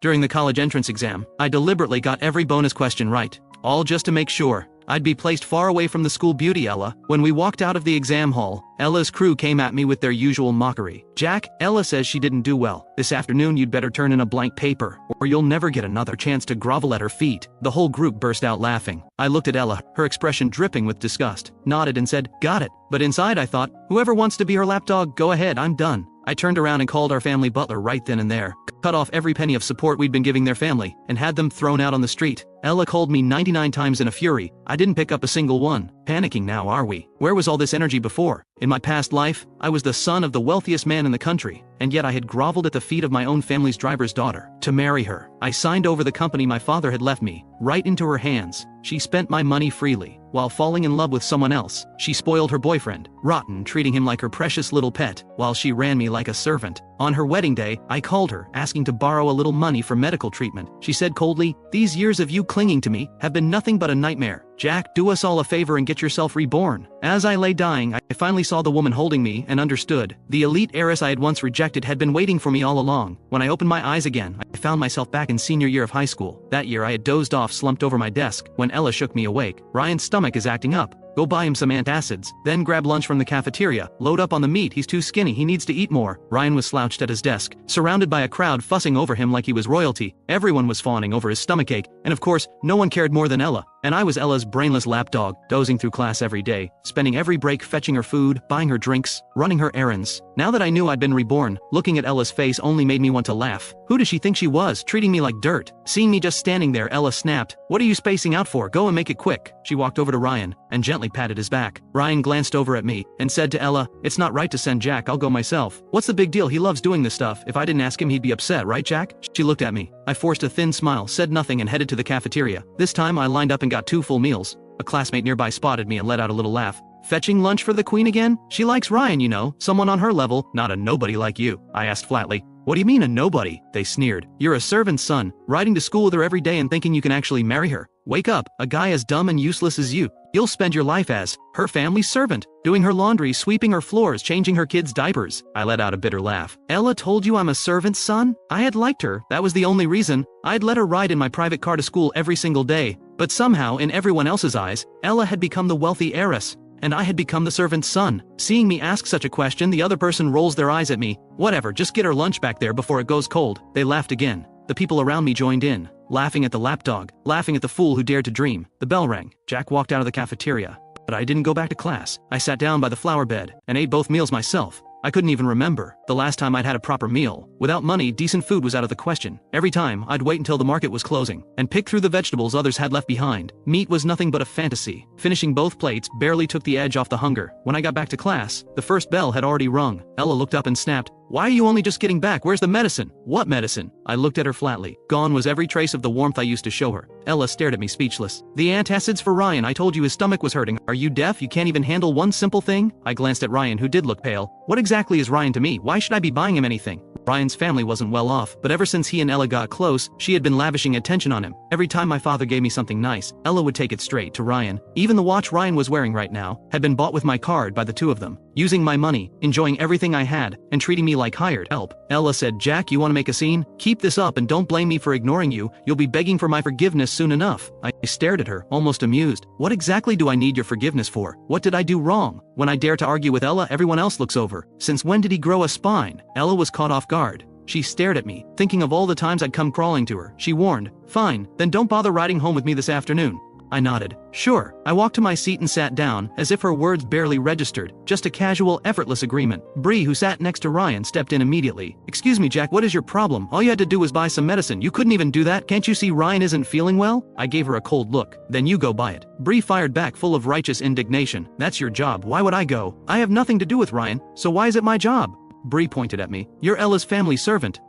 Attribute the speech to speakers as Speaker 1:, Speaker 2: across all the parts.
Speaker 1: During the college entrance exam, I deliberately got every bonus question right, all just to make sure I'd be placed far away from the school beauty Ella. When we walked out of the exam hall, Ella's crew came at me with their usual mockery. Jack, Ella says she didn't do well. This afternoon you'd better turn in a blank paper, or you'll never get another chance to grovel at her feet. The whole group burst out laughing. I looked at Ella, her expression dripping with disgust, nodded and said, "Got it." But inside I thought, whoever wants to be her lapdog, go ahead, I'm done. I turned around and called our family butler right then and there, cut off every penny of support we'd been giving their family, and had them thrown out on the street. Ella called me 99 times in a fury. I didn't pick up a single one. Panicking now, are we? Where was all this energy before? In my past life, I was the son of the wealthiest man in the country, and yet I had groveled at the feet of my own family's driver's daughter. To marry her, I signed over the company my father had left me, right into her hands. She spent my money freely, while falling in love with someone else. She spoiled her boyfriend, rotten, treating him like her precious little pet, while she ran me like a servant. On her wedding day, I called her, asking to borrow a little money for medical treatment. She said coldly, "These years of you clinging to me have been nothing but a nightmare. Jack, do us all a favor and get yourself reborn." As I lay dying, I finally saw the woman holding me and understood. The elite heiress I had once rejected had been waiting for me all along. When I opened my eyes again, I found myself back in senior year of high school. That year I had dozed off, slumped over my desk, when Ella shook me awake. "Ryan's stomach is acting up. Go buy him some antacids, then grab lunch from the cafeteria. Load up on the meat, he's too skinny, he needs to eat more." Ryan was slouched at his desk, surrounded by a crowd fussing over him like he was royalty. Everyone was fawning over his stomachache, and of course, no one cared more than Ella. And I was Ella's brainless lapdog, dozing through class every day, spending every break fetching her food, buying her drinks, running her errands. Now that I knew I'd been reborn, looking at Ella's face only made me want to laugh. Who does she think she was, treating me like dirt? Seeing me just standing there, Ella snapped, "What are you spacing out for? Go and make it quick." She walked over to Ryan, and gently patted his back. Ryan glanced over at me, and said to Ella, "It's not right to send Jack, I'll go myself." "What's the big deal? He loves doing this stuff. If I didn't ask him he'd be upset, right Jack?" She looked at me. I forced a thin smile, said nothing and headed to the cafeteria. This time I lined up and got 2 full meals. A classmate nearby spotted me and let out a little laugh. "Fetching lunch for the queen again? She likes Ryan, you know, someone on her level, not a nobody like you," I asked flatly. "What do you mean a nobody?" They sneered. "You're a servant's son, riding to school with her every day and thinking you can actually marry her. Wake up, a guy as dumb and useless as you. You'll spend your life as her family's servant, doing her laundry, sweeping her floors, changing her kids' diapers." I let out a bitter laugh. "Ella told you I'm a servant's son? I had liked her, that was the only reason. I'd let her ride in my private car to school every single day. But somehow, in everyone else's eyes, Ella had become the wealthy heiress, and I had become the servant's son." Seeing me ask such a question, the other person rolls their eyes at me. "Whatever, just get her lunch back there before it goes cold." They laughed again. The people around me joined in, laughing at the lapdog, laughing at the fool who dared to dream. The bell rang. Jack walked out of the cafeteria. But I didn't go back to class. I sat down by the flower bed, and ate both meals myself. I couldn't even remember the last time I'd had a proper meal. Without money, decent food was out of the question. Every time, I'd wait until the market was closing, and pick through the vegetables others had left behind. Meat was nothing but a fantasy. Finishing both plates barely took the edge off the hunger. When I got back to class, the first bell had already rung. Ella looked up and snapped, "Why are you only just getting back? Where's the medicine?" "What medicine?" I looked at her flatly. Gone was every trace of the warmth I used to show her. Ella stared at me speechless. "The antacids for Ryan. I told you his stomach was hurting. Are you deaf? You can't even handle one simple thing?" I glanced at Ryan, who did look pale. "What exactly is Ryan to me? Why should I be buying him anything?" Ryan's family wasn't well off, but ever since he and Ella got close, she had been lavishing attention on him. Every time my father gave me something nice, Ella would take it straight to Ryan. Even the watch Ryan was wearing right now had been bought with my card by the two of them. Using my money, enjoying everything I had, and treating me like hired help. Ella said, "Jack, you want to make a scene? Keep this up and don't blame me for ignoring you. You'll be begging for my forgiveness soon enough." I stared at her, almost amused. "What exactly do I need your forgiveness for? What did I do wrong? When I dare to argue with Ella, everyone else looks over. Since when did he grow a spine?" Ella was caught off guard. She stared at me, thinking of all the times I'd come crawling to her. She warned, "Fine, then don't bother riding home with me this afternoon." I nodded. "Sure." I walked to my seat and sat down, as if her words barely registered. Just a casual, effortless agreement. Bree, who sat next to Ryan, stepped in immediately. "Excuse me, Jack, what is your problem? All you had to do was buy some medicine. You couldn't even do that? Can't you see Ryan isn't feeling well?" I gave her a cold look. "Then you go buy it." Bree fired back, full of righteous indignation. "That's your job. Why would I go? I have nothing to do with Ryan, so why is it my job?" Bree pointed at me. "You're Ella's family servant."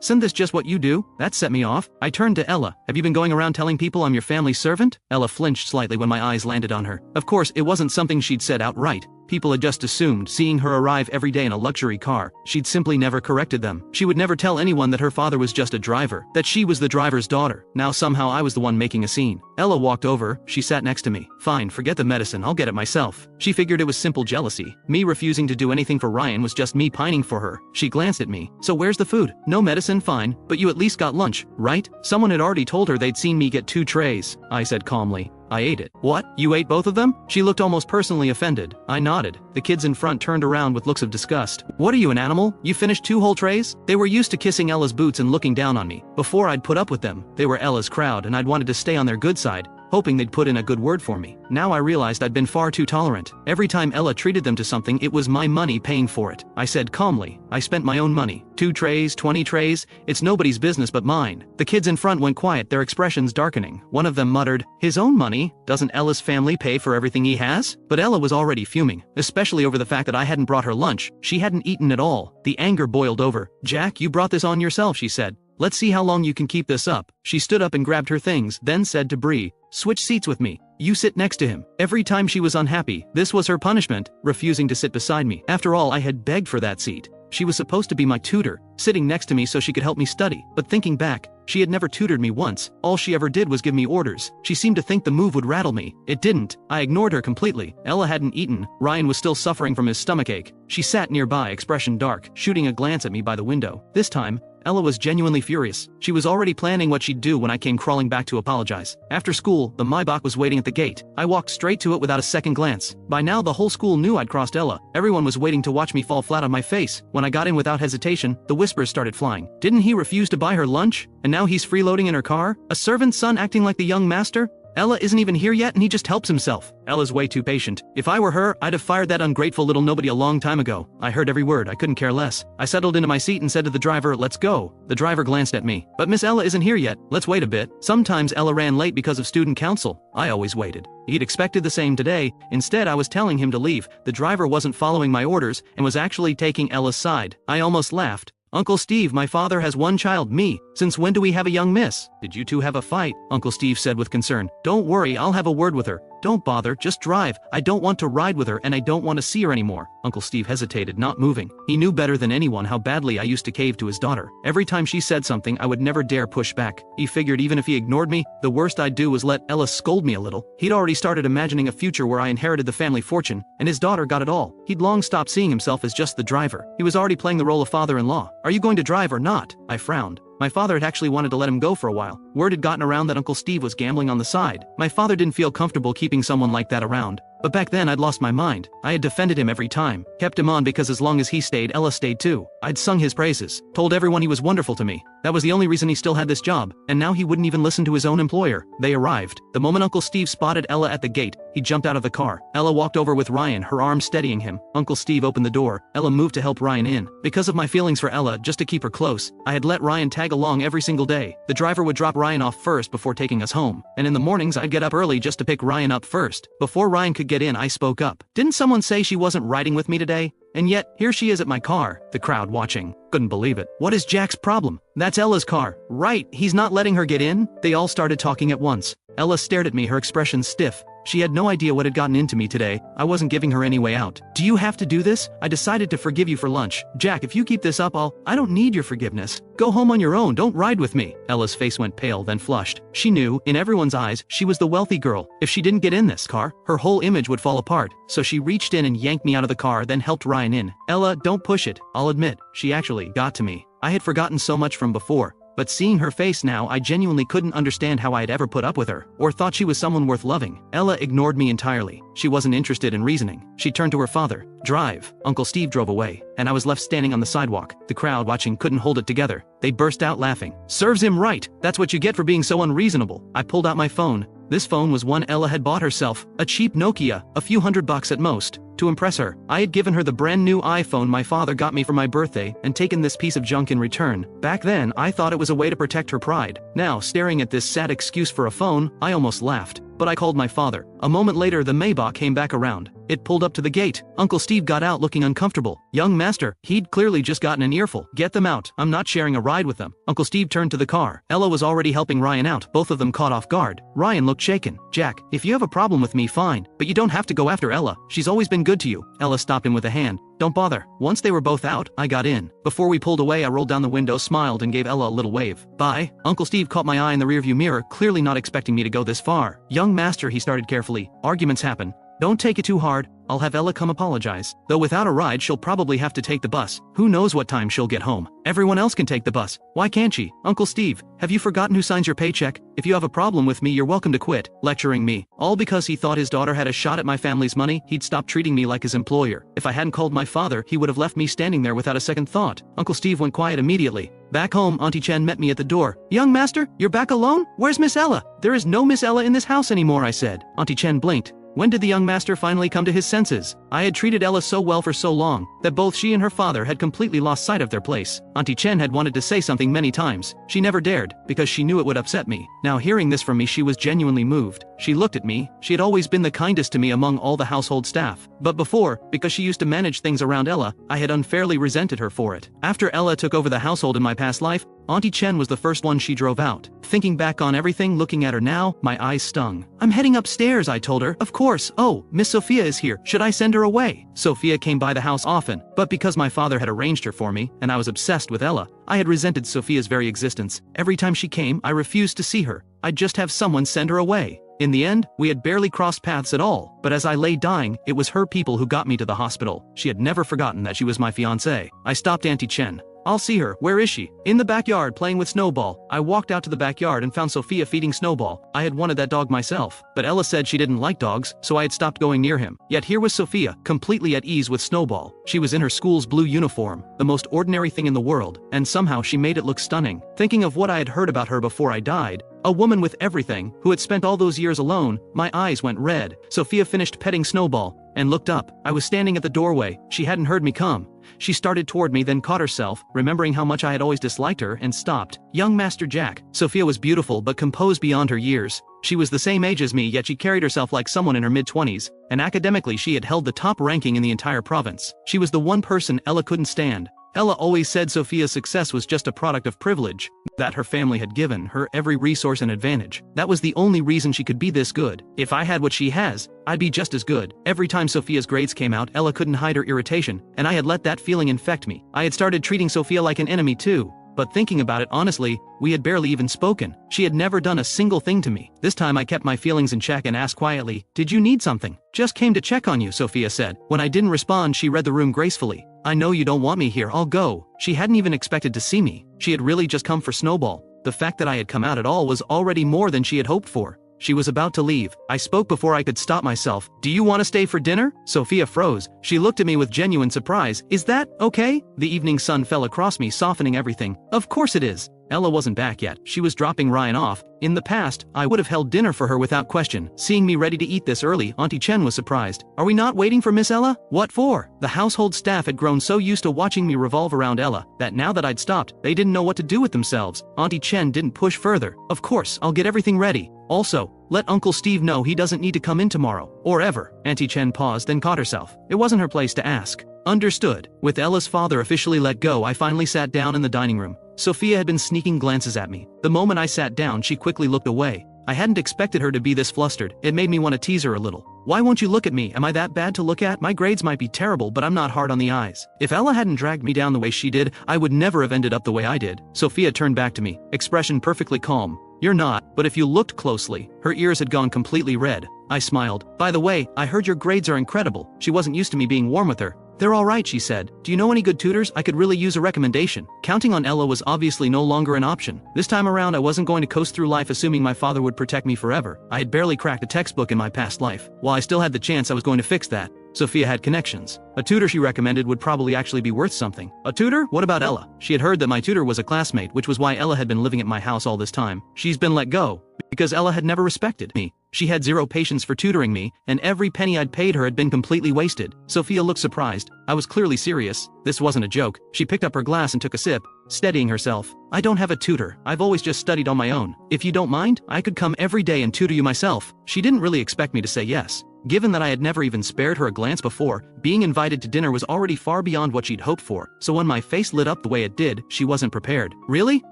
Speaker 1: Isn't this just what you do?" That set me off. I turned to Ella. "Have you been going around telling people I'm your family servant?" Ella flinched slightly when my eyes landed on her. Of course, it wasn't something she'd said outright, People had just assumed, seeing her arrive every day in a luxury car, she'd simply never corrected them. She would never tell anyone that her father was just a driver, that she was the driver's daughter. Now somehow I was the one making a scene. Ella walked over, she sat next to me. Fine, forget the medicine, I'll get it myself. She figured it was simple jealousy. Me refusing to do anything for Ryan was just me pining for her. She glanced at me. So where's the food? No medicine, fine, but you at least got lunch, right? Someone had already told her they'd seen me get 2 trays. I said calmly. I ate it. What? You ate both of them? She looked almost personally offended. I nodded. The kids in front turned around with looks of disgust. What are you, an animal? You finished 2 whole trays? They were used to kissing Ella's boots and looking down on me. Before I'd put up with them, they were Ella's crowd and I'd wanted to stay on their good side, hoping they'd put in a good word for me. Now I realized I'd been far too tolerant. Every time Ella treated them to something, it was my money paying for it. I said calmly, I spent my own money. 2 trays, 20 trays, it's nobody's business but mine. The kids in front went quiet, their expressions darkening. One of them muttered, his own money? Doesn't Ella's family pay for everything he has? But Ella was already fuming, especially over the fact that I hadn't brought her lunch. She hadn't eaten at all. The anger boiled over. Jack, you brought this on yourself, she said. Let's see how long you can keep this up. She stood up and grabbed her things, then said to Bree, switch seats with me. You sit next to him. Every time she was unhappy, this was her punishment, refusing to sit beside me. After all, I had begged for that seat. She was supposed to be my tutor, sitting next to me so she could help me study. But thinking back, she had never tutored me once. All she ever did was give me orders. She seemed to think the move would rattle me. It didn't. I ignored her completely. Ella hadn't eaten. Ryan was still suffering from his stomachache. She sat nearby, expression dark, shooting a glance at me by the window. This time, Ella was genuinely furious. She was already planning what she'd do when I came crawling back to apologize. After school, the Maybach was waiting at the gate. I walked straight to it without a second glance. By now the whole school knew I'd crossed Ella. Everyone was waiting to watch me fall flat on my face. When I got in without hesitation, the whispers started flying. Didn't he refuse to buy her lunch? And now he's freeloading in her car? A servant's son acting like the young master? Ella isn't even here yet and he just helps himself. Ella's way too patient. If I were her, I'd have fired that ungrateful little nobody a long time ago. I heard every word, I couldn't care less. I settled into my seat and said to the driver, let's go. The driver glanced at me. But Miss Ella isn't here yet, let's wait a bit. Sometimes Ella ran late because of student council. I always waited. He'd expected the same today. Instead, I was telling him to leave. The driver wasn't following my orders and was actually taking Ella's side. I almost laughed. Uncle Steve, my father has one child, me. Since when do we have a young miss? Did you two have a fight? Uncle Steve said with concern. Don't worry, I'll have a word with her. Don't bother, just drive. I don't want to ride with her and I don't want to see her anymore. Uncle Steve hesitated, not moving. He knew better than anyone how badly I used to cave to his daughter. Every time she said something, I would never dare push back. He figured even if he ignored me, the worst I'd do was let Ella scold me a little. He'd already started imagining a future where I inherited the family fortune, and his daughter got it all. He'd long stopped seeing himself as just the driver. He was already playing the role of father-in-law. Are you going to drive or not? I frowned. My father had actually wanted to let him go for a while. Word had gotten around that Uncle Steve was gambling on the side. My father didn't feel comfortable keeping someone like that around. But back then I'd lost my mind. I had defended him every time. Kept him on because as long as he stayed, Ella stayed too. I'd sung his praises. Told everyone he was wonderful to me. That was the only reason he still had this job. And now he wouldn't even listen to his own employer. They arrived. The moment Uncle Steve spotted Ella at the gate, he jumped out of the car. Ella walked over with Ryan, her arm steadying him. Uncle Steve opened the door. Ella moved to help Ryan in. Because of my feelings for Ella, just to keep her close, I had let Ryan tag along every single day. The driver would drop Ryan off first before taking us home. And in the mornings I'd get up early just to pick Ryan up first. Before Ryan could get in, I spoke up. Didn't someone say she wasn't riding with me today? And yet, here she is at my car. The crowd watching couldn't believe it. What is Jack's problem? That's Ella's car. Right, he's not letting her get in? They all started talking at once. Ella stared at me, her expression stiff. She had no idea what had gotten into me today. I wasn't giving her any way out. Do you have to do this? I decided to forgive you for lunch. Jack, if you keep this up, I don't need your forgiveness. Go home on your own, don't ride with me. Ella's face went pale, then flushed. She knew, in everyone's eyes, she was the wealthy girl. If she didn't get in this car, her whole image would fall apart. So she reached in and yanked me out of the car, then helped Ryan in. Ella, don't push it. I'll admit, she actually got to me. I had forgotten so much from before. But seeing her face now, I genuinely couldn't understand how I had ever put up with her, or thought she was someone worth loving. Ella ignored me entirely. She wasn't interested in reasoning. She turned to her father. Drive. Uncle Steve drove away, and I was left standing on the sidewalk. The crowd watching couldn't hold it together. They burst out laughing. Serves him right. That's what you get for being so unreasonable. I pulled out my phone. This phone was one Ella had bought herself, a cheap Nokia, a few $100 at most. To impress her, I had given her the brand new iPhone my father got me for my birthday and taken this piece of junk in return. Back then, I thought it was a way to protect her pride. Now, staring at this sad excuse for a phone, I almost laughed. But I called my father. A moment later, the Maybach came back around. It pulled up to the gate. Uncle Steve got out looking uncomfortable. Young master, he'd clearly just gotten an earful. Get them out. I'm not sharing a ride with them. Uncle Steve turned to the car. Ella was already helping Ryan out. Both of them caught off guard. Ryan looked shaken. Jack, if you have a problem with me, fine. But you don't have to go after Ella. She's always been good to you. Ella stopped him with a hand. Don't bother. Once they were both out, I got in. Before we pulled away, I rolled down the window, smiled, and gave Ella a little wave. Bye. Uncle Steve caught my eye in the rearview mirror, clearly not expecting me to go this far. Young master, he started carefully. Arguments happen. Don't take it too hard. I'll have Ella come apologize. Though without a ride, she'll probably have to take the bus. Who knows what time she'll get home. Everyone else can take the bus. Why can't she? Uncle Steve, have you forgotten who signs your paycheck? If you have a problem with me, you're welcome to quit. Lecturing me. All because he thought his daughter had a shot at my family's money, he'd stop treating me like his employer. If I hadn't called my father, he would have left me standing there without a second thought. Uncle Steve went quiet immediately. Back home, Auntie Chen met me at the door. Young master, you're back alone? Where's Miss Ella? There is no Miss Ella in this house anymore, I said. Auntie Chen blinked. When did the young master finally come to his senses? I had treated Ella so well for so long, that both she and her father had completely lost sight of their place. Auntie Chen had wanted to say something many times. She never dared, because she knew it would upset me. Now hearing this from me, she was genuinely moved. She looked at me. She had always been the kindest to me among all the household staff. But before, because she used to manage things around Ella, I had unfairly resented her for it. After Ella took over the household in my past life, Auntie Chen was the first one she drove out. Thinking back on everything, looking at her now, my eyes stung. I'm heading upstairs, I told her. Of course. Oh, Miss Sophia is here. Should I send her away? Sophia came by the house often, but because my father had arranged her for me, and I was obsessed with Ella, I had resented Sophia's very existence. Every time she came, I refused to see her. I'd just have someone send her away. In the end, we had barely crossed paths at all, but as I lay dying, it was her people who got me to the hospital. She had never forgotten that she was my fiancée. I stopped Auntie Chen. I'll see her. Where is she? In the backyard playing with Snowball. I walked out to the backyard and found Sophia feeding Snowball. I had wanted that dog myself, but Ella said she didn't like dogs, so I had stopped going near him. Yet here was Sophia, completely at ease with Snowball. She was in her school's blue uniform, the most ordinary thing in the world, and somehow she made it look stunning. Thinking of what I had heard about her before I died, a woman with everything, who had spent all those years alone, my eyes went red. Sophia finished petting Snowball, and looked up. I was standing at the doorway. She hadn't heard me come. She started toward me, then caught herself, remembering how much I had always disliked her, and stopped. Young Master Jack. Sophia was beautiful but composed beyond her years. She was the same age as me, yet she carried herself like someone in her mid-20s, and academically she had held the top ranking in the entire province. She was the one person Ella couldn't stand. Ella always said Sophia's success was just a product of privilege, that her family had given her every resource and advantage. That was the only reason she could be this good. If I had what she has, I'd be just as good. Every time Sophia's grades came out, Ella couldn't hide her irritation, and I had let that feeling infect me. I had started treating Sophia like an enemy too. But thinking about it honestly, we had barely even spoken. She had never done a single thing to me. This time I kept my feelings in check and asked quietly, "Did you need something?" "Just came to check on you," Sophia said. When I didn't respond, she read the room gracefully. "I know you don't want me here, I'll go." She hadn't even expected to see me. She had really just come for Snowball. The fact that I had come out at all was already more than she had hoped for. She was about to leave. I spoke before I could stop myself. "Do you want to stay for dinner?" Sophia froze. She looked at me with genuine surprise. "Is that okay?" The evening sun fell across me, softening everything. "Of course it is." Ella wasn't back yet. She was dropping Ryan off. In the past, I would have held dinner for her without question. Seeing me ready to eat this early, Auntie Chen was surprised. "Are we not waiting for Miss Ella?" "What for?" The household staff had grown so used to watching me revolve around Ella, that now that I'd stopped, they didn't know what to do with themselves. Auntie Chen didn't push further. "Of course, I'll get everything ready. Also, let Uncle Steve know he doesn't need to come in tomorrow. Or ever." Auntie Chen paused, then caught herself. It wasn't her place to ask. Understood. With Ella's father officially let go, I finally sat down in the dining room. Sophia had been sneaking glances at me. The moment I sat down, she quickly looked away. I hadn't expected her to be this flustered. It made me want to tease her a little. "Why won't you look at me? Am I that bad to look at? My grades might be terrible, but I'm not hard on the eyes. If Ella hadn't dragged me down the way she did, I would never have ended up the way I did." Sophia turned back to me, expression perfectly calm. "You're not, but if you looked closely." Her ears had gone completely red. I smiled. "By the way, I heard your grades are incredible." She wasn't used to me being warm with her. "They're all right," she said. "Do you know any good tutors? I could really use a recommendation." Counting on Ella was obviously no longer an option. This time around, I wasn't going to coast through life assuming my father would protect me forever. I had barely cracked a textbook in my past life. While I still had the chance, I was going to fix that. Sophia had connections. A tutor she recommended would probably actually be worth something. A tutor? What about Ella? She had heard that my tutor was a classmate, which was why Ella had been living at my house all this time. She's been let go because Ella had never respected me. She had zero patience for tutoring me, and every penny I'd paid her had been completely wasted. Sophia looked surprised. I was clearly serious. This wasn't a joke. She picked up her glass and took a sip, steadying herself. "I don't have a tutor. I've always just studied on my own. If you don't mind, I could come every day and tutor you myself." She didn't really expect me to say yes. Given that I had never even spared her a glance before, being invited to dinner was already far beyond what she'd hoped for, so when my face lit up the way it did, she wasn't prepared. Really?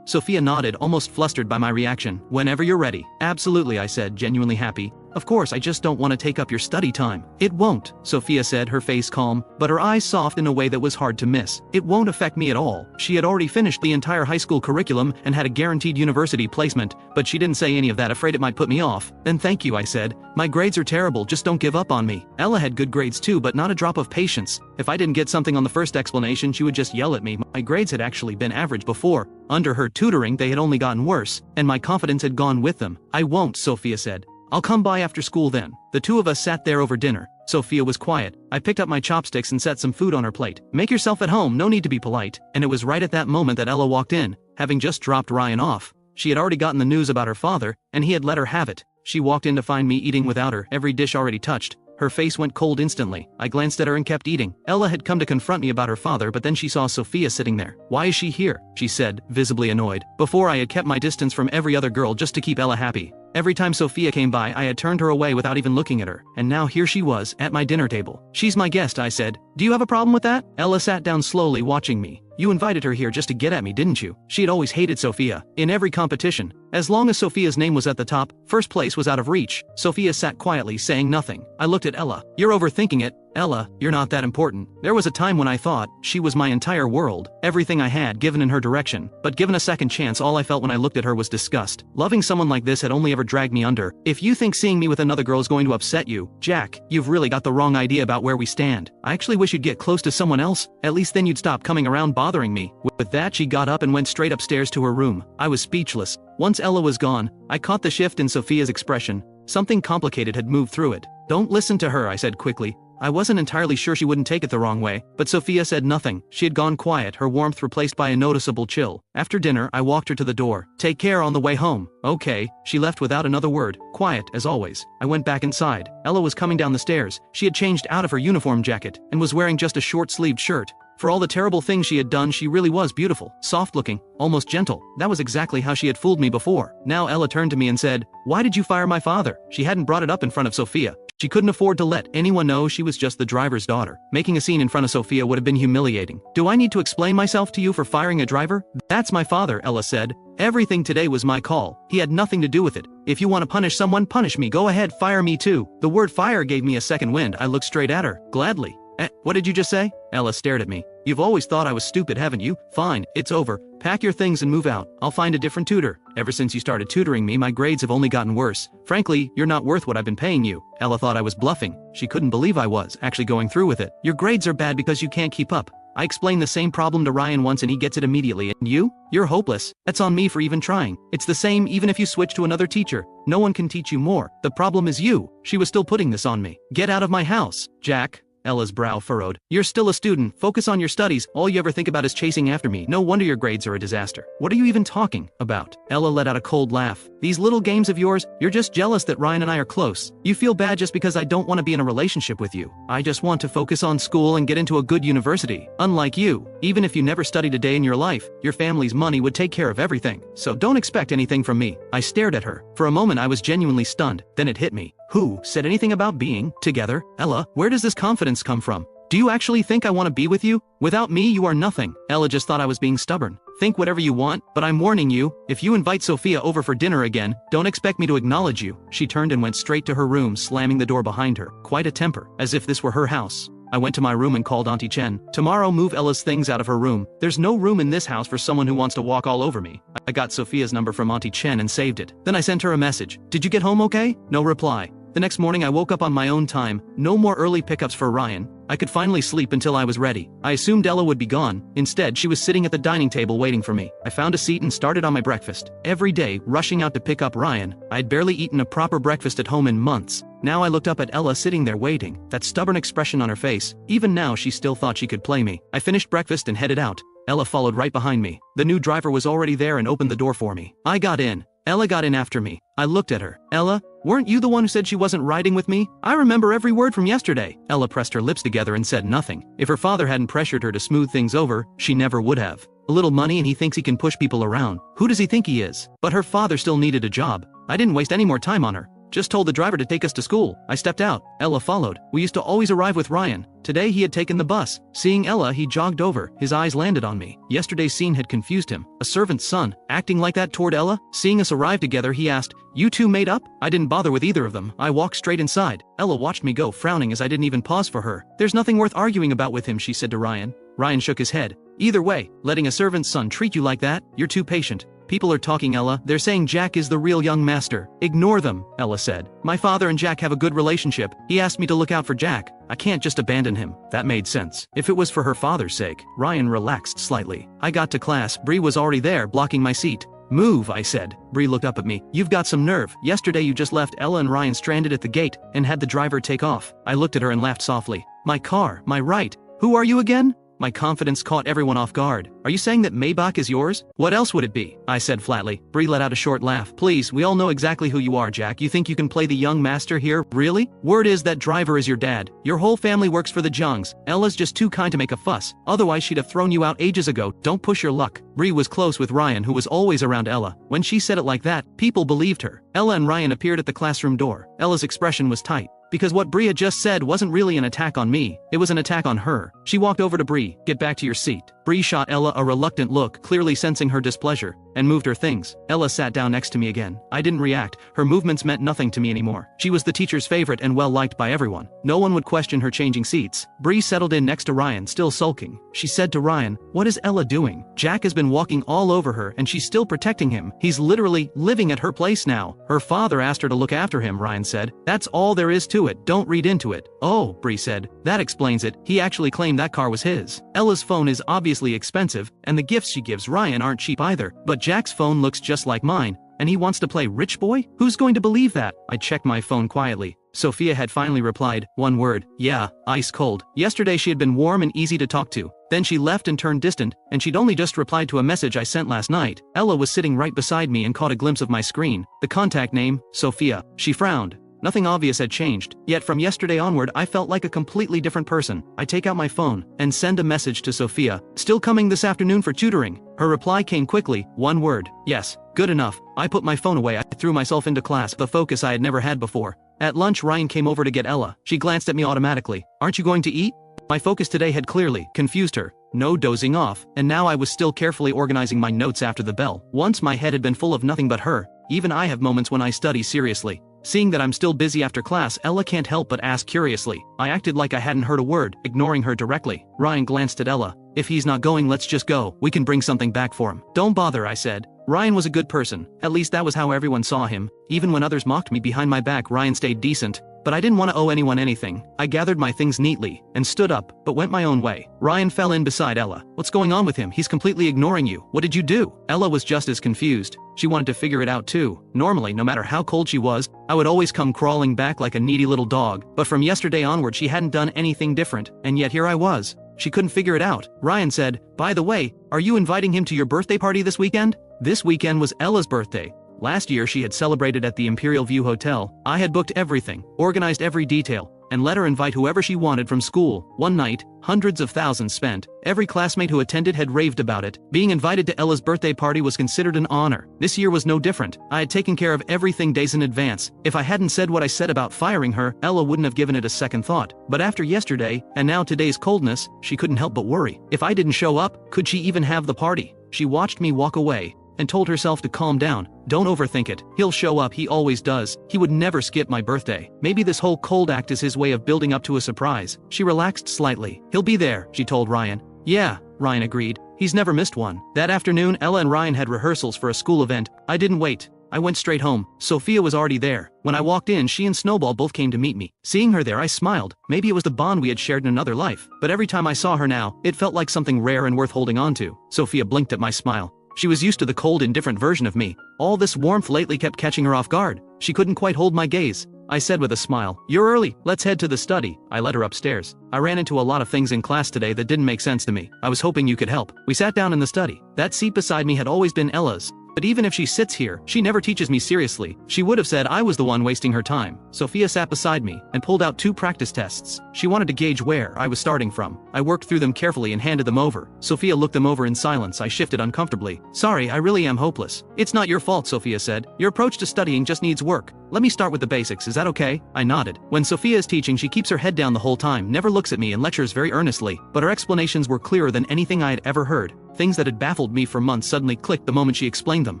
Speaker 1: Sophia nodded, almost flustered by my reaction. Whenever you're ready. Absolutely, I said, genuinely happy. Of course, I just don't want to take up your study time. It won't, Sophia said, her face calm, but her eyes soft in a way that was hard to miss. It won't affect me at all. She had already finished the entire high school curriculum and had a guaranteed university placement, but she didn't say any of that, afraid it might put me off. Then thank you, I said. My grades are terrible, just don't give up on me. Ella had good grades too, but not a drop of patience. If I didn't get something on the first explanation, she would just yell at me. My grades had actually been average before. Under her tutoring, they had only gotten worse, and my confidence had gone with them. I won't, Sophia said. I'll come by after school then. The two of us sat there over dinner. Sophia was quiet. I picked up my chopsticks and set some food on her plate. Make yourself at home, no need to be polite. And it was right at that moment that Ella walked in, having just dropped Ryan off. She had already gotten the news about her father, and he had let her have it. She walked in to find me eating without her, every dish already touched. Her face went cold instantly. I glanced at her and kept eating. Ella had come to confront me about her father, but then she saw Sophia sitting there. Why is she here? She said, visibly annoyed. Before, I had kept my distance from every other girl just to keep Ella happy. Every time Sophia came by, I had turned her away without even looking at her, and now here she was, at my dinner table. She's my guest, I said. Do you have a problem with that? Ella sat down slowly, watching me. You invited her here just to get at me, didn't you? She had always hated Sophia. In every competition, as long as Sophia's name was at the top, first place was out of reach. Sophia sat quietly, saying nothing. I looked at Ella. You're overthinking it. Ella, you're not that important. There was a time when I thought she was my entire world, everything I had given in her direction, but given a second chance, all I felt when I looked at her was disgust. Loving someone like this had only ever dragged me under. If you think seeing me with another girl is going to upset you, Jack, you've really got the wrong idea about where we stand. I actually wish you'd get close to someone else, at least then you'd stop coming around bothering me. With that, she got up and went straight upstairs to her room. I was speechless. Once Ella was gone, I caught the shift in Sophia's expression. Something complicated had moved through it. Don't listen to her, I said quickly. I wasn't entirely sure she wouldn't take it the wrong way, but Sophia said nothing. She had gone quiet, her warmth replaced by a noticeable chill. After dinner, I walked her to the door. Take care on the way home. Okay. She left without another word, quiet as always. I went back inside. Ella was coming down the stairs. She had changed out of her uniform jacket and was wearing just a short-sleeved shirt. For all the terrible things she had done, she really was beautiful, soft-looking, almost gentle. That was exactly how she had fooled me before. Now Ella turned to me and said, "Why did you fire my father?" She hadn't brought it up in front of Sophia. She couldn't afford to let anyone know she was just the driver's daughter. Making a scene in front of Sophia would have been humiliating. Do I need to explain myself to you for firing a driver? That's my father, Ella said. Everything today was my call. He had nothing to do with it. If you want to punish someone, punish me. Go ahead, fire me too. The word fire gave me a second wind. I looked straight at her. Gladly. What did you just say? Ella stared at me. You've always thought I was stupid, haven't you? Fine, it's over. Pack your things and move out. I'll find a different tutor. Ever since you started tutoring me, my grades have only gotten worse. Frankly, you're not worth what I've been paying you. Ella thought I was bluffing. She couldn't believe I was actually going through with it. Your grades are bad because you can't keep up. I explained the same problem to Ryan once and he gets it immediately. And you? You're hopeless. That's on me for even trying. It's the same even if you switch to another teacher. No one can teach you more. The problem is you. She was still putting this on me. Get out of my house, Jack. Ella's brow furrowed. You're still a student. Focus on your studies. All you ever think about is chasing after me. No wonder your grades are a disaster. What are you even talking about? Ella let out a cold laugh. These little games of yours, you're just jealous that Ryan and I are close. You feel bad just because I don't want to be in a relationship with you. I just want to focus on school and get into a good university. Unlike you, even if you never studied a day in your life, your family's money would take care of everything. So don't expect anything from me. I stared at her. For a moment I was genuinely stunned. Then it hit me. Who said anything about being together? Ella, where does this confidence come from? Do you actually think I want to be with you? Without me, you are nothing. Ella just thought I was being stubborn. Think whatever you want, but I'm warning you, if you invite Sophia over for dinner again, don't expect me to acknowledge you. She turned and went straight to her room, slamming the door behind her. Quite a temper, as if this were her house. I went to my room and called Auntie Chen. Tomorrow, move Ella's things out of her room. There's no room in this house for someone who wants to walk all over me. I got Sophia's number from Auntie Chen and saved it. Then I sent her a message. Did you get home okay? No reply. The next morning I woke up on my own time. No more early pickups for Ryan. I could finally sleep until I was ready. I assumed Ella would be gone. Instead, she was sitting at the dining table waiting for me. I found a seat and started on my breakfast. Every day, rushing out to pick up Ryan. I had barely eaten a proper breakfast at home in months. Now I looked up at Ella sitting there waiting, that stubborn expression on her face. Even now she still thought she could play me. I finished breakfast and headed out. Ella followed right behind me. The new driver was already there and opened the door for me. I got in. Ella got in after me. I looked at her. Ella, weren't you the one who said she wasn't riding with me? I remember every word from yesterday. Ella pressed her lips together and said nothing. If her father hadn't pressured her to smooth things over, she never would have. A little money and he thinks he can push people around. Who does he think he is? But her father still needed a job. I didn't waste any more time on her. Just told the driver to take us to school. I stepped out. Ella followed. We used to always arrive with Ryan. Today he had taken the bus. Seeing Ella, he jogged over. His eyes landed on me. Yesterday's scene had confused him. A servant's son, acting like that toward Ella? Seeing us arrive together, he asked, "You two made up?" I didn't bother with either of them. I walked straight inside. Ella watched me go, frowning as I didn't even pause for her. "There's nothing worth arguing about with him," she said to Ryan. Ryan shook his head. "Either way, letting a servant's son treat you like that, you're too patient." "People are talking, Ella. They're saying Jack is the real young master." "Ignore them," Ella said. "My father and Jack have a good relationship. He asked me to look out for Jack. I can't just abandon him." That made sense. If it was for her father's sake. Ryan relaxed slightly. I got to class. Bree was already there, blocking my seat. "Move," I said. Bree looked up at me. "You've got some nerve. Yesterday you just left Ella and Ryan stranded at the gate and had the driver take off." I looked at her and laughed softly. "My car, my right. Who are you again?" My confidence caught everyone off guard. "Are you saying that Maybach is yours?" "What else would it be?" I said flatly. Bree let out a short laugh. "Please, we all know exactly who you are, Jack. You think you can play the young master here? Really? Word is that driver is your dad. Your whole family works for the Jungs. Ella's just too kind to make a fuss. Otherwise she'd have thrown you out ages ago. Don't push your luck." Bree was close with Ryan, who was always around Ella. When she said it like that, people believed her. Ella and Ryan appeared at the classroom door. Ella's expression was tight. Because what Bree had just said wasn't really an attack on me, it was an attack on her. She walked over to Bree. "Get back to your seat." Bree shot Ella a reluctant look, clearly sensing her displeasure, and moved her things. Ella sat down next to me again. I didn't react. Her movements meant nothing to me anymore. She was the teacher's favorite and well-liked by everyone. No one would question her changing seats. Bree settled in next to Ryan, still sulking. She said to Ryan, "What is Ella doing? Jack has been walking all over her and she's still protecting him. He's literally living at her place now. Her father asked her to look after him," Ryan said. "That's all there is to it. Don't read into it." "Oh," Bree said. "That explains it. He actually claimed that car was his." Ella's phone is obviously expensive, and the gifts she gives Ryan aren't cheap either, but Jack's phone looks just like mine, and he wants to play rich boy? Who's going to believe that? I checked my phone quietly. Sophia had finally replied, one word, "Yeah, ice cold." Yesterday she had been warm and easy to talk to. Then she left and turned distant, and she'd only just replied to a message I sent last night. Ella was sitting right beside me and caught a glimpse of my screen. The contact name, Sophia. She frowned. Nothing obvious had changed, yet from yesterday onward I felt like a completely different person. I take out my phone and send a message to Sophia. "Still coming this afternoon for tutoring?" Her reply came quickly, one word, "Yes." Good enough. I put my phone away. I threw myself into class, the focus I had never had before. At lunch Ryan came over to get Ella. She glanced at me automatically. "Aren't you going to eat?" My focus today had clearly confused her. No dozing off, and now I was still carefully organizing my notes after the bell. Once my head had been full of nothing but her. Even I have moments when I study seriously. Seeing that I'm still busy after class, Ella can't help but ask curiously. I acted like I hadn't heard a word, ignoring her directly. Ryan glanced at Ella. "If he's not going, let's just go. We can bring something back for him." "Don't bother," I said. Ryan was a good person. At least that was how everyone saw him. Even when others mocked me behind my back, Ryan stayed decent. But I didn't want to owe anyone anything. I gathered my things neatly and stood up, but went my own way. Ryan fell in beside Ella. "What's going on with him? He's completely ignoring you. What did you do?" Ella was just as confused. She wanted to figure it out too. Normally, no matter how cold she was, I would always come crawling back like a needy little dog. But from yesterday onward she hadn't done anything different, and yet here I was. She couldn't figure it out. Ryan said, "By the way, are you inviting him to your birthday party this weekend?" This weekend was Ella's birthday. Last year she had celebrated at the Imperial View Hotel. I had booked everything, organized every detail, and let her invite whoever she wanted from school. One night, hundreds of thousands spent. Every classmate who attended had raved about it. Being invited to Ella's birthday party was considered an honor. This year was no different. I had taken care of everything days in advance. If I hadn't said what I said about firing her, Ella wouldn't have given it a second thought. But after yesterday, and now today's coldness, she couldn't help but worry. If I didn't show up, could she even have the party? She watched me walk away and told herself to calm down. Don't overthink it. He'll show up, he always does. He would never skip my birthday. Maybe this whole cold act is his way of building up to a surprise. She relaxed slightly. "He'll be there," she told Ryan. "Yeah," Ryan agreed. He's never missed one. That afternoon, Ella and Ryan had rehearsals for a school event. I didn't wait. I went straight home. Sophia was already there. When I walked in, she and Snowball both came to meet me. Seeing her there, I smiled. Maybe it was the bond we had shared in another life. But every time I saw her now, it felt like something rare and worth holding on to. Sophia blinked at my smile. She was used to the cold, indifferent version of me. All this warmth lately kept catching her off guard. She couldn't quite hold my gaze. I said with a smile, "You're early. Let's head to the study." I led her upstairs. I ran into a lot of things in class today that didn't make sense to me. I was hoping you could help. We sat down in the study. That seat beside me had always been Ella's. But even if she sits here, she never teaches me seriously. She would have said I was the one wasting her time. Sophia sat beside me and pulled out 2 practice tests. She wanted to gauge where I was starting from. I worked through them carefully and handed them over. Sophia looked them over in silence. I shifted uncomfortably. Sorry, I really am hopeless. It's not your fault, Sophia said. Your approach to studying just needs work. Let me start with the basics, is that okay? I nodded. When Sophia is teaching, she keeps her head down the whole time, never looks at me and lectures very earnestly, but her explanations were clearer than anything I had ever heard. Things that had baffled me for months suddenly clicked the moment she explained them.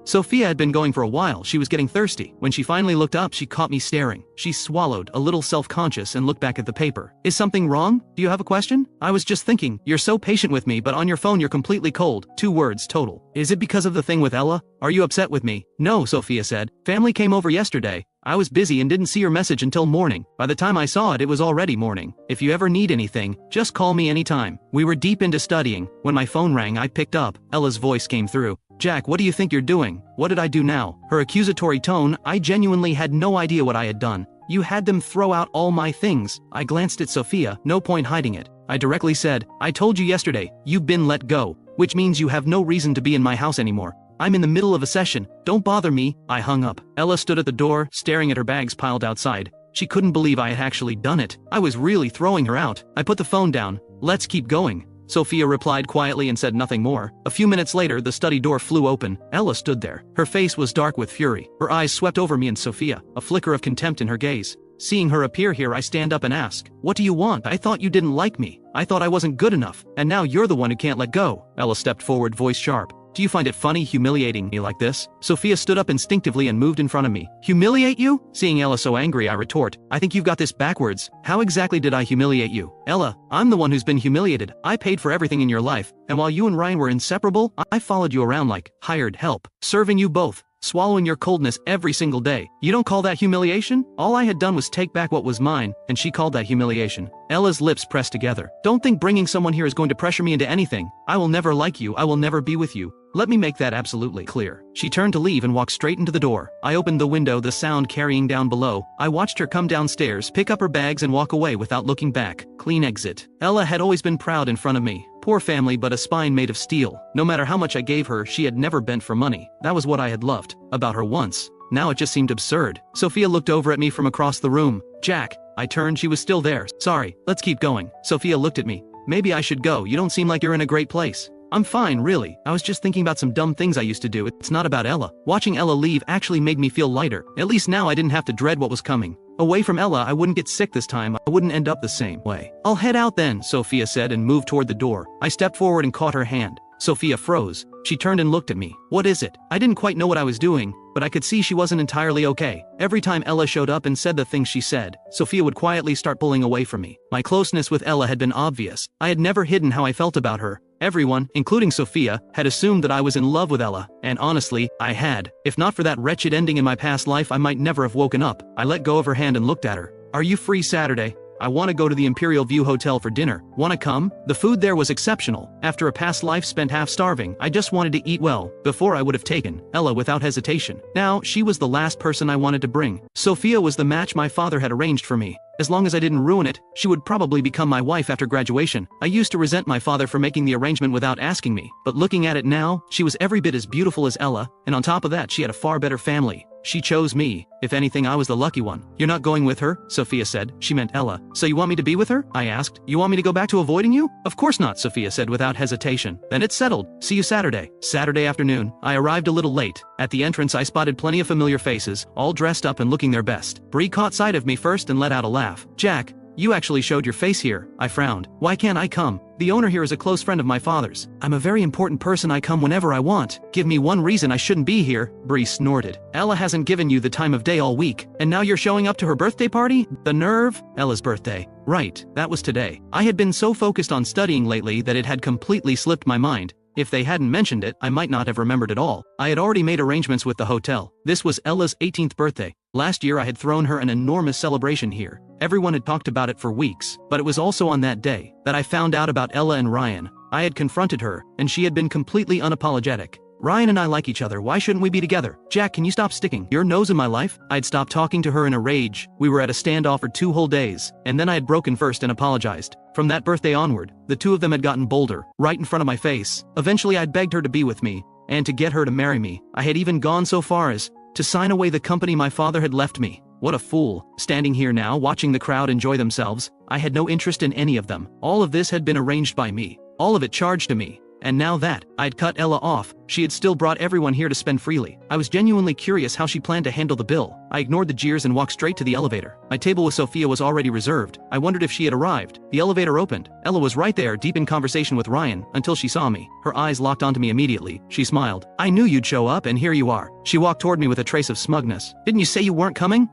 Speaker 1: Sophia had been going for a while. She was getting thirsty. When she finally looked up, she caught me staring. She swallowed, a little self-conscious, and looked back at the paper. Is something wrong? Do you have a question? I was just thinking, you're so patient with me, but on your phone you're completely cold. 2 words total. Is it because of the thing with Ella? Are you upset with me? No, Sophia said. Family came over yesterday. I was busy and didn't see your message until morning. By the time I saw it, it was already morning. If you ever need anything, just call me anytime. We were deep into studying. When my phone rang, I picked up. Ella's voice came through. Jack, what do you think you're doing? What did I do now? Her accusatory tone, I genuinely had no idea what I had done. You had them throw out all my things. I glanced at Sophia, no point hiding it. I directly said, I told you yesterday, you've been let go, which means you have no reason to be in my house anymore. I'm in the middle of a session. Don't bother me. I hung up. Ella stood at the door, staring at her bags piled outside. She couldn't believe I had actually done it. I was really throwing her out. I put the phone down. Let's keep going. Sophia replied quietly and said nothing more. A few minutes later, the study door flew open. Ella stood there. Her face was dark with fury. Her eyes swept over me and Sophia, a flicker of contempt in her gaze. Seeing her appear here, I stand up and ask, what do you want? I thought you didn't like me. I thought I wasn't good enough. And now you're the one who can't let go. Ella stepped forward, voice sharp. Do you find it funny humiliating me like this? Sophia stood up instinctively and moved in front of me. Humiliate you? Seeing Ella so angry, I retort. I think you've got this backwards. How exactly did I humiliate you? Ella, I'm the one who's been humiliated. I paid for everything in your life, and while you and Ryan were inseparable, I followed you around like hired help, serving you both. Swallowing your coldness every single day. You don't call that humiliation? All I had done was take back what was mine, and she called that humiliation. Ella's lips pressed together. Don't think bringing someone here is going to pressure me into anything. I will never like you. I will never be with you. Let me make that absolutely clear. She turned to leave and walked straight into the door. I opened the window, the sound carrying down below. I watched her come downstairs, pick up her bags and walk away without looking back. Clean exit. Ella had always been proud in front of me. Poor family, but a spine made of steel. No matter how much I gave her, she had never bent for money. That was what I had loved about her once. Now it just seemed absurd. Sophia looked over at me from across the room. Jack. I turned, she was still there. Sorry, let's keep going. Sophia looked at me. Maybe I should go, you don't seem like you're in a great place. I'm fine, really. I was just thinking about some dumb things I used to do. It's not about Ella. Watching Ella leave actually made me feel lighter. At least now I didn't have to dread what was coming. Away from Ella, I wouldn't get sick this time. I wouldn't end up the same way. I'll head out then, Sophia said and moved toward the door. I stepped forward and caught her hand. Sophia froze. She turned and looked at me. What is it? I didn't quite know what I was doing, but I could see she wasn't entirely okay. Every time Ella showed up and said the things she said, Sophia would quietly start pulling away from me. My closeness with Ella had been obvious. I had never hidden how I felt about her. Everyone, including Sophia, had assumed that I was in love with Ella, and honestly, I had. If not for that wretched ending in my past life, I might never have woken up. I let go of her hand and looked at her. Are you free Saturday? I want to go to the Imperial View Hotel for dinner. Want to come? The food there was exceptional. After a past life spent half starving, I just wanted to eat well. Before I would have taken Ella without hesitation. Now, she was the last person I wanted to bring. Sophia was the match my father had arranged for me. As long as I didn't ruin it, she would probably become my wife after graduation. I used to resent my father for making the arrangement without asking me, but looking at it now, she was every bit as beautiful as Ella, and on top of that she had a far better family. She chose me. If anything, I was the lucky one. You're not going with her? Sophia said. She meant Ella. So you want me to be with her? I asked. You want me to go back to avoiding you? Of course not, Sophia said without hesitation. Then it's settled. See you Saturday. Saturday afternoon. I arrived a little late. At the entrance I spotted plenty of familiar faces, all dressed up and looking their best. Bree caught sight of me first and let out a laugh. Jack, you actually showed your face here. I frowned. Why can't I come? The owner here is a close friend of my father's. I'm a very important person. I come whenever I want. Give me one reason I shouldn't be here. Bree snorted. Ella hasn't given you the time of day all week, and now you're showing up to her birthday party? The nerve? Ella's birthday. Right, that was today. I had been so focused on studying lately that it had completely slipped my mind. If they hadn't mentioned it, I might not have remembered it all. I had already made arrangements with the hotel. This was Ella's 18th birthday. Last year I had thrown her an enormous celebration here. Everyone had talked about it for weeks, but it was also on that day that I found out about Ella and Ryan. I had confronted her, and she had been completely unapologetic. Ryan and I like each other, why shouldn't we be together? Jack, can you stop sticking your nose in my life? I'd stopped talking to her in a rage. We were at a standoff for 2 whole days, and then I had broken first and apologized. From that birthday onward, the two of them had gotten bolder, right in front of my face. Eventually I'd begged her to be with me, and to get her to marry me. I had even gone so far as to sign away the company my father had left me. What a fool, standing here now watching the crowd enjoy themselves. I had no interest in any of them. All of this had been arranged by me. All of it charged to me. And now that I'd cut Ella off, she had still brought everyone here to spend freely. I was genuinely curious how she planned to handle the bill. I ignored the jeers and walked straight to the elevator. My table with Sophia was already reserved. I wondered if she had arrived. The elevator opened. Ella was right there, deep in conversation with Ryan, until she saw me. Her eyes locked onto me immediately. She smiled. I knew you'd show up, and here you are. She walked toward me with a trace of smugness. Didn't you say you weren't coming?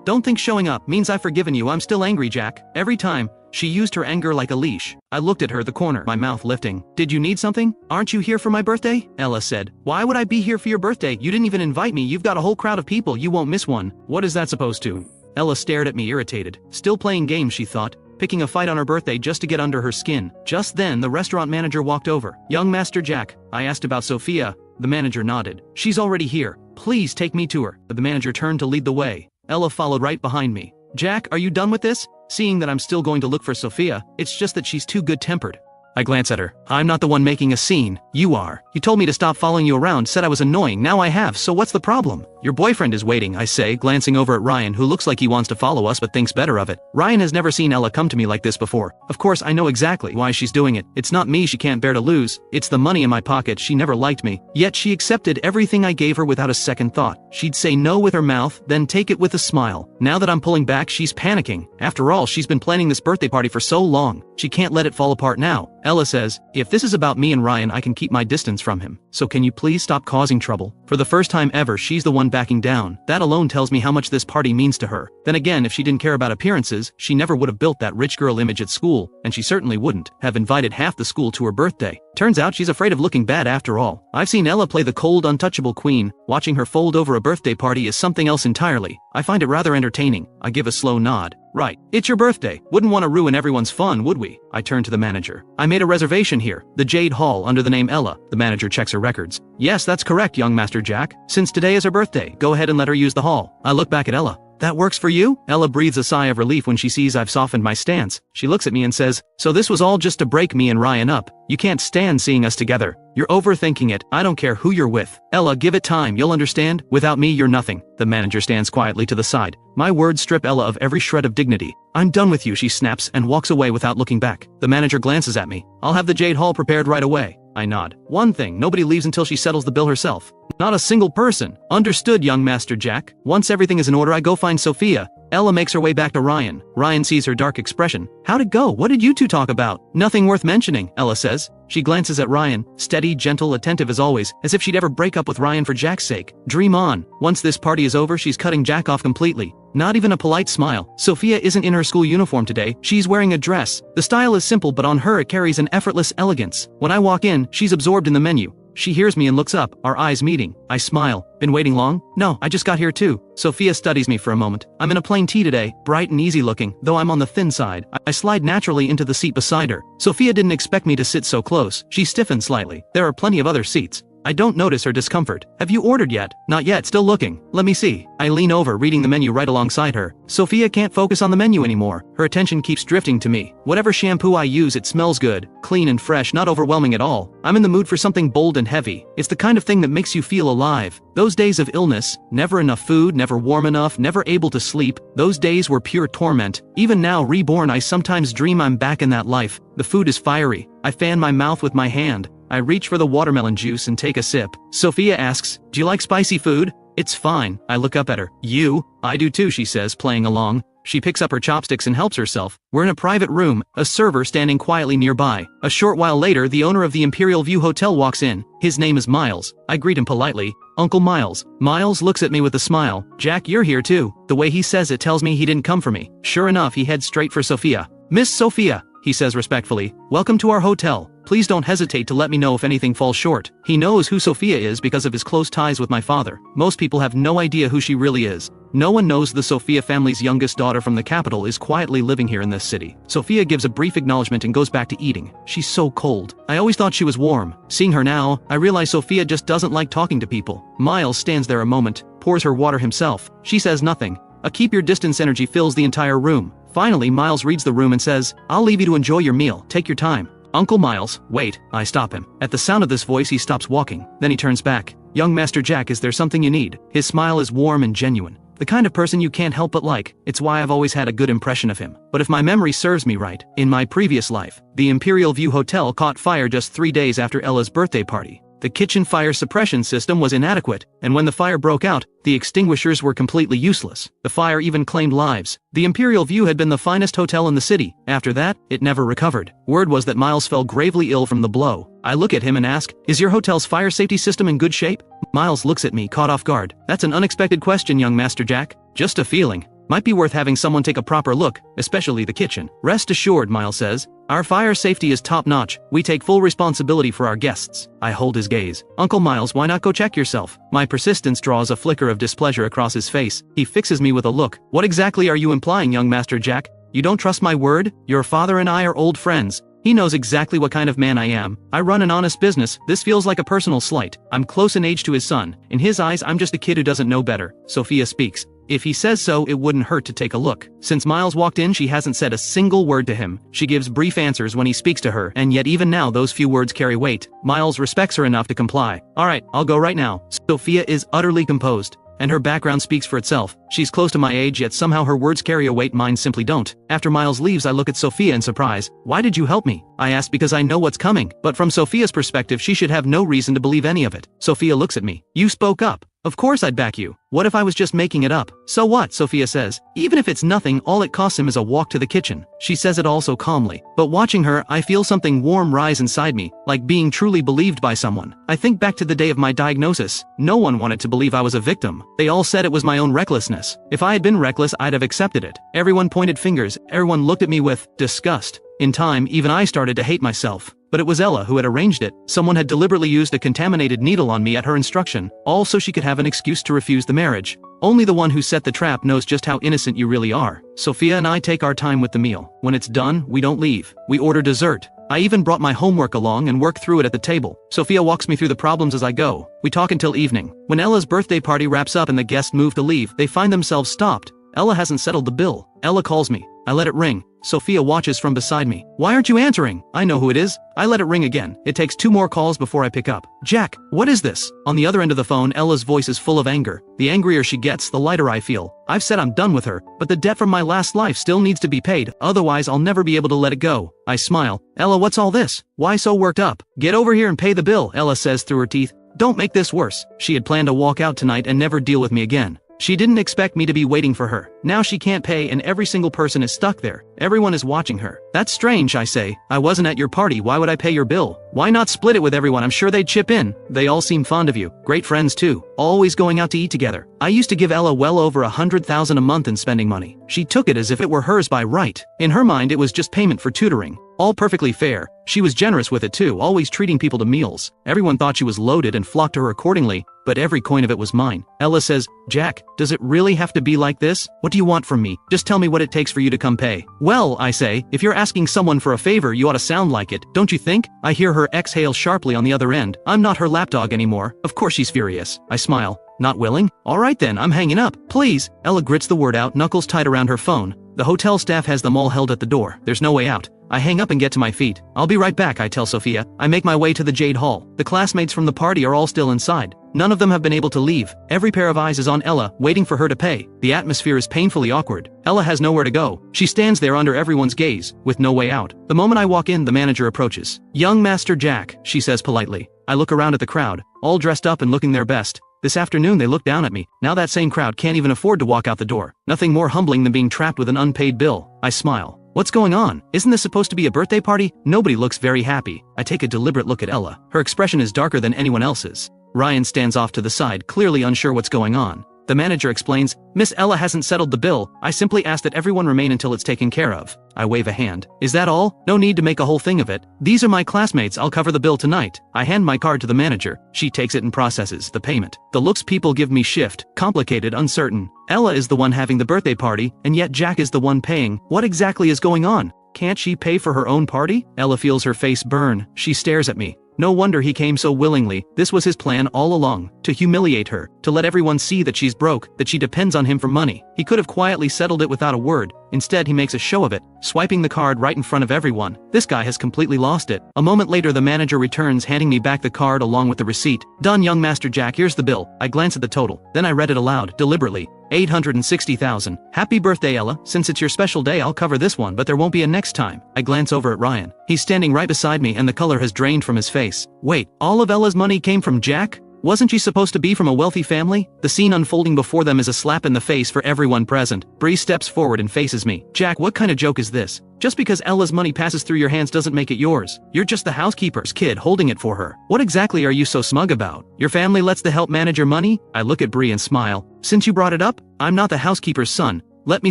Speaker 1: Don't think showing up means I've forgiven you. I'm still angry, Jack. Every time. She used her anger like a leash. I looked at her, the corner, my mouth lifting. Did you need something? Aren't you here for my birthday? Ella said. Why would I be here for your birthday? You didn't even invite me. You've got a whole crowd of people. You won't miss one. What is that supposed to? Ella stared at me, irritated. Still playing games, she thought. Picking a fight on her birthday just to get under her skin. Just then, the restaurant manager walked over. Young Master Jack. I asked about Sophia. The manager nodded. She's already here. Please take me to her. The manager turned to lead the way. Ella followed right behind me. Jack, are you done with this? Seeing that I'm still going to look for Sophia, it's just that she's too good-tempered. I glance at her. I'm not the one making a scene. You are. You told me to stop following you around, said I was annoying, now I have, so what's the problem? Your boyfriend is waiting, I say, glancing over at Ryan, who looks like he wants to follow us but thinks better of it. Ryan has never seen Ella come to me like this before. Of course, I know exactly why she's doing it. It's not me she can't bear to lose. It's the money in my pocket. She never liked me. Yet she accepted everything I gave her without a second thought. She'd say no with her mouth, then take it with a smile. Now that I'm pulling back, she's panicking. After all, she's been planning this birthday party for so long. She can't let it fall apart now. Ella says, if this is about me and Ryan, I can keep my distance from him. So can you please stop causing trouble? For the first time ever, she's the one backing down. That alone tells me how much this party means to her. Then again, if she didn't care about appearances, she never would have built that rich girl image at school, and she certainly wouldn't have invited half the school to her birthday. Turns out she's afraid of looking bad after all. I've seen Ella play the cold, untouchable queen. Watching her fold over a birthday party is something else entirely. I find it rather entertaining. I give a slow nod. Right. It's your birthday. Wouldn't want to ruin everyone's fun, would we? I turn to the manager. I made a reservation here. The Jade Hall under the name Ella. The manager checks her records. Yes, that's correct, young Master Jack. Since today is her birthday, go ahead and let her use the hall. I look back at Ella. That works for you? Ella breathes a sigh of relief when she sees I've softened my stance. She looks at me and says, so this was all just to break me and Ryan up. You can't stand seeing us together. You're overthinking it. I don't care who you're with. Ella, give it time. You'll understand. Without me, you're nothing. The manager stands quietly to the side. My words strip Ella of every shred of dignity. I'm done with you, she snaps and walks away without looking back. The manager glances at me. I'll have the Jade Hall prepared right away. I nod. One thing, nobody leaves until she settles the bill herself. Not a single person. Understood, young Master Jack. Once everything is in order, I go find Sophia. Ella makes her way back to Ryan. Ryan sees her dark expression. How'd it go? What did you two talk about? Nothing worth mentioning, Ella says. She glances at Ryan, steady, gentle, attentive as always, as if she'd ever break up with Ryan for Jack's sake. Dream on. Once this party is over, she's cutting Jack off completely. Not even a polite smile. Sophia isn't in her school uniform today. She's wearing a dress. The style is simple, but on her it carries an effortless elegance. When I walk in, she's absorbed in the menu. She hears me and looks up, our eyes meeting. I smile. Been waiting long? No, I just got here too. Sophia studies me for a moment. I'm in a plain tee today, bright and easy looking, though I'm on the thin side. I slide naturally into the seat beside her. Sophia didn't expect me to sit so close. She stiffened slightly. There are plenty of other seats. I don't notice her discomfort. Have you ordered yet? Not yet, still looking. Let me see. I lean over, reading the menu right alongside her. Sophia can't focus on the menu anymore. Her attention keeps drifting to me. Whatever shampoo I use, it smells good, clean and fresh, not overwhelming at all. I'm in the mood for something bold and heavy. It's the kind of thing that makes you feel alive. Those days of illness, never enough food, never warm enough, never able to sleep, those days were pure torment. Even now, reborn, I sometimes dream I'm back in that life. The food is fiery. I fan my mouth with my hand. I reach for the watermelon juice and take a sip. Sophia asks, do you like spicy food? It's fine. I look up at her. You? I do too, she says, playing along. She picks up her chopsticks and helps herself. We're in a private room, a server standing quietly nearby. A short while later, the owner of the Imperial View Hotel walks in. His name is Miles. I greet him politely. Uncle Miles. Miles looks at me with a smile. Jack, you're here too. The way he says it tells me he didn't come for me. Sure enough, he heads straight for Sophia. Miss Sophia, he says respectfully. Welcome to our hotel. Please don't hesitate to let me know if anything falls short. He knows who Sophia is because of his close ties with my father. Most people have no idea who she really is. No one knows the Sophia family's youngest daughter from the capital is quietly living here in this city. Sophia gives a brief acknowledgement and goes back to eating. She's so cold. I always thought she was warm. Seeing her now, I realize Sophia just doesn't like talking to people. Miles stands there a moment, pours her water himself. She says nothing. A keep your distance energy fills the entire room. Finally, Miles reads the room and says, I'll leave you to enjoy your meal. Take your time. Uncle Miles, wait, I stop him. At the sound of this voice he stops walking, then he turns back. Young Master Jack, is there something you need? His smile is warm and genuine. The kind of person you can't help but like. It's why I've always had a good impression of him. But if my memory serves me right, in my previous life, the Imperial View Hotel caught fire just 3 days after Ella's birthday party. The kitchen fire suppression system was inadequate, and when the fire broke out, the extinguishers were completely useless. The fire even claimed lives. The Imperial View had been the finest hotel in the city. After that, it never recovered. Word was that Miles fell gravely ill from the blow. I look at him and ask, is your hotel's fire safety system in good shape? Miles looks at me, caught off guard. That's an unexpected question, young Master Jack. Just a feeling. Might be worth having someone take a proper look, especially the kitchen. Rest assured, Miles says. Our fire safety is top-notch. We take full responsibility for our guests. I hold his gaze. Uncle Miles, why not go check yourself? My persistence draws a flicker of displeasure across his face. He fixes me with a look. What exactly are you implying, young Master Jack? You don't trust my word? Your father and I are old friends. He knows exactly what kind of man I am. I run an honest business. This feels like a personal slight. I'm close in age to his son. In his eyes, I'm just a kid who doesn't know better. Sophia speaks. If he says so, it wouldn't hurt to take a look. Since Miles walked in, she hasn't said a single word to him. She gives brief answers when he speaks to her, and yet even now those few words carry weight. Miles respects her enough to comply. Alright, I'll go right now. Sophia is utterly composed, and her background speaks for itself. She's close to my age, yet somehow her words carry a weight mine simply don't. After Miles leaves, I look at Sophia in surprise. Why did you help me? I ask because I know what's coming, but from Sophia's perspective she should have no reason to believe any of it. Sophia looks at me. You spoke up. Of course I'd back you. What if I was just making it up? So what? Sophia says. Even if it's nothing, all it costs him is a walk to the kitchen. She says it all so calmly. But watching her, I feel something warm rise inside me, like being truly believed by someone. I think back to the day of my diagnosis. No one wanted to believe I was a victim. They all said it was my own recklessness. If I had been reckless, I'd have accepted it. Everyone pointed fingers. Everyone looked at me with disgust. In time, even I started to hate myself. But it was Ella who had arranged it. Someone had deliberately used a contaminated needle on me at her instruction, all so she could have an excuse to refuse the marriage. Only the one who set the trap knows just how innocent you really are. Sophia and I take our time with the meal. When it's done, we don't leave. We order dessert. I even brought my homework along and work through it at the table. Sophia walks me through the problems as I go. We talk until evening. When Ella's birthday party wraps up and the guests move to leave, they find themselves stopped. Ella hasn't settled the bill. Ella calls me. I let it ring. Sophia watches from beside me. Why aren't you answering? I know who it is. I let it ring again. It takes 2 more calls before I pick up. Jack, what is this? On the other end of the phone, Ella's voice is full of anger. The angrier she gets, the lighter I feel. I've said I'm done with her, but the debt from my last life still needs to be paid, otherwise I'll never be able to let it go. I smile. Ella, what's all this? Why so worked up? Get over here and pay the bill, Ella says through her teeth. Don't make this worse. She had planned to walk out tonight and never deal with me again. She didn't expect me to be waiting for her. Now she can't pay and every single person is stuck there. Everyone is watching her. That's strange, I say. I wasn't at your party, why would I pay your bill? Why not split it with everyone? I'm sure they'd chip in. They all seem fond of you. Great friends too. Always going out to eat together. I used to give Ella well over $100,000 a month in spending money. She took it as if it were hers by right. In her mind it was just payment for tutoring. All perfectly fair. She was generous with it too, always treating people to meals. Everyone thought she was loaded and flocked to her accordingly, but every coin of it was mine. Ella says, Jack, does it really have to be like this? What do you want from me? Just tell me what it takes for you to come pay. Well, I say, if you're asking someone for a favor, you ought to sound like it, don't you think? I hear her exhale sharply on the other end. I'm not her lapdog anymore. Of course she's furious. I smile. Not willing? Alright then, I'm hanging up. Please. Ella grits the word out, knuckles tight around her phone. The hotel staff has them all held at the door. There's no way out. I hang up and get to my feet. I'll be right back, I tell Sophia. I make my way to the Jade Hall. The classmates from the party are all still inside. None of them have been able to leave. Every pair of eyes is on Ella, waiting for her to pay. The atmosphere is painfully awkward. Ella has nowhere to go. She stands there under everyone's gaze, with no way out. The moment I walk in, the manager approaches. Young Master Jack, she says politely. I look around at the crowd, all dressed up and looking their best. This afternoon they look down at me. Now that same crowd can't even afford to walk out the door. Nothing more humbling than being trapped with an unpaid bill. I smile. What's going on? Isn't this supposed to be a birthday party? Nobody looks very happy. I take a deliberate look at Ella. Her expression is darker than anyone else's. Ryan stands off to the side, clearly unsure what's going on. The manager explains, Miss Ella hasn't settled the bill. I simply ask that everyone remain until it's taken care of. I wave a hand. Is that all? No need to make a whole thing of it. These are my classmates, I'll cover the bill tonight. I hand my card to the manager. She takes it and processes the payment. The looks people give me shift, complicated, uncertain. Ella is the one having the birthday party, and yet Jack is the one paying. What exactly is going on? Can't she pay for her own party? Ella feels her face burn. She stares at me. No wonder he came so willingly. This was his plan all along, to humiliate her, to let everyone see that she's broke, that she depends on him for money. He could have quietly settled it without a word. Instead, he makes a show of it, swiping the card right in front of everyone. This guy has completely lost it. A moment later, the manager returns, handing me back the card along with the receipt. "Done, young Master Jack, here's the bill." I glance at the total, then I read it aloud, deliberately. 860,000. Happy birthday, Ella. Since it's your special day, I'll cover this one, but there won't be a next time. I glance over at Ryan. He's standing right beside me and the color has drained from his face. Wait, all of Ella's money came from Jack? Wasn't she supposed to be from a wealthy family? The scene unfolding before them is a slap in the face for everyone present. Bree steps forward and faces me. "Jack, what kind of joke is this? Just because Ella's money passes through your hands doesn't make it yours. You're just the housekeeper's kid holding it for her. What exactly are you so smug about? Your family lets the help manage your money?" I look at Bree and smile. "Since you brought it up, I'm not the housekeeper's son. Let me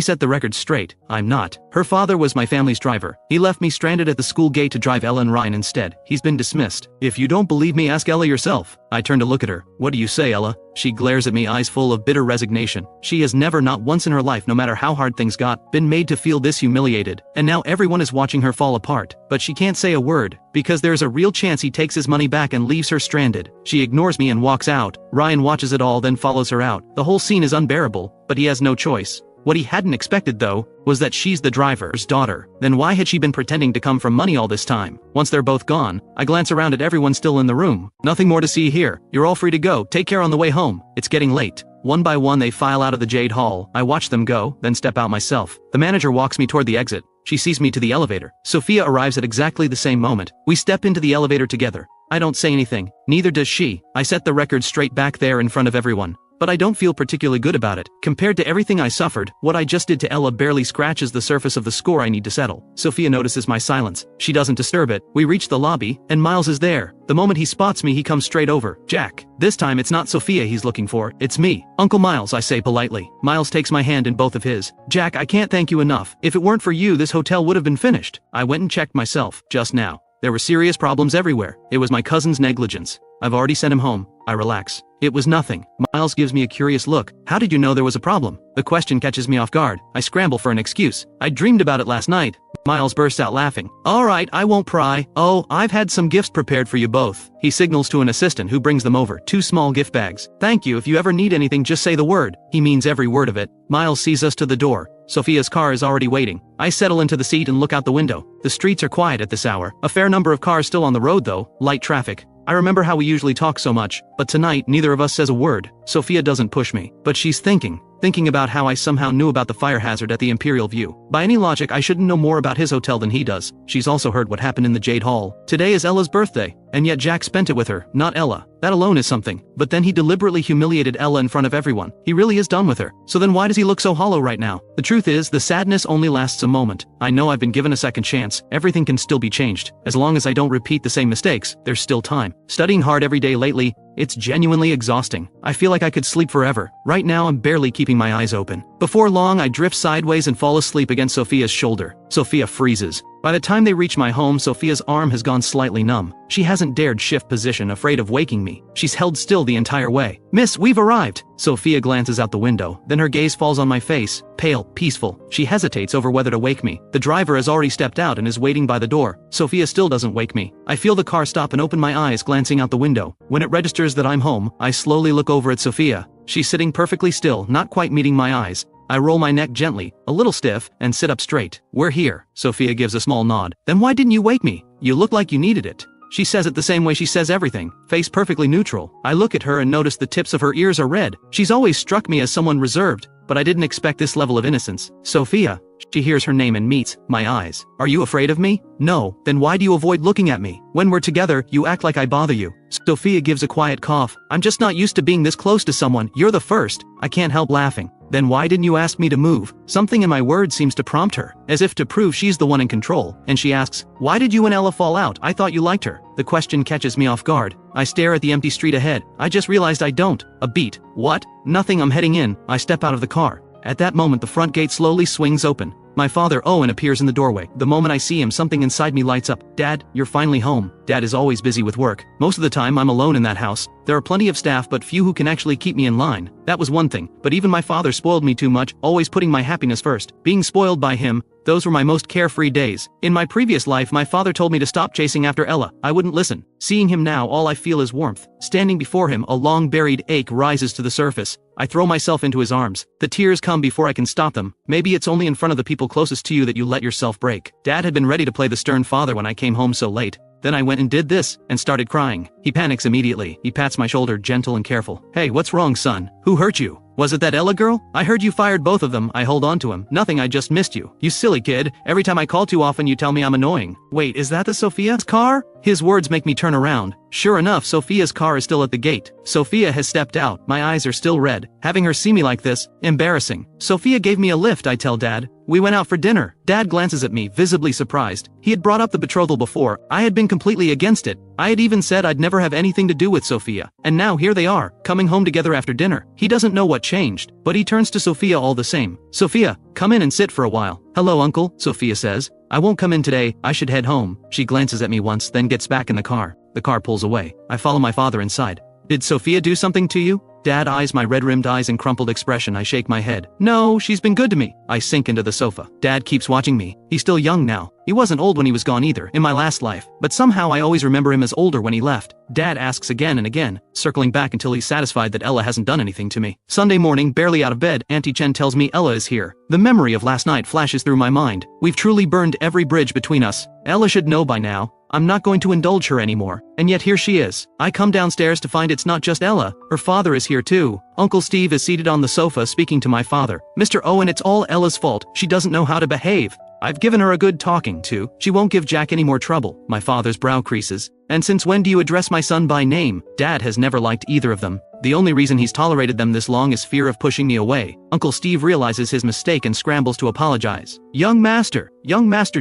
Speaker 1: set the record straight, I'm not. Her father was my family's driver. He left me stranded at the school gate to drive Ella and Ryan instead. He's been dismissed. If you don't believe me, ask Ella yourself." I turn to look at her. "What do you say, Ella?" She glares at me, eyes full of bitter resignation. She has never, not once in her life, no matter how hard things got, been made to feel this humiliated. And now everyone is watching her fall apart. But she can't say a word, because there's a real chance he takes his money back and leaves her stranded. She ignores me and walks out. Ryan watches it all, then follows her out. The whole scene is unbearable, but he has no choice. What he hadn't expected, though, was that she's the driver's daughter. Then why had she been pretending to come from money all this time? Once they're both gone, I glance around at everyone still in the room. "Nothing more to see here. You're all free to go. Take care on the way home. It's getting late." One by one they file out of the Jade Hall. I watch them go, then step out myself. The manager walks me toward the exit. She sees me to the elevator. Sophia arrives at exactly the same moment. We step into the elevator together. I don't say anything. Neither does she. I set the record straight back there in front of everyone. But I don't feel particularly good about it. Compared to everything I suffered, what I just did to Ella barely scratches the surface of the score I need to settle. Sophia notices my silence. She doesn't disturb it. We reach the lobby, and Miles is there. The moment he spots me, he comes straight over. "Jack." This time it's not Sophia he's looking for, it's me. "Uncle Miles," I say politely. Miles takes my hand in both of his. "Jack, I can't thank you enough. If it weren't for you, this hotel would have been finished. I went and checked myself, just now. There were serious problems everywhere. It was my cousin's negligence. I've already sent him home." I relax. "It was nothing." Miles gives me a curious look. "How did you know there was a problem?" The question catches me off guard. I scramble for an excuse. "I dreamed about it last night." Miles bursts out laughing. "All right, I won't pry. Oh, I've had some gifts prepared for you both." He signals to an assistant who brings them over, 2 small gift bags. "Thank you, if you ever need anything just say the word." He means every word of it. Miles sees us to the door. Sophia's car is already waiting. I settle into the seat and look out the window. The streets are quiet at this hour. A fair number of cars still on the road though, light traffic. I remember how we usually talk so much, but tonight neither of us says a word. Sophia doesn't push me, but she's thinking about how I somehow knew about the fire hazard at the Imperial View. By any logic, I shouldn't know more about his hotel than he does. She's also heard what happened in the Jade Hall. Today is Ella's birthday, and yet Jack spent it with her, not Ella. That alone is something. But then he deliberately humiliated Ella in front of everyone. He really is done with her. So then why does he look so hollow right now? The truth is, the sadness only lasts a moment. I know I've been given a second chance. Everything can still be changed. As long as I don't repeat the same mistakes, there's still time. Studying hard every day lately, it's genuinely exhausting. I feel like I could sleep forever. Right now I'm barely keeping my eyes open. Before long I drift sideways and fall asleep against Sophia's shoulder. Sophia freezes. By the time they reach my home, Sophia's arm has gone slightly numb. She hasn't dared shift position, afraid of waking me. She's held still the entire way. "Miss, we've arrived." Sophia glances out the window, then her gaze falls on my face, pale, peaceful. She hesitates over whether to wake me. The driver has already stepped out and is waiting by the door. Sophia still doesn't wake me. I feel the car stop and open my eyes, glancing out the window. When it registers that I'm home, I slowly look over at Sophia. She's sitting perfectly still, not quite meeting my eyes. I roll my neck gently, a little stiff, and sit up straight. "We're here." Sophia gives a small nod. "Then why didn't you wake me? You look like you needed it." She says it the same way she says everything, face perfectly neutral. I look at her and notice the tips of her ears are red. She's always struck me as someone reserved, but I didn't expect this level of innocence. "Sophia." She hears her name and meets my eyes. "Are you afraid of me?" "No." "Then why do you avoid looking at me? When we're together, you act like I bother you." Sophia gives a quiet cough. "I'm just not used to being this close to someone. You're the first." I can't help laughing. "Then why didn't you ask me to move?" Something in my words seems to prompt her, as if to prove she's the one in control, and she asks, "Why did you and Ella fall out? I thought you liked her." The question catches me off guard. I stare at the empty street ahead. I just realized I don't. A beat. "What?" "Nothing, I'm heading in." I step out of the car. At that moment the front gate slowly swings open. My father Owen appears in the doorway. The moment I see him, something inside me lights up. Dad, you're finally home. Dad is always busy with work. Most of the time I'm alone in that house. There are plenty of staff but few who can actually keep me in line. That was one thing, but even my father spoiled me too much, always putting my happiness first. Being spoiled by him, those were my most carefree days. In my previous life my father told me to stop chasing after Ella. I wouldn't listen. Seeing him now, all I feel is warmth. Standing before him, a long-buried ache rises to the surface. I throw myself into his arms. The tears come before I can stop them. Maybe it's only in front of the people closest to you that you let yourself break. Dad had been ready to play the stern father when I came home so late. Then I went and did this, and started crying. He panics immediately. He pats my shoulder, gentle and careful. Hey, what's wrong, son? Who hurt you? Was it that Ella girl? I heard you fired both of them. I hold on to him. Nothing, I just missed you. You silly kid. Every time I call too often you tell me I'm annoying. Wait, is that the Sophia's car? His words make me turn around. Sure enough, Sophia's car is still at the gate. Sophia has stepped out. My eyes are still red. Having her see me like this, embarrassing. Sophia gave me a lift, I tell Dad. We went out for dinner. Dad glances at me, visibly surprised. He had brought up the betrothal before. I had been completely against it. I had even said I'd never have anything to do with Sophia. And now here they are, coming home together after dinner. He doesn't know what changed, but he turns to Sophia all the same. Sophia, come in and sit for a while. Hello, Uncle, Sophia says. I won't come in today, I should head home. She glances at me once, then gets back in the car. The car pulls away. I follow my father inside. Did Sophia do something to you? Dad eyes my red-rimmed eyes and crumpled expression. I shake my head. No, she's been good to me. I sink into the sofa. Dad keeps watching me. He's still young now. He wasn't old when he was gone either, in my last life, but somehow I always remember him as older when he left. Dad asks again and again, circling back until he's satisfied that Ella hasn't done anything to me. Sunday morning, barely out of bed, Auntie Chen tells me Ella is here. The memory of last night flashes through my mind. We've truly burned every bridge between us. Ella should know by now. I'm not going to indulge her anymore. And yet here she is. I come downstairs to find it's not just Ella. Her father is here too. Uncle Steve is seated on the sofa speaking to my father. Mr. Owen, it's all Ella's fault. She doesn't know how to behave. I've given her a good talking to. She won't give Jack any more trouble. My father's brow creases. And since when do you address my son by name? Dad has never liked either of them. The only reason he's tolerated them this long is fear of pushing me away. Uncle Steve realizes his mistake and scrambles to apologize. Young Master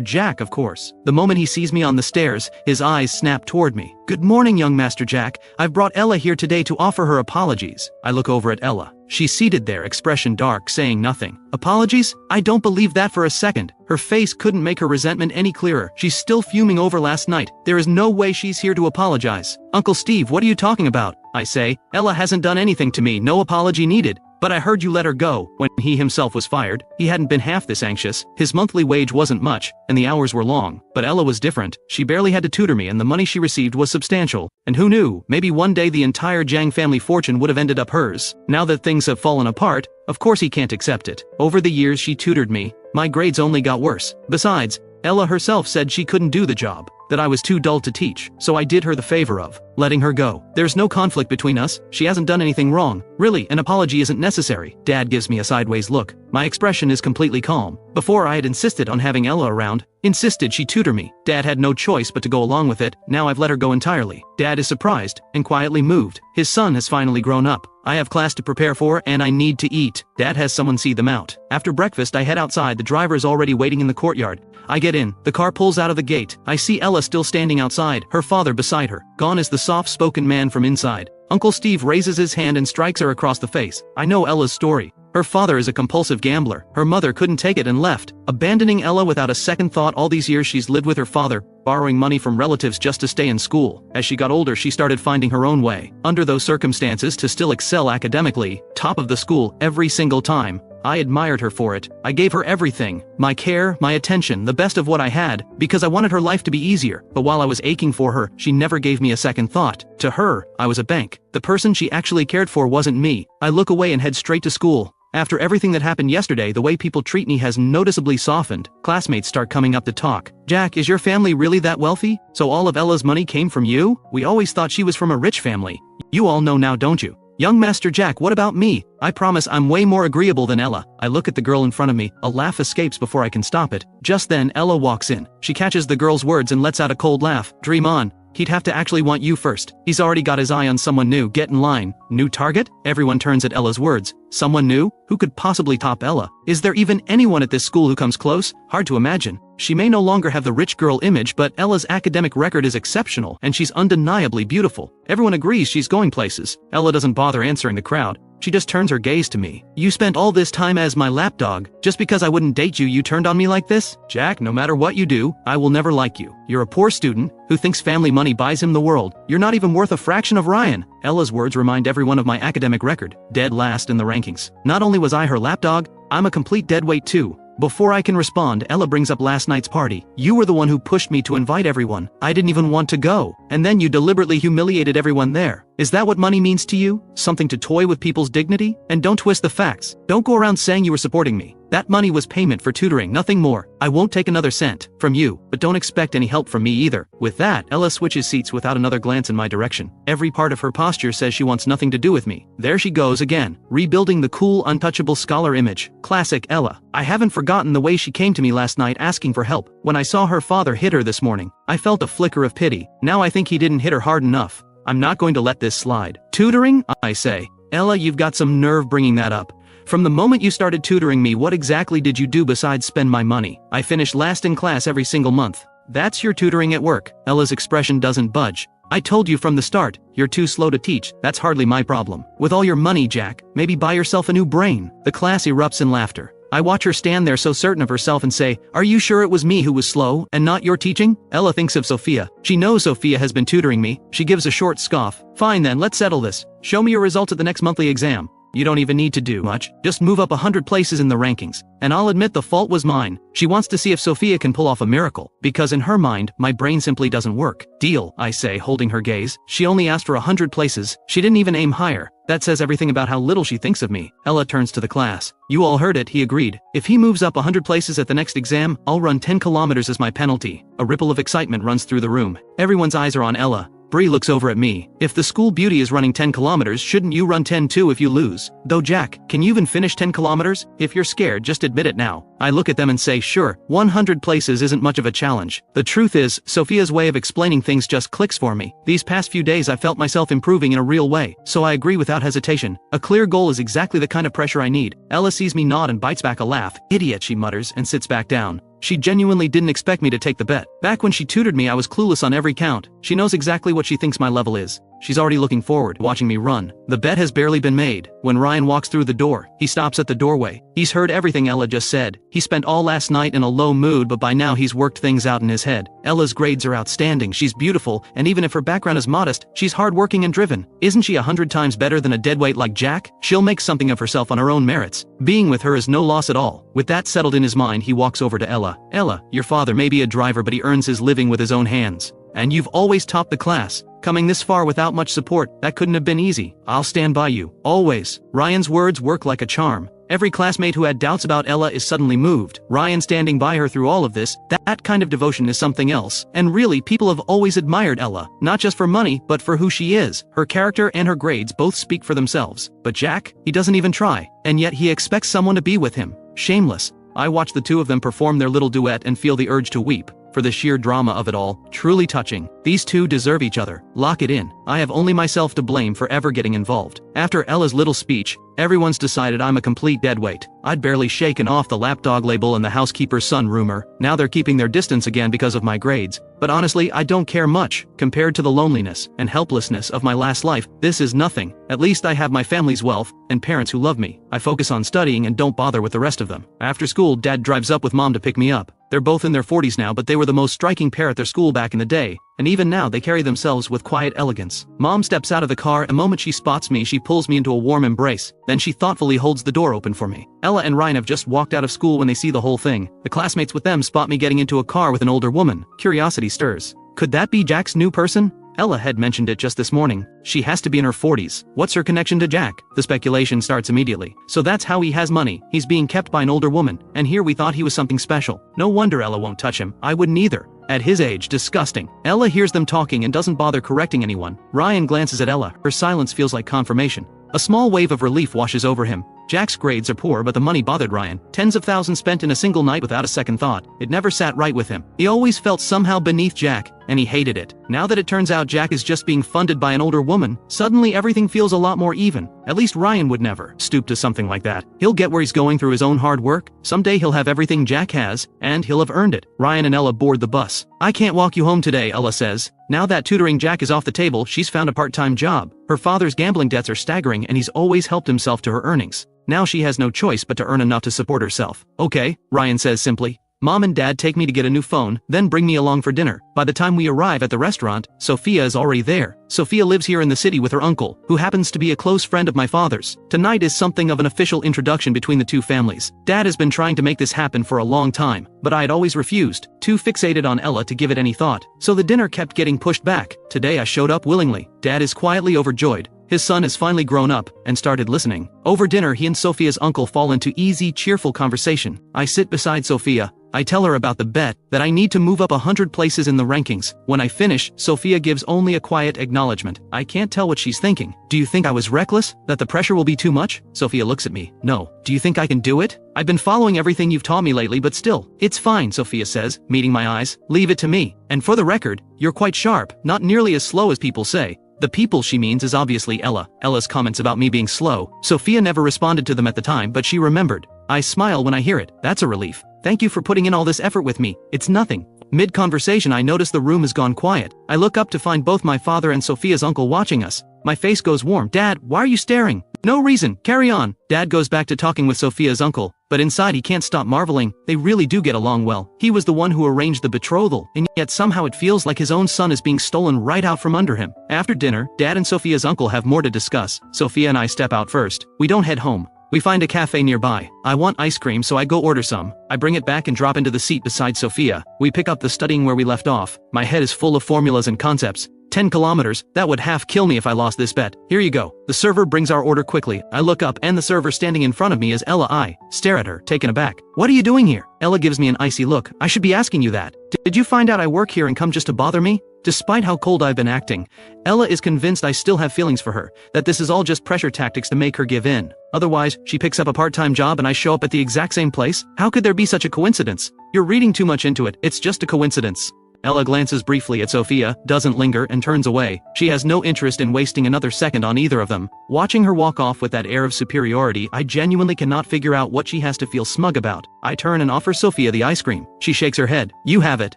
Speaker 1: Jack, of course. The moment he sees me on the stairs, his eyes snap toward me. Good morning, young Master Jack. I've brought Ella here today to offer her apologies. I look over at Ella. She's seated there, expression dark, saying nothing. Apologies? I don't believe that for a second. Her face couldn't make her resentment any clearer. She's still fuming over last night. There is no way she's here to apologize. Uncle Steve, what are you talking about? I say. Ella hasn't done anything to me, no apology needed. But I heard you let her go. When he himself was fired, he hadn't been half this anxious. His monthly wage wasn't much, and the hours were long. But Ella was different. She barely had to tutor me, and the money she received was substantial. And who knew, maybe one day the entire Jiang family fortune would have ended up hers. Now that things have fallen apart, of course he can't accept it. Over the years she tutored me. My grades only got worse. Besides, Ella herself said she couldn't do the job, that I was too dull to teach, so I did her the favor of letting her go. There's no conflict between us. She hasn't done anything wrong. Really, an apology isn't necessary. Dad gives me a sideways look. My expression is completely calm. Before I had insisted on having Ella around. Insisted she tutor me. Dad had no choice but to go along with it. Now I've let her go entirely. Dad is surprised and quietly moved. His son has finally grown up. I have class to prepare for and I need to eat. Dad has someone see them out. After breakfast I head outside. The driver is already waiting in the courtyard. I get in. The car pulls out of the gate. I see Ella still standing outside, her father beside her. Gone is the soft-spoken man from inside. Uncle Steve raises his hand and strikes her across the face. I know Ella's story. Her father is a compulsive gambler. Her mother couldn't take it and left, abandoning Ella without a second thought. All these years she's lived with her father, borrowing money from relatives just to stay in school. As she got older she started finding her own way. Under those circumstances to still excel academically, top of the school every single time. I admired her for it. I gave her everything. My care, my attention, the best of what I had, because I wanted her life to be easier. But while I was aching for her, she never gave me a second thought. To her, I was a bank. The person she actually cared for wasn't me. I look away and head straight to school. After everything that happened yesterday, the way people treat me has noticeably softened. Classmates start coming up to talk. Jack, is your family really that wealthy? So all of Ella's money came from you? We always thought she was from a rich family. You all know now, don't you? Young Master Jack, what about me? I promise I'm way more agreeable than Ella. I look at the girl in front of me. A laugh escapes before I can stop it. Just then, Ella walks in. She catches the girl's words and lets out a cold laugh. Dream on. He'd have to actually want you first. He's already got his eye on someone new. Get in line. New target? Everyone turns at Ella's words. Someone new? Who could possibly top Ella? Is there even anyone at this school who comes close? Hard to imagine. She may no longer have the rich girl image, but Ella's academic record is exceptional, and she's undeniably beautiful. Everyone agrees she's going places. Ella doesn't bother answering the crowd. she just turns her gaze to me. You spent all this time as my lapdog. Just because I wouldn't date you, you turned on me like this? Jack, no matter what you do, I will never like you. You're a poor student who thinks family money buys him the world. You're not even worth a fraction of Ryan. Ella's words remind everyone of my academic record. Dead last in the rankings. Not only was I her lapdog, I'm a complete deadweight too. Before I can respond, Ella brings up last night's party. You were the one who pushed me to invite everyone. I didn't even want to go. And then you deliberately humiliated everyone there. Is that what money means to you? Something to toy with people's dignity? And don't twist the facts. Don't go around saying you were supporting me. That money was payment for tutoring, nothing more. I won't take another cent from you, but don't expect any help from me either. With that, Ella switches seats without another glance in my direction. Every part of her posture says she wants nothing to do with me. There she goes again, rebuilding the cool, untouchable scholar image. Classic Ella. I haven't forgotten the way she came to me last night asking for help. When I saw her father hit her this morning, I felt a flicker of pity. Now I think he didn't hit her hard enough. I'm not going to let this slide. Tutoring? I say. Ella, you've got some nerve bringing that up. From the moment you started tutoring me, what exactly did you do besides spend my money? I finished last in class every single month. That's your tutoring at work. Ella's expression doesn't budge. I told you from the start, you're too slow to teach. That's hardly my problem. With all your money, Jack, maybe buy yourself a new brain. The class erupts in laughter. I watch her stand there so certain of herself and say, are you sure it was me who was slow, and not your teaching? Ella thinks of Sophia. She knows Sophia has been tutoring me. She gives a short scoff. Fine then, let's settle this. Show me your results at the next monthly exam. You don't even need to do much. Just move up 100 places in the rankings. And I'll admit the fault was mine. She wants to see if Sophia can pull off a miracle. Because in her mind, my brain simply doesn't work. Deal, I say, holding her gaze. She only asked for 100 places. She didn't even aim higher. That says everything about how little she thinks of me. Ella turns to the class. You all heard it, he agreed. If he moves up 100 places at the next exam, I'll run 10 kilometers as my penalty. A ripple of excitement runs through the room. Everyone's eyes are on Ella. Bree looks over at me. If the school beauty is running 10 kilometers, shouldn't you run 10 too if you lose? Though Jack, can you even finish 10 kilometers? If you're scared, just admit it now. I look at them and say, sure, 100 places isn't much of a challenge. The truth is, Sophia's way of explaining things just clicks for me. These past few days I felt myself improving in a real way, so I agree without hesitation. A clear goal is exactly the kind of pressure I need. Ella sees me nod and bites back a laugh. Idiot, she mutters, and sits back down. She genuinely didn't expect me to take the bet. Back when she tutored me, I was clueless on every count. She knows exactly what she thinks my level is. She's already looking forward, watching me run. The bet has barely been made. When Ryan walks through the door, he stops at the doorway. He's heard everything Ella just said. He spent all last night in a low mood, but by now he's worked things out in his head. Ella's grades are outstanding, she's beautiful, and even if her background is modest, she's hardworking and driven. Isn't she 100 times better than a deadweight like Jack? She'll make something of herself on her own merits. Being with her is no loss at all. With that settled in his mind, he walks over to Ella. Ella, your father may be a driver, but he earns his living with his own hands. And you've always topped the class. Coming this far without much support, that couldn't have been easy. I'll stand by you. Always. Ryan's words work like a charm. Every classmate who had doubts about Ella is suddenly moved. Ryan standing by her through all of this, that kind of devotion is something else. And really, people have always admired Ella. Not just for money, but for who she is. Her character and her grades both speak for themselves. But Jack, he doesn't even try. And yet he expects someone to be with him. Shameless. I watch the two of them perform their little duet and feel the urge to weep. For the sheer drama of it all, truly touching. These two deserve each other. Lock it in. I have only myself to blame for ever getting involved. After Ella's little speech, everyone's decided I'm a complete deadweight. I'd barely shaken off the lapdog label and the housekeeper's son rumor. Now they're keeping their distance again because of my grades. But honestly, I don't care much. Compared to the loneliness and helplessness of my last life, this is nothing. At least I have my family's wealth and parents who love me. I focus on studying and don't bother with the rest of them. After school, Dad drives up with Mom to pick me up. They're both in their 40s now, but they were the most striking pair at their school back in the day, and even now they carry themselves with quiet elegance. Mom steps out of the car, and the moment she spots me, she pulls me into a warm embrace. Then she thoughtfully holds the door open for me. Ella and Ryan have just walked out of school when they see the whole thing. The classmates with them spot me getting into a car with an older woman. Curiosity stirs. Could that be Jack's new person? Ella had mentioned it just this morning. She has to be in her 40s. What's her connection to Jack? The speculation starts immediately. So that's how he has money. He's being kept by an older woman. And here we thought he was something special. No wonder Ella won't touch him. I wouldn't either. At his age, disgusting. Ella hears them talking and doesn't bother correcting anyone. Ryan glances at Ella. Her silence feels like confirmation. A small wave of relief washes over him. Jack's grades are poor, but the money bothered Ryan. Tens of thousands spent in a single night without a second thought. It never sat right with him. He always felt somehow beneath Jack, and he hated it. Now that it turns out Jack is just being funded by an older woman, suddenly everything feels a lot more even. At least Ryan would never stoop to something like that. He'll get where he's going through his own hard work. Someday he'll have everything Jack has, and he'll have earned it. Ryan and Ella board the bus. "I can't walk you home today," Ella says. Now that tutoring Jack is off the table, she's found a part-time job. Her father's gambling debts are staggering and he's always helped himself to her earnings. Now she has no choice but to earn enough to support herself. "Okay," Ryan says simply. "Mom and Dad take me to get a new phone, then bring me along for dinner." By the time we arrive at the restaurant, Sophia is already there. Sophia lives here in the city with her uncle, who happens to be a close friend of my father's. Tonight is something of an official introduction between the two families. Dad has been trying to make this happen for a long time, but I had always refused, too fixated on Ella to give it any thought. So the dinner kept getting pushed back. Today I showed up willingly. Dad is quietly overjoyed. His son has finally grown up and started listening. Over dinner, he and Sophia's uncle fall into easy, cheerful conversation. I sit beside Sophia. I tell her about the bet, that I need to move up 100 places in the rankings. When I finish, Sophia gives only a quiet acknowledgement. I can't tell what she's thinking. "Do you think I was reckless? That the pressure will be too much?" Sophia looks at me. "No. Do you think I can do it? I've been following everything you've taught me lately, but still." "It's fine," Sophia says, meeting my eyes. "Leave it to me. And for the record, you're quite sharp, not nearly as slow as people say." The people she means is obviously Ella. Ella's comments about me being slow. Sophia never responded to them at the time, but she remembered. I smile when I hear it. That's a relief. "Thank you for putting in all this effort with me. It's nothing." Mid-conversation, I notice the room has gone quiet. I look up to find both my father and Sophia's uncle watching us. My face goes warm. "Dad, why are you staring?" "No reason. Carry on." Dad goes back to talking with Sophia's uncle, but inside he can't stop marveling. They really do get along well. He was the one who arranged the betrothal, and yet somehow it feels like his own son is being stolen right out from under him. After dinner, Dad and Sophia's uncle have more to discuss. Sophia and I step out first. We don't head home. We find a cafe nearby. I want ice cream, so I go order some. I bring it back and drop into the seat beside Sophia. We pick up the studying where we left off. My head is full of formulas and concepts. 10 kilometers, that would half kill me if I lost this bet. Here you go. The server brings our order quickly. I look up and the server standing in front of me is Ella. I stare at her, taken aback. "What are you doing here?" Ella gives me an icy look. "I should be asking you that. Did you find out I work here and come just to bother me?" Despite how cold I've been acting, Ella is convinced I still have feelings for her, that this is all just pressure tactics to make her give in. Otherwise, she picks up a part-time job and I show up at the exact same place? How could there be such a coincidence? You're reading too much into it. It's just a coincidence. Ella glances briefly at Sophia, doesn't linger, and turns away. She has no interest in wasting another second on either of them. Watching her walk off with that air of superiority, I genuinely cannot figure out what she has to feel smug about. I turn and offer Sophia the ice cream. She shakes her head. "You have it."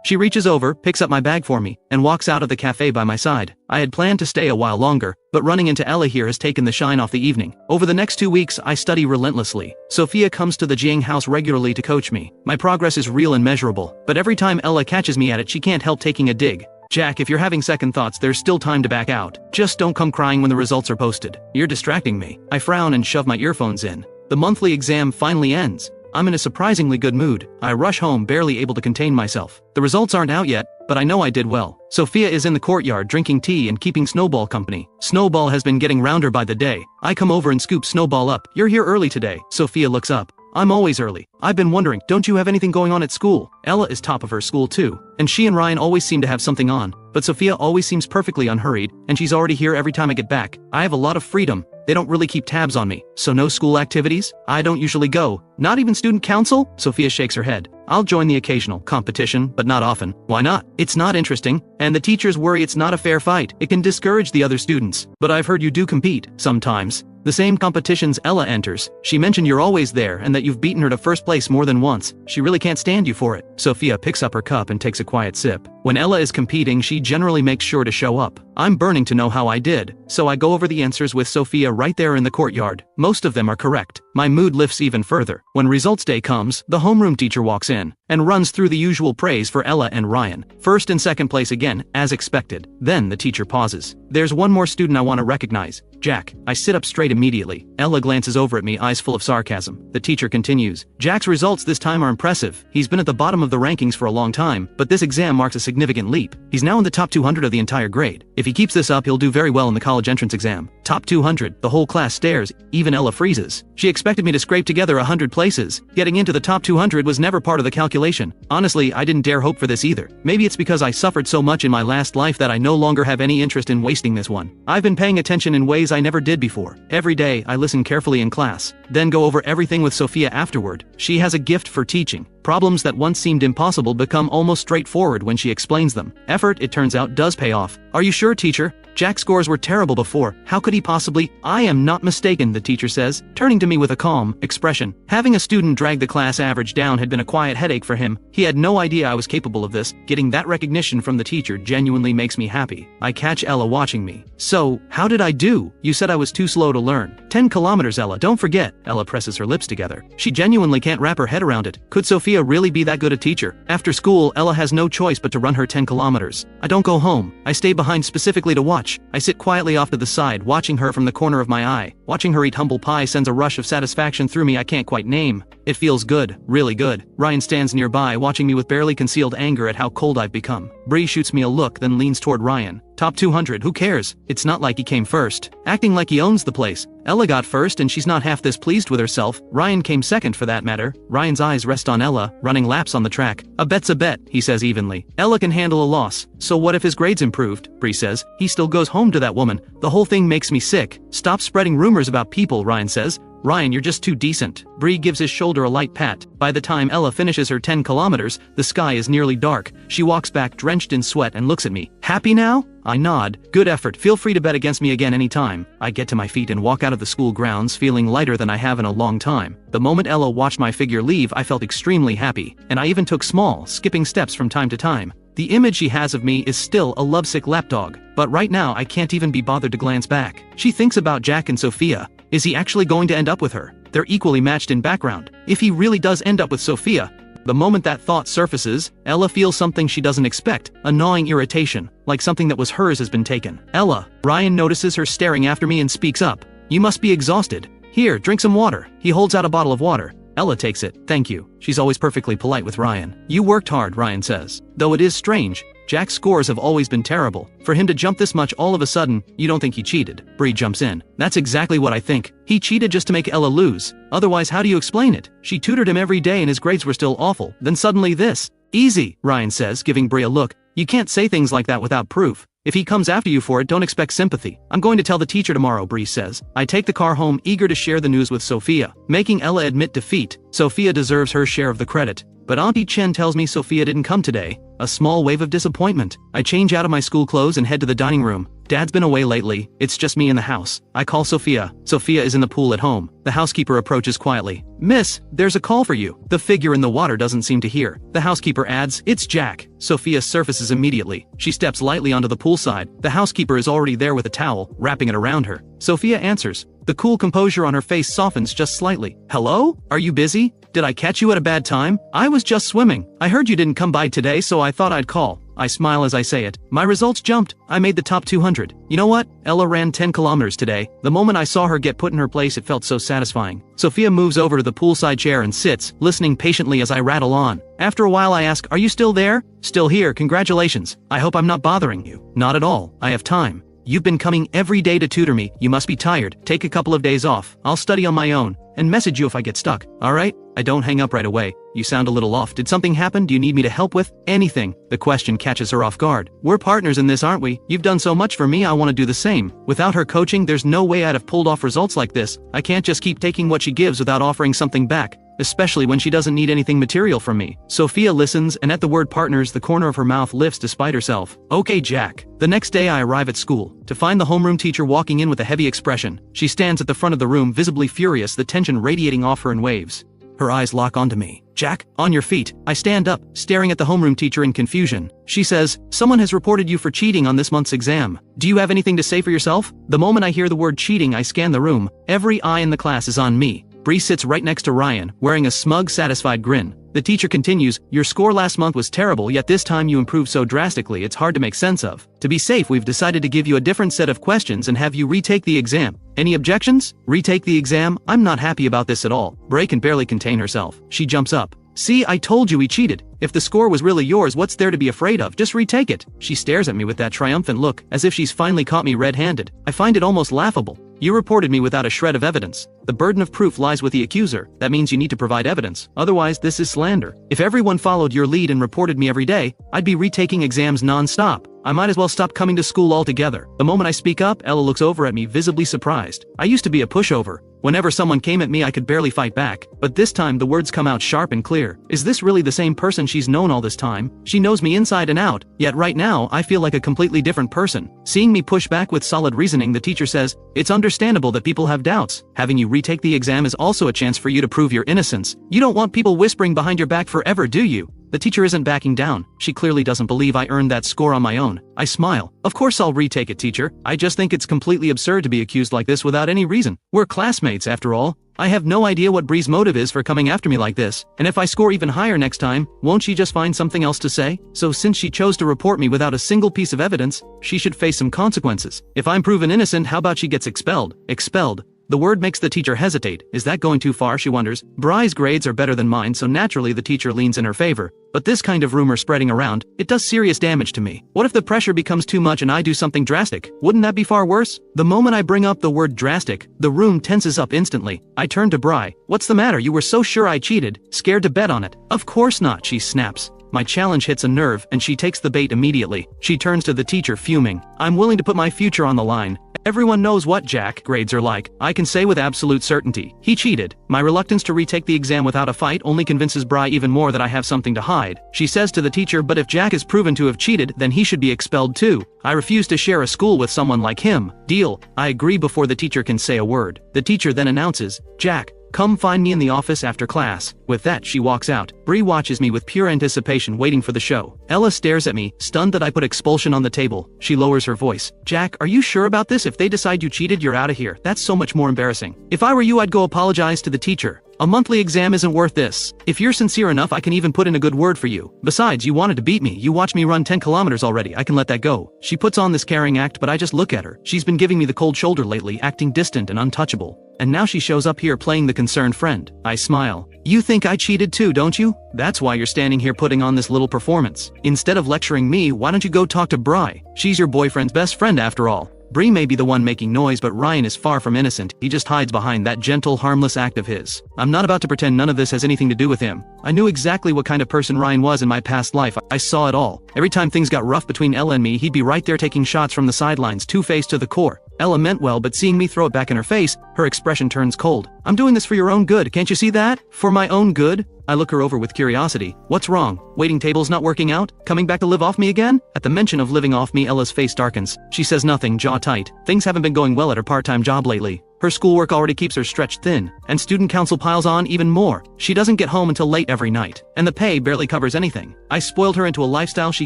Speaker 1: She reaches over, picks up my bag for me, and walks out of the cafe by my side. I had planned to stay a while longer, but running into Ella here has taken the shine off the evening. Over the next 2 weeks, I study relentlessly. Sophia comes to the Jiang house regularly to coach me. My progress is real and measurable, but every time Ella catches me at it, she can't help taking a dig. "Jack, if you're having second thoughts, there's still time to back out. Just don't come crying when the results are posted. You're distracting me." I frown and shove my earphones in. The monthly exam finally ends. I'm in a surprisingly good mood. I rush home, barely able to contain myself. The results aren't out yet, but I know I did well. Sophia is in the courtyard drinking tea and keeping Snowball company. Snowball has been getting rounder by the day. I come over and scoop Snowball up. "You're here early today." Sophia looks up. "I'm always early. I've been wondering, don't you have anything going on at school?" Ella is top of her school too, and she and Ryan always seem to have something on, but Sophia always seems perfectly unhurried, and she's already here every time I get back. I have a lot of freedom. They don't really keep tabs on me. "So no school activities?" "I don't usually go." "Not even student council?" Sophia shakes her head. "I'll join the occasional competition, but not often." "Why not?" "It's not interesting, and the teachers worry it's not a fair fight. It can discourage the other students." "But I've heard you do compete." "Sometimes." "The same competitions Ella enters. She mentioned you're always there and that you've beaten her to first place more than once. She really can't stand you for it." Sophia picks up her cup and takes a quiet sip. When Ella is competing, she generally makes sure to show up. I'm burning to know how I did, so I go over the answers with Sophia right there in the courtyard. Most of them are correct. My mood lifts even further. When results day comes, the homeroom teacher walks in and runs through the usual praise for Ella and Ryan. First and second place again, as expected. Then the teacher pauses. "There's one more student I want to recognize. Jack." I sit up straight immediately. Ella glances over at me, eyes full of sarcasm. The teacher continues. "Jack's results this time are impressive. He's been at the bottom of the rankings for a long time, but this exam marks a significant leap. He's now in the top 200 of the entire grade. If he keeps this up, he'll do very well in the college entrance exam." Top 200. The whole class stares. Even Ella freezes. She expected me to scrape together 100 places. Getting into the top 200 was never part of the calculation. Honestly, I didn't dare hope for this either. Maybe it's because I suffered so much in my last life that I no longer have any interest in wasting this one. I've been paying attention in ways I never did before. Every day, I listen carefully in class, then go over everything with Sophia afterward. She has a gift for teaching. Problems that once seemed impossible become almost straightforward when she explains them. Effort, it turns out, does pay off. Are you sure, teacher? Jack's scores were terrible before. How could he possibly? I am not mistaken, the teacher says, turning to me with a calm expression. Having a student drag the class average down had been a quiet headache for him. He had no idea I was capable of this. Getting that recognition from the teacher genuinely makes me happy. I catch Ella watching me. So, how did I do? You said I was too slow to learn. 10 kilometers, Ella, don't forget. Ella presses her lips together. She genuinely can't wrap her head around it. Could Sophia really be that good a teacher? After school, Ella has no choice but to run her 10 kilometers. I don't go home. I stay behind specifically to watch. I sit quietly off to the side, watching her from the corner of my eye. Watching her eat humble pie sends a rush of satisfaction through me I can't quite name. It feels good, really good. Ryan stands nearby, watching me with barely concealed anger at how cold I've become. Bree shoots me a look, then leans toward Ryan. Top 200, who cares? It's not like he came first. Acting like he owns the place. Ella got first and she's not half this pleased with herself. Ryan came second for that matter. Ryan's eyes rest on Ella, running laps on the track. A bet's a bet, he says evenly. Ella can handle a loss. So what if his grades improved? Bree says. He still goes home to that woman. The whole thing makes me sick. Stop spreading rumors about people, Ryan says. Ryan, you're just too decent. Bree gives his shoulder a light pat. By the time Ella finishes her 10 kilometers, the sky is nearly dark. She walks back drenched in sweat and looks at me. Happy now? I nod. Good effort. Feel free to bet against me again anytime. I get to my feet and walk out of the school grounds feeling lighter than I have in a long time. The moment Ella watched my figure leave, I felt extremely happy. And I even took small, skipping steps from time to time. The image she has of me is still a lovesick lapdog. But right now I can't even be bothered to glance back. She thinks about Jack and Sophia. Is he actually going to end up with her? They're equally matched in background. If he really does end up with Sophia, the moment that thought surfaces, Ella feels something she doesn't expect, a gnawing irritation, like something that was hers has been taken. Ella. Ryan notices her staring after me and speaks up. You must be exhausted. Here, drink some water. He holds out a bottle of water. Ella takes it. Thank you. She's always perfectly polite with Ryan. You worked hard, Ryan says. Though it is strange, Jack's scores have always been terrible. For him to jump this much all of a sudden, you don't think he cheated. Bree jumps in. That's exactly what I think. He cheated just to make Ella lose. Otherwise, how do you explain it? She tutored him every day and his grades were still awful. Then suddenly this. Easy, Ryan says, giving Bree a look. You can't say things like that without proof. If he comes after you for it, don't expect sympathy. I'm going to tell the teacher tomorrow, Bree says. I take the car home, eager to share the news with Sophia. Making Ella admit defeat, Sophia deserves her share of the credit. But Auntie Chen tells me Sophia didn't come today. A small wave of disappointment. I change out of my school clothes and head to the dining room. Dad's been away lately. It's just me in the house. I call Sophia. Sophia is in the pool at home. The housekeeper approaches quietly. Miss, there's a call for you. The figure in the water doesn't seem to hear. The housekeeper adds, it's Jack. Sophia surfaces immediately. She steps lightly onto the poolside. The housekeeper is already there with a towel, wrapping it around her. Sophia answers. The cool composure on her face softens just slightly. Hello? Are you busy? Did I catch you at a bad time? I was just swimming. I heard you didn't come by today, so I thought I'd call. I smile as I say it. My results jumped. I made the top 200. You know what? Ella ran 10 kilometers today. The moment I saw her get put in her place, it felt so satisfying. Sophia moves over to the poolside chair and sits, listening patiently as I rattle on. After a while I ask, are you still there? Still here, congratulations. I hope I'm not bothering you. Not at all. I have time. You've been coming every day to tutor me. You must be tired. Take a couple of days off. I'll study on my own and message you if I get stuck. Alright? I don't hang up right away. You sound a little off. Did something happen? Do you need me to help with anything? The question catches her off guard. We're partners in this, aren't we? You've done so much for me, I want to do the same. Without her coaching, there's no way I'd have pulled off results like this. I can't just keep taking what she gives without offering something back. Especially when she doesn't need anything material from me. Sophia listens, and at the word partners, the corner of her mouth lifts despite herself. Okay, Jack. The next day I arrive at school, to find the homeroom teacher walking in with a heavy expression. She stands at the front of the room, visibly furious, the tension radiating off her in waves. Her eyes lock onto me. Jack, on your feet. I stand up, staring at the homeroom teacher in confusion. She says, someone has reported you for cheating on this month's exam. Do you have anything to say for yourself? The moment I hear the word cheating, I scan the room. Every eye in the class is on me. Bree sits right next to Ryan, wearing a smug, satisfied grin. The teacher continues, your score last month was terrible, yet this time you improved so drastically it's hard to make sense of. To be safe, we've decided to give you a different set of questions and have you retake the exam. Any objections? Retake the exam? I'm not happy about this at all. Bree can barely contain herself. She jumps up. See, I told you he cheated. If the score was really yours, what's there to be afraid of? Just retake it. She stares at me with that triumphant look, as if she's finally caught me red-handed. I find it almost laughable. You reported me without a shred of evidence. The burden of proof lies with the accuser. That means you need to provide evidence. Otherwise, this is slander. If everyone followed your lead and reported me every day, I'd be retaking exams non-stop. I might as well stop coming to school altogether. The moment I speak up, Ella looks over at me, visibly surprised. I used to be a pushover. Whenever someone came at me I could barely fight back, but this time the words come out sharp and clear. Is this really the same person she's known all this time? She knows me inside and out, yet right now I feel like a completely different person. Seeing me push back with solid reasoning, the teacher says, "It's understandable that people have doubts. Having you retake the exam is also a chance for you to prove your innocence. You don't want people whispering behind your back forever, do you?" The teacher isn't backing down. She clearly doesn't believe I earned that score on my own. I smile. "Of course I'll retake it, teacher. I just think it's completely absurd to be accused like this without any reason. We're classmates after all. I have no idea what Bree's motive is for coming after me like this, and if I score even higher next time, won't she just find something else to say? So since she chose to report me without a single piece of evidence, she should face some consequences. If I'm proven innocent, how about she gets expelled?" Expelled. The word makes the teacher hesitate. Is that going too far, she wonders. Bree's grades are better than mine, so naturally the teacher leans in her favor. But this kind of rumor spreading around, it does serious damage to me. What if the pressure becomes too much and I do something drastic? Wouldn't that be far worse? The moment I bring up the word drastic, the room tenses up instantly. I turn to Bree. "What's the matter? You were so sure I cheated, scared to bet on it." "Of course not," she snaps. My challenge hits a nerve and she takes the bait immediately. She turns to the teacher fuming. "I'm willing to put my future on the line. Everyone knows what Jack grades are like. I can say with absolute certainty, he cheated." My reluctance to retake the exam without a fight only convinces Bree even more that I have something to hide. She says to the teacher, "But if Jack is proven to have cheated, then he should be expelled too. I refuse to share a school with someone like him." Deal. I agree before the teacher can say a word. The teacher then announces, "Jack, come find me in the office after class." With that, she walks out. Bree watches me with pure anticipation, waiting for the show. Ella stares at me, stunned that I put expulsion on the table. She lowers her voice. "Jack, are you sure about this? If they decide you cheated, you're out of here. That's so much more embarrassing. If I were you, I'd go apologize to the teacher. A monthly exam isn't worth this. If you're sincere enough, I can even put in a good word for you. Besides, you wanted to beat me. You watched me run 10 kilometers already. I can let that go." She puts on this caring act, but I just look at her. She's been giving me the cold shoulder lately, acting distant and untouchable. And now she shows up here playing the concerned friend. I smile. "You think I cheated too, don't you? That's why you're standing here putting on this little performance. Instead of lecturing me, why don't you go talk to Bree? She's your boyfriend's best friend after all." Bree may be the one making noise, but Ryan is far from innocent. He just hides behind that gentle, harmless act of his. I'm not about to pretend none of this has anything to do with him. I knew exactly what kind of person Ryan was in my past life. I saw it all. Every time things got rough between Ella and me, he'd be right there taking shots from the sidelines, two-faced to the core. Ella meant well, but seeing me throw it back in her face, her expression turns cold. "I'm doing this for your own good, can't you see that? For my own good?" I look her over with curiosity. "What's wrong? Waiting tables not working out? Coming back to live off me again?" At the mention of living off me, Ella's face darkens. She says nothing, jaw tight. Things haven't been going well at her part-time job lately. Her schoolwork already keeps her stretched thin, and student council piles on even more. She doesn't get home until late every night, and the pay barely covers anything. I spoiled her into a lifestyle she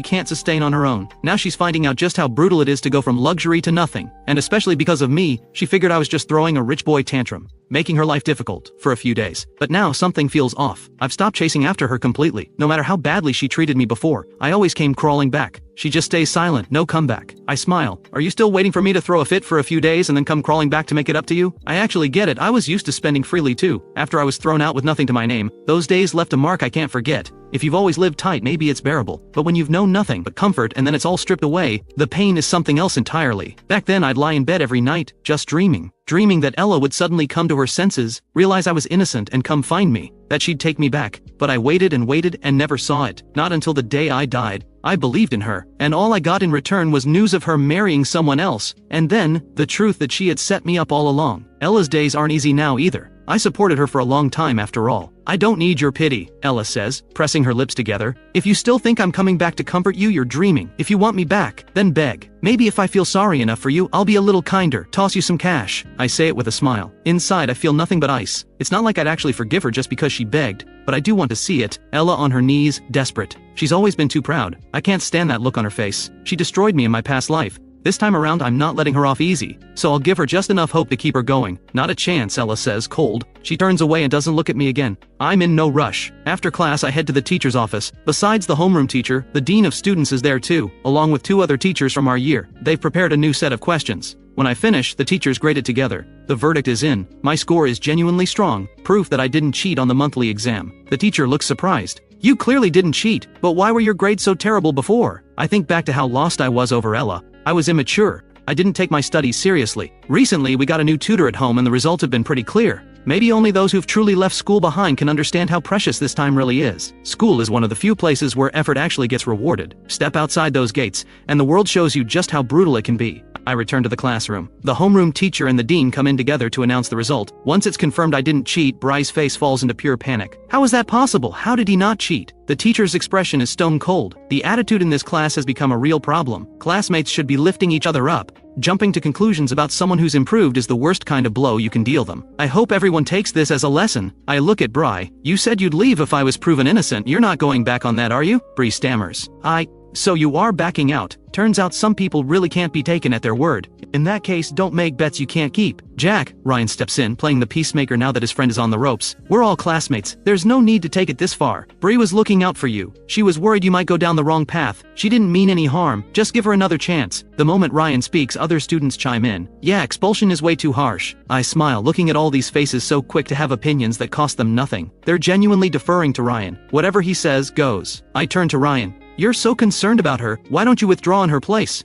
Speaker 1: can't sustain on her own. Now she's finding out just how brutal it is to go from luxury to nothing, and especially because of me, she figured I was just throwing a rich boy tantrum, making her life difficult for a few days. But now something feels off. I've stopped chasing after her completely. No matter how badly she treated me before, I always came crawling back. She just stays silent, no comeback. I smile. "Are you still waiting for me to throw a fit for a few days and then come crawling back to make it up to you? I actually get it. I was used to spending freely too. After I was thrown out with nothing to my name, those days left a mark I can't forget. If you've always lived tight, maybe it's bearable. But when you've known nothing but comfort and then it's all stripped away, the pain is something else entirely. Back then I'd lie in bed every night, just dreaming that Ella would suddenly come to her senses, realize I was innocent and come find me, that she'd take me back. But I waited and never saw it. Not until the day I died. I believed in her, and all I got in return was news of her marrying someone else, and then, the truth that she had set me up all along. Ella's days aren't easy now either. I supported her for a long time after all. I don't need your pity, Ella says, pressing her lips together. If you still think I'm coming back to comfort you, you're dreaming. If you want me back, then beg. Maybe if I feel sorry enough for you, I'll be a little kinder, toss you some cash. I say it with a smile. Inside, I feel nothing but ice. It's not like I'd actually forgive her just because she begged, but I do want to see it. Ella on her knees, desperate. She's always been too proud. I can't stand that look on her face. She destroyed me in my past life. This time around, I'm not letting her off easy, so I'll give her just enough hope to keep her going. Not a chance, Ella says, cold. She turns away and doesn't look at me again. I'm in no rush. After class, I head to the teacher's office. Besides the homeroom teacher, the dean of students is there too, along with 2 other teachers from our year. They've prepared a new set of questions. When I finish, the teachers grade it together. The verdict is in. My score is genuinely strong, proof that I didn't cheat on the monthly exam. The teacher looks surprised. You clearly didn't cheat, but why were your grades so terrible before? I think back to how lost I was over Ella. I was immature. I didn't take my studies seriously. Recently, we got a new tutor at home and the results have been pretty clear. Maybe only those who've truly left school behind can understand how precious this time really is. School is one of the few places where effort actually gets rewarded. Step outside those gates, and the world shows you just how brutal it can be. I return to the classroom. The homeroom teacher and the dean come in together to announce the result. Once it's confirmed I didn't cheat, Bry's face falls into pure panic. How is that possible? How did he not cheat? The teacher's expression is stone cold. The attitude in this class has become a real problem. Classmates should be lifting each other up. Jumping to conclusions about someone who's improved is the worst kind of blow you can deal them. I hope everyone takes this as a lesson. I look at Bry. You said you'd leave if I was proven innocent. You're not going back on that, are you? Bree stammers. So you are backing out. Turns out some people really can't be taken at their word. In that case, don't make bets you can't keep. Jack, Ryan steps in, playing the peacemaker now that his friend is on the ropes. We're all classmates. There's no need to take it this far. Bree was looking out for you. She was worried you might go down the wrong path. She didn't mean any harm. Just give her another chance. The moment Ryan speaks, other students chime in. Yeah, expulsion is way too harsh. I smile, looking at all these faces so quick to have opinions that cost them nothing. They're genuinely deferring to Ryan. Whatever he says, goes. I turn to Ryan. You're so concerned about her, why don't you withdraw in her place?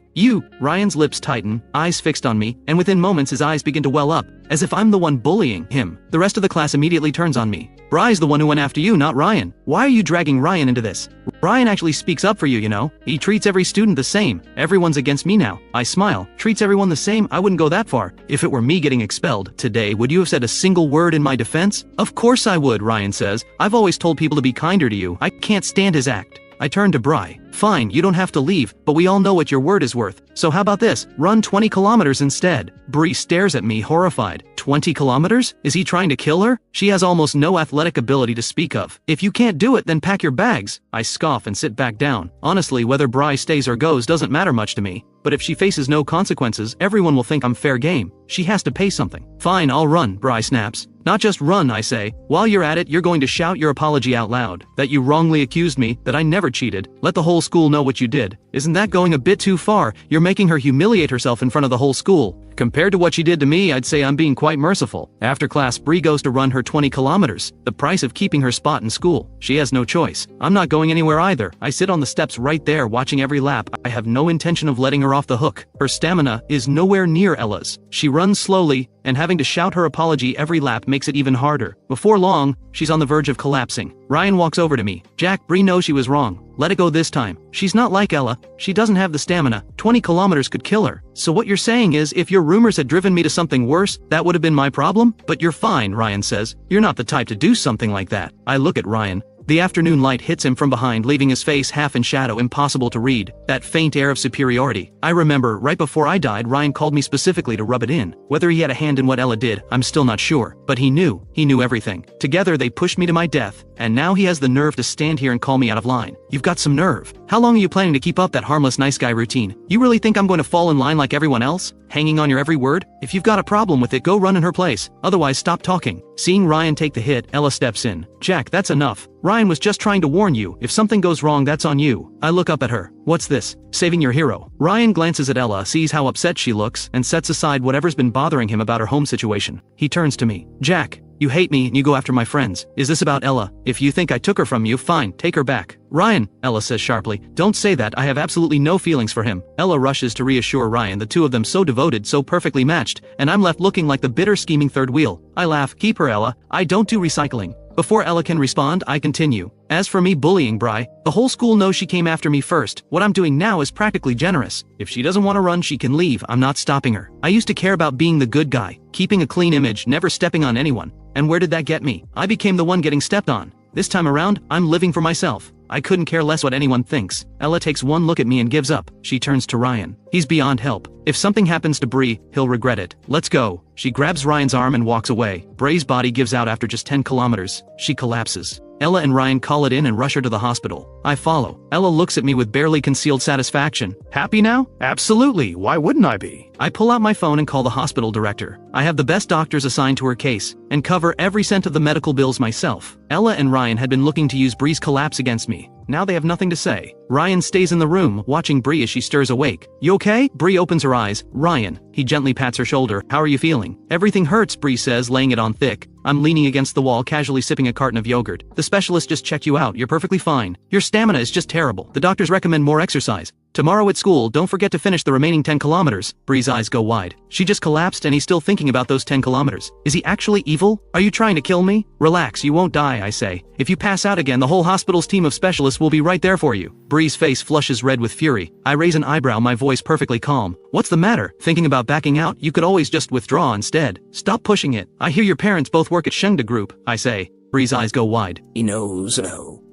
Speaker 1: Ryan's lips tighten, eyes fixed on me, and within moments his eyes begin to well up, as if I'm the one bullying him. The rest of the class immediately turns on me. Bry's the one who went after you, not Ryan. Why are you dragging Ryan into this? Ryan actually speaks up for you, you know? He treats every student the same. Everyone's against me now. I smile. Treats everyone the same? I wouldn't go that far. If it were me getting expelled today, would you have said a single word in my defense? Of course I would, Ryan says. I've always told people to be kinder to you. I can't stand his act. I turn to Bry. Fine, you don't have to leave, but we all know what your word is worth. So how about this? Run 20 kilometers instead. Bree stares at me, horrified. 20 kilometers? Is he trying to kill her? She has almost no athletic ability to speak of. If you can't do it, then pack your bags. I scoff and sit back down. Honestly, whether Bry stays or goes doesn't matter much to me. But if she faces no consequences, everyone will think I'm fair game. She has to pay something. Fine, I'll run, Bry snaps. Not just run, I say. While you're at it, you're going to shout your apology out loud. That you wrongly accused me, that I never cheated. Let the whole school know what you did. Isn't that going a bit too far? You're making her humiliate herself in front of the whole school. Compared to what she did to me, I'd say I'm being quite merciful. After class, Bree goes to run her 20 kilometers, the price of keeping her spot in school. She has no choice. I'm not going anywhere either. I sit on the steps right there watching every lap. I have no intention of letting her off the hook. Her stamina is nowhere near Ella's. She runs slowly, and having to shout her apology every lap makes it even harder. Before long, she's on the verge of collapsing. Ryan walks over to me. Jack, Bree knows she was wrong. Let it go this time. She's not like Ella. She doesn't have the stamina. 20 kilometers could kill her. So what you're saying is, if your rumors had driven me to something worse, that would have been my problem? But you're fine, Ryan says. You're not the type to do something like that. I look at Ryan. The afternoon light hits him from behind, leaving his face half in shadow, impossible to read. That faint air of superiority. I remember, right before I died, Ryan called me specifically to rub it in. Whether he had a hand in what Ella did, I'm still not sure. But he knew. He knew everything. Together they pushed me to my death. And now he has the nerve to stand here and call me out of line. You've got some nerve. How long are you planning to keep up that harmless nice guy routine? You really think I'm going to fall in line like everyone else? Hanging on your every word? If you've got a problem with it, go run in her place. Otherwise, stop talking. Seeing Ryan take the hit, Ella steps in. Jack, that's enough. Ryan was just trying to warn you. If something goes wrong, that's on you. I look up at her. What's this? Saving your hero. Ryan glances at Ella, sees how upset she looks, and sets aside whatever's been bothering him about her home situation. He turns to me. Jack, you hate me and you go after my friends. Is this about Ella? If you think I took her from you, fine, take her back. Ryan, Ella says sharply, don't say that. I have absolutely no feelings for him. Ella rushes to reassure Ryan, the two of them so devoted, so perfectly matched, and I'm left looking like the bitter scheming third wheel. I laugh. Keep her, Ella. I don't do recycling. Before Ella can respond, I continue. As for me bullying Bry, the whole school knows she came after me first. What I'm doing now is practically generous. If she doesn't want to run, she can leave. I'm not stopping her. I used to care about being the good guy, keeping a clean image, never stepping on anyone. And where did that get me? I became the one getting stepped on. This time around, I'm living for myself. I couldn't care less what anyone thinks. Ella takes one look at me and gives up. She turns to Ryan. He's beyond help. If something happens to Bree, he'll regret it. Let's go. She grabs Ryan's arm and walks away. Bree's body gives out after just 10 kilometers. She collapses. Ella and Ryan call it in and rush her to the hospital. I follow. Ella looks at me with barely concealed satisfaction. Happy now? Absolutely. Why wouldn't I be? I pull out my phone and call the hospital director. I have the best doctors assigned to her case, and cover every cent of the medical bills myself. Ella and Ryan had been looking to use Bree's collapse against me. Now they have nothing to say. Ryan stays in the room, watching Bree as she stirs awake. You okay? Bree opens her eyes. Ryan. He gently pats her shoulder. How are you feeling? Everything hurts, Bree says, laying it on thick. I'm leaning against the wall, casually sipping a carton of yogurt. The specialist just checked you out. You're perfectly fine. Your stamina is just terrible. The doctors recommend more exercise. Tomorrow at school, don't forget to finish the remaining 10 kilometers. Bree's eyes go wide. She just collapsed and he's still thinking about those 10 kilometers. Is he actually evil? Are you trying to kill me? Relax, you won't die, I say. If you pass out again, the whole hospital's team of specialists will be right there for you. Bree's face flushes red with fury. I raise an eyebrow, my voice perfectly calm. What's the matter? Thinking about backing out? You could always just withdraw instead. Stop pushing it. I hear your parents both work at Shengda Group, I say. Bree's eyes go wide.
Speaker 2: He knows,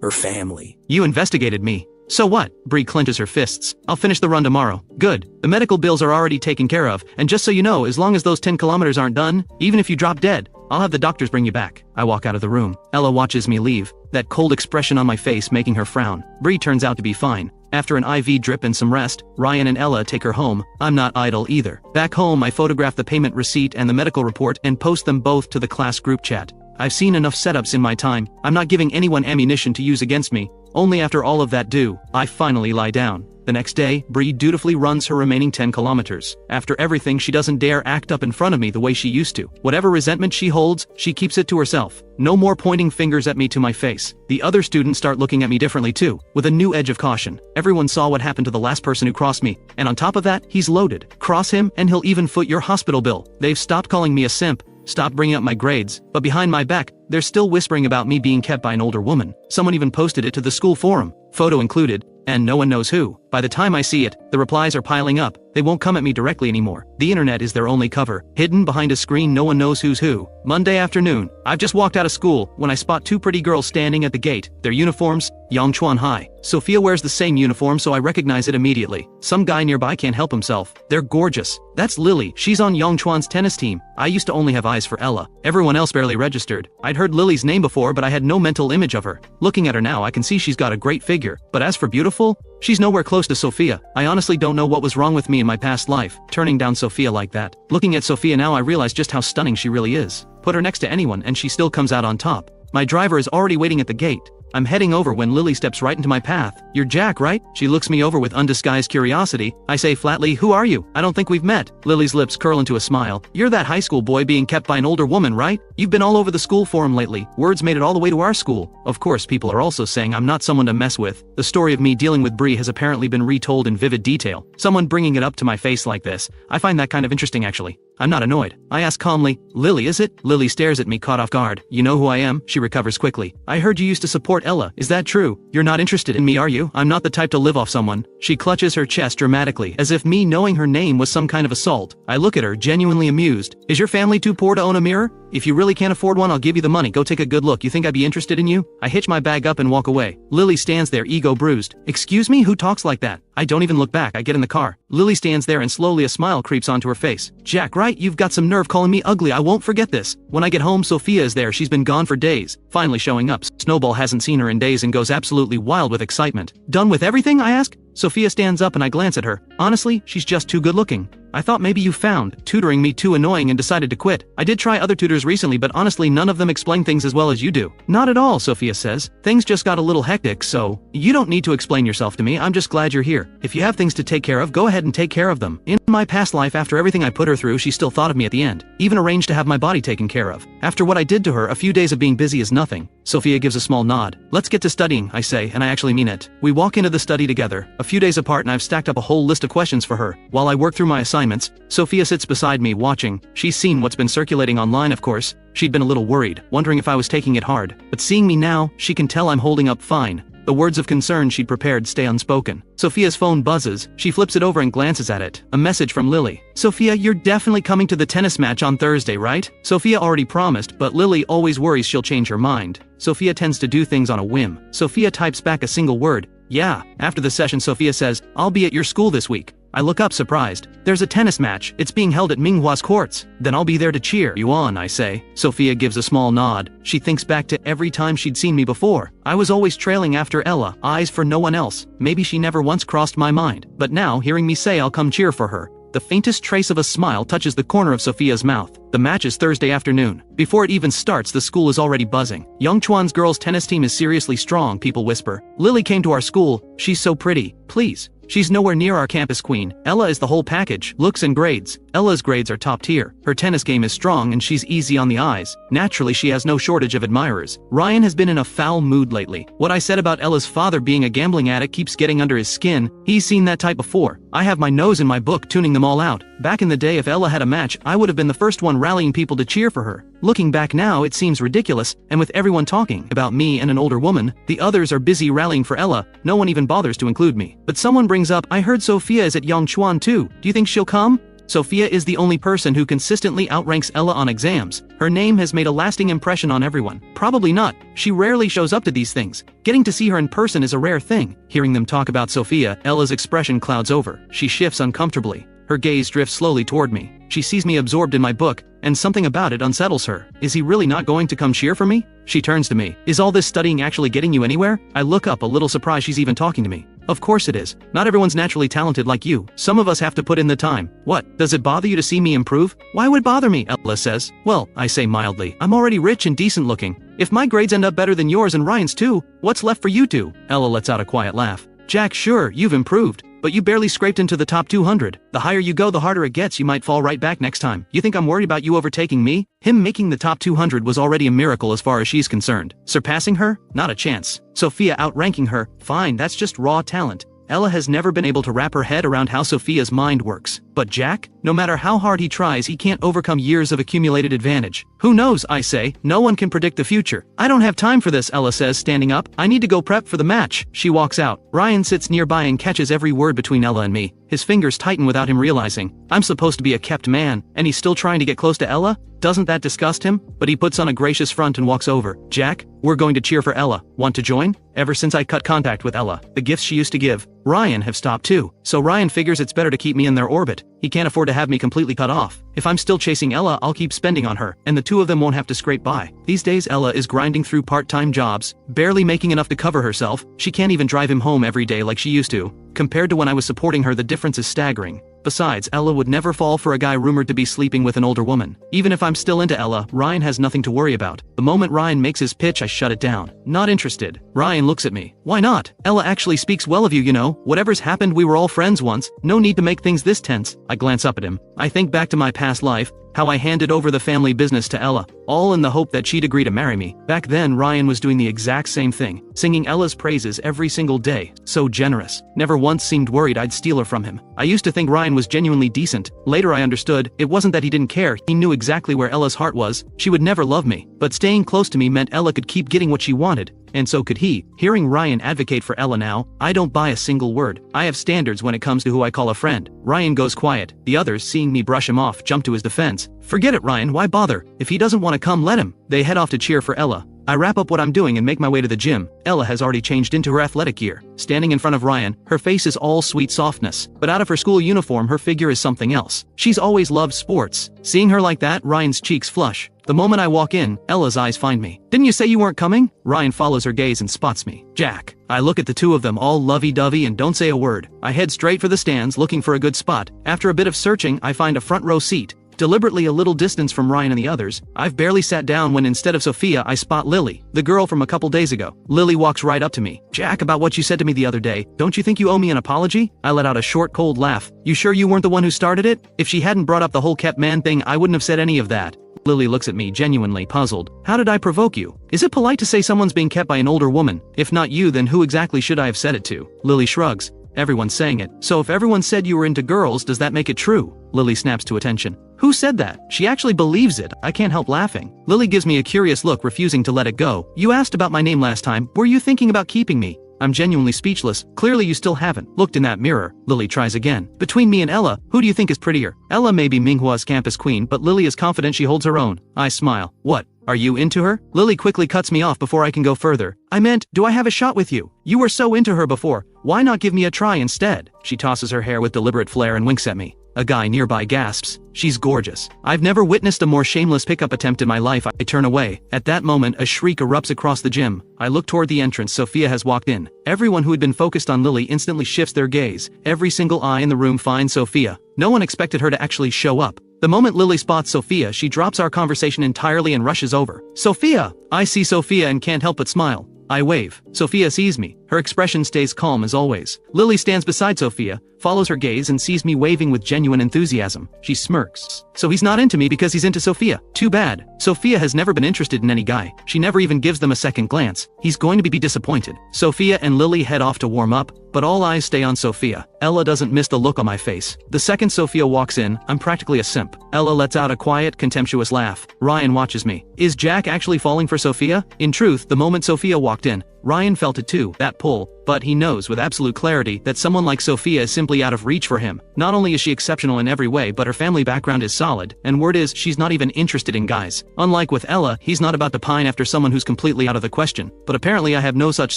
Speaker 2: her family.
Speaker 1: You investigated me. So what? Bree clenches her fists. I'll finish the run tomorrow. Good. The medical bills are already taken care of, and just so you know, as long as those 10 kilometers aren't done, even if you drop dead, I'll have the doctors bring you back. I walk out of the room. Ella watches me leave, that cold expression on my face making her frown. Bree turns out to be fine. After an IV drip and some rest, Ryan and Ella take her home. I'm not idle either. Back home, I photograph the payment receipt and the medical report and post them both to the class group chat. I've seen enough setups in my time. I'm not giving anyone ammunition to use against me. Only after all of that I finally lie down. The next day, Bree dutifully runs her remaining 10 kilometers. After everything, she doesn't dare act up in front of me the way she used to. Whatever resentment she holds, she keeps it to herself. No more pointing fingers at me to my face. The other students start looking at me differently too, with a new edge of caution. Everyone saw what happened to the last person who crossed me, and on top of that, he's loaded. Cross him, and he'll even foot your hospital bill. They've stopped calling me a simp, stopped bringing up my grades, but behind my back, they're still whispering about me being kept by an older woman. Someone even posted it to the school forum, photo included, and no one knows who. By the time I see it, the replies are piling up. They won't come at me directly anymore. The internet is their only cover. Hidden behind a screen, no one knows who's who. Monday afternoon. I've just walked out of school when I spot two pretty girls standing at the gate. Their uniforms, Yangchuan High. Sophia wears the same uniform, so I recognize it immediately. Some guy nearby can't help himself. They're gorgeous. That's Lily. She's on Yangchuan's tennis team. I used to only have eyes for Ella. Everyone else barely registered. I'd heard Lily's name before, but I had no mental image of her. Looking at her now, I can see she's got a great figure. But as for beautiful, she's nowhere close to Sophia. I honestly don't know what was wrong with me in my past life, turning down Sophia like that. Looking at Sophia now, I realize just how stunning she really is. Put her next to anyone and she still comes out on top. My driver is already waiting at the gate. I'm heading over when Lily steps right into my path. You're Jack, right? She looks me over with undisguised curiosity. I say flatly, who are you? I don't think we've met. Lily's lips curl into a smile. You're that high school boy being kept by an older woman, right? You've been all over the school forum lately. Words made it all the way to our school. Of course, people are also saying I'm not someone to mess with. The story of me dealing with Bree has apparently been retold in vivid detail. Someone bringing it up to my face like this. I find that kind of interesting, actually. I'm not annoyed. I ask calmly, Lily, is it? Lily stares at me, caught off guard. You know who I am? She recovers quickly. I heard you used to support Ella. Is that true? You're not interested in me, are you? I'm not the type to live off someone. She clutches her chest dramatically, as if me knowing her name was some kind of assault. I look at her, genuinely amused. Is your family too poor to own a mirror? If you really can't afford one, I'll give you the money. Go take a good look. You think I'd be interested in you? I hitch my bag up and walk away. Lily stands there, ego bruised. Excuse me? Who talks like that? I don't even look back. I get in the car. Lily stands there and slowly a smile creeps onto her face. Jack, right? You've got some nerve calling me ugly. I won't forget this. When I get home, Sophia is there. She's been gone for days. Finally showing up. Snowball hasn't seen her in days and goes absolutely wild with excitement. Done with everything? I ask. Sophia stands up and I glance at her. Honestly, she's just too good looking. I thought maybe you found tutoring me too annoying and decided to quit. I did try other tutors recently, but honestly none of them explain things as well as you do. Not at all, Sophia says. Things just got a little hectic, so you don't need to explain yourself to me. I'm just glad you're here. If you have things to take care of, go ahead and take care of them. In my past life, after everything I put her through, she still thought of me at the end. Even arranged to have my body taken care of. After what I did to her, a few days of being busy is nothing. Sophia gives a small nod. Let's get to studying, I say, and I actually mean it. We walk into the study together, a few days apart, and I've stacked up a whole list of questions for her. While I work through my assignments, Sophia sits beside me watching. She's seen what's been circulating online, of course. She'd been a little worried, wondering if I was taking it hard. But seeing me now, she can tell I'm holding up fine. The words of concern she'd prepared stay unspoken. Sophia's phone buzzes. She flips it over and glances at it. A message from Lily. Sophia, you're definitely coming to the tennis match on Thursday, right? Sophia already promised, but Lily always worries she'll change her mind. Sophia tends to do things on a whim. Sophia types back a single word. Yeah. After the session, Sophia says, I'll be at your school this week. I look up surprised. There's a tennis match. It's being held at Minghua's courts. Then I'll be there to cheer you on, I say. Sophia gives a small nod. She thinks back to every time she'd seen me before. I was always trailing after Ella, eyes for no one else. Maybe she never once crossed my mind. But now, hearing me say I'll come cheer for her, the faintest trace of a smile touches the corner of Sophia's mouth. The match is Thursday afternoon. Before it even starts, the school is already buzzing. Yangchuan's girls' tennis team is seriously strong, people whisper. Lily came to our school. She's so pretty. Please. She's nowhere near our campus queen. Ella is the whole package, looks and grades. Ella's grades are top tier. Her tennis game is strong and she's easy on the eyes. Naturally, she has no shortage of admirers. Ryan has been in a foul mood lately. What I said about Ella's father being a gambling addict keeps getting under his skin. He's seen that type before. I have my nose in my book tuning them all out. Back in the day, if Ella had a match, I would have been the first one rallying people to cheer for her. Looking back now, it seems ridiculous, and with everyone talking about me and an older woman, the others are busy rallying for Ella. No one even bothers to include me. But someone brings up, I heard Sophia is at Yongchuan too. Do you think she'll come? Sophia is the only person who consistently outranks Ella on exams. Her name has made a lasting impression on everyone. Probably not. She rarely shows up to these things. Getting to see her in person is a rare thing. Hearing them talk about Sophia, Ella's expression clouds over. She shifts uncomfortably. Her gaze drifts slowly toward me. She sees me absorbed in my book, and something about it unsettles her. Is he really not going to come cheer for me? She turns to me. Is all this studying actually getting you anywhere? I look up, a little surprised she's even talking to me. Of course it is. Not everyone's naturally talented like you. Some of us have to put in the time. What? Does it bother you to see me improve? Why would it bother me? Ella says. Well, I say mildly. I'm already rich and decent looking. If my grades end up better than yours and Ryan's too, what's left for you two? Ella lets out a quiet laugh. Jack, sure, you've improved. But you barely scraped into the top 200. The higher you go, the harder it gets. You might fall right back next time. You think I'm worried about you overtaking me? Him making the top 200 was already a miracle as far as she's concerned. Surpassing her? Not a chance. Sophia outranking her? Fine, that's just raw talent. Ella has never been able to wrap her head around how Sophia's mind works. But Jack? No matter how hard he tries, he can't overcome years of accumulated advantage. Who knows, I say. No one can predict the future. I don't have time for this, Ella says, standing up. I need to go prep for the match. She walks out. Ryan sits nearby and catches every word between Ella and me. His fingers tighten without him realizing. I'm supposed to be a kept man, and he's still trying to get close to Ella? Doesn't that disgust him? But he puts on a gracious front and walks over. Jack, we're going to cheer for Ella. Want to join? Ever since I cut contact with Ella, the gifts she used to give Ryan have stopped too. So Ryan figures it's better to keep me in their orbit. He can't afford to have me completely cut off. If I'm still chasing Ella, I'll keep spending on her, and the two of them won't have to scrape by. These days Ella is grinding through part-time jobs, barely making enough to cover herself. She can't even drive him home every day like she used to. Compared to when I was supporting her, the difference is staggering. Besides, Ella would never fall for a guy rumored to be sleeping with an older woman. Even if I'm still into Ella, Ryan has nothing to worry about. The moment Ryan makes his pitch, I shut it down. Not interested. Ryan looks at me. Why not? Ella actually speaks well of you, you know. Whatever's happened, we were all friends once. No need to make things this tense. I glance up at him. I think back to my past life, how I handed over the family business to Ella, all in the hope that she'd agree to marry me. Back then, Ryan was doing the exact same thing, singing Ella's praises every single day. So generous. Never once seemed worried I'd steal her from him. I used to think Ryan was genuinely decent. Later I understood, it wasn't that he didn't care, he knew exactly where Ella's heart was. She would never love me, but staying close to me meant Ella could keep getting what she wanted. And so could he. Hearing Ryan advocate for Ella now, I don't buy a single word. I have standards when it comes to who I call a friend. Ryan goes quiet. The others, seeing me brush him off, jump to his defense. Forget it, Ryan, why bother? If he doesn't want to come, let him. They head off to cheer for Ella. I wrap up what I'm doing and make my way to the gym. Ella has already changed into her athletic gear. Standing in front of Ryan, her face is all sweet softness. But out of her school uniform, her figure is something else. She's always loved sports. Seeing her like that, Ryan's cheeks flush. The moment I walk in, Ella's eyes find me. Didn't you say you weren't coming? Ryan follows her gaze and spots me. Jack. I look at the two of them, all lovey-dovey, and don't say a word. I head straight for the stands, looking for a good spot. After a bit of searching, I find a front row seat. Deliberately a little distance from Ryan and the others. I've barely sat down when instead of Sophia, I spot Lily, the girl from a couple days ago. Lily walks right up to me. Jack, about what you said to me the other day, don't you think you owe me an apology? I let out a short, cold laugh. You sure you weren't the one who started it? If she hadn't brought up the whole kept man thing, I wouldn't have said any of that. Lily looks at me, genuinely puzzled. How did I provoke you? Is it polite to say someone's being kept by an older woman? If not you, then who exactly should I have said it to? Lily shrugs. Everyone's saying it. So if everyone said you were into girls, does that make it true? Lily snaps to attention. Who said that? She actually believes it. I can't help laughing. Lily gives me a curious look, refusing to let it go. You asked about my name last time. Were you thinking about keeping me? I'm genuinely speechless. Clearly you still haven't looked in that mirror. Lily tries again. Between me and Ella, who do you think is prettier? Ella may be Minghua's campus queen, but Lily is confident she holds her own. I smile. What? Are you into her? Lily quickly cuts me off before I can go further. I meant, do I have a shot with you? You were so into her before. Why not give me a try instead? She tosses her hair with deliberate flair and winks at me. A guy nearby gasps. She's gorgeous. I've never witnessed a more shameless pickup attempt in my life. I turn away. At that moment, a shriek erupts across the gym. I look toward the entrance. Sophia has walked in. Everyone who had been focused on Lily instantly shifts their gaze. Every single eye in the room finds Sophia. No one expected her to actually show up. The moment Lily spots Sophia, she drops our conversation entirely and rushes over. Sophia! I see Sophia and can't help but smile. I wave. Sophia sees me. Her expression stays calm as always. Lily stands beside Sophia, follows her gaze and sees me waving with genuine enthusiasm. She smirks. So he's not into me because he's into Sophia. Too bad. Sophia has never been interested in any guy. She never even gives them a second glance. He's going to be disappointed. Sophia and Lily head off to warm up, but all eyes stay on Sophia. Ella doesn't miss the look on my face. The second Sophia walks in, I'm practically a simp. Ella lets out a quiet, contemptuous laugh. Ryan watches me. Is Jack actually falling for Sophia? In truth, the moment Sophia walked in, Ryan felt it too, that pull, but he knows with absolute clarity that someone like Sophia is simply out of reach for him. Not only is she exceptional in every way, but her family background is solid, and word is she's not even interested in guys. Unlike with Ella, he's not about to pine after someone who's completely out of the question, but apparently I have no such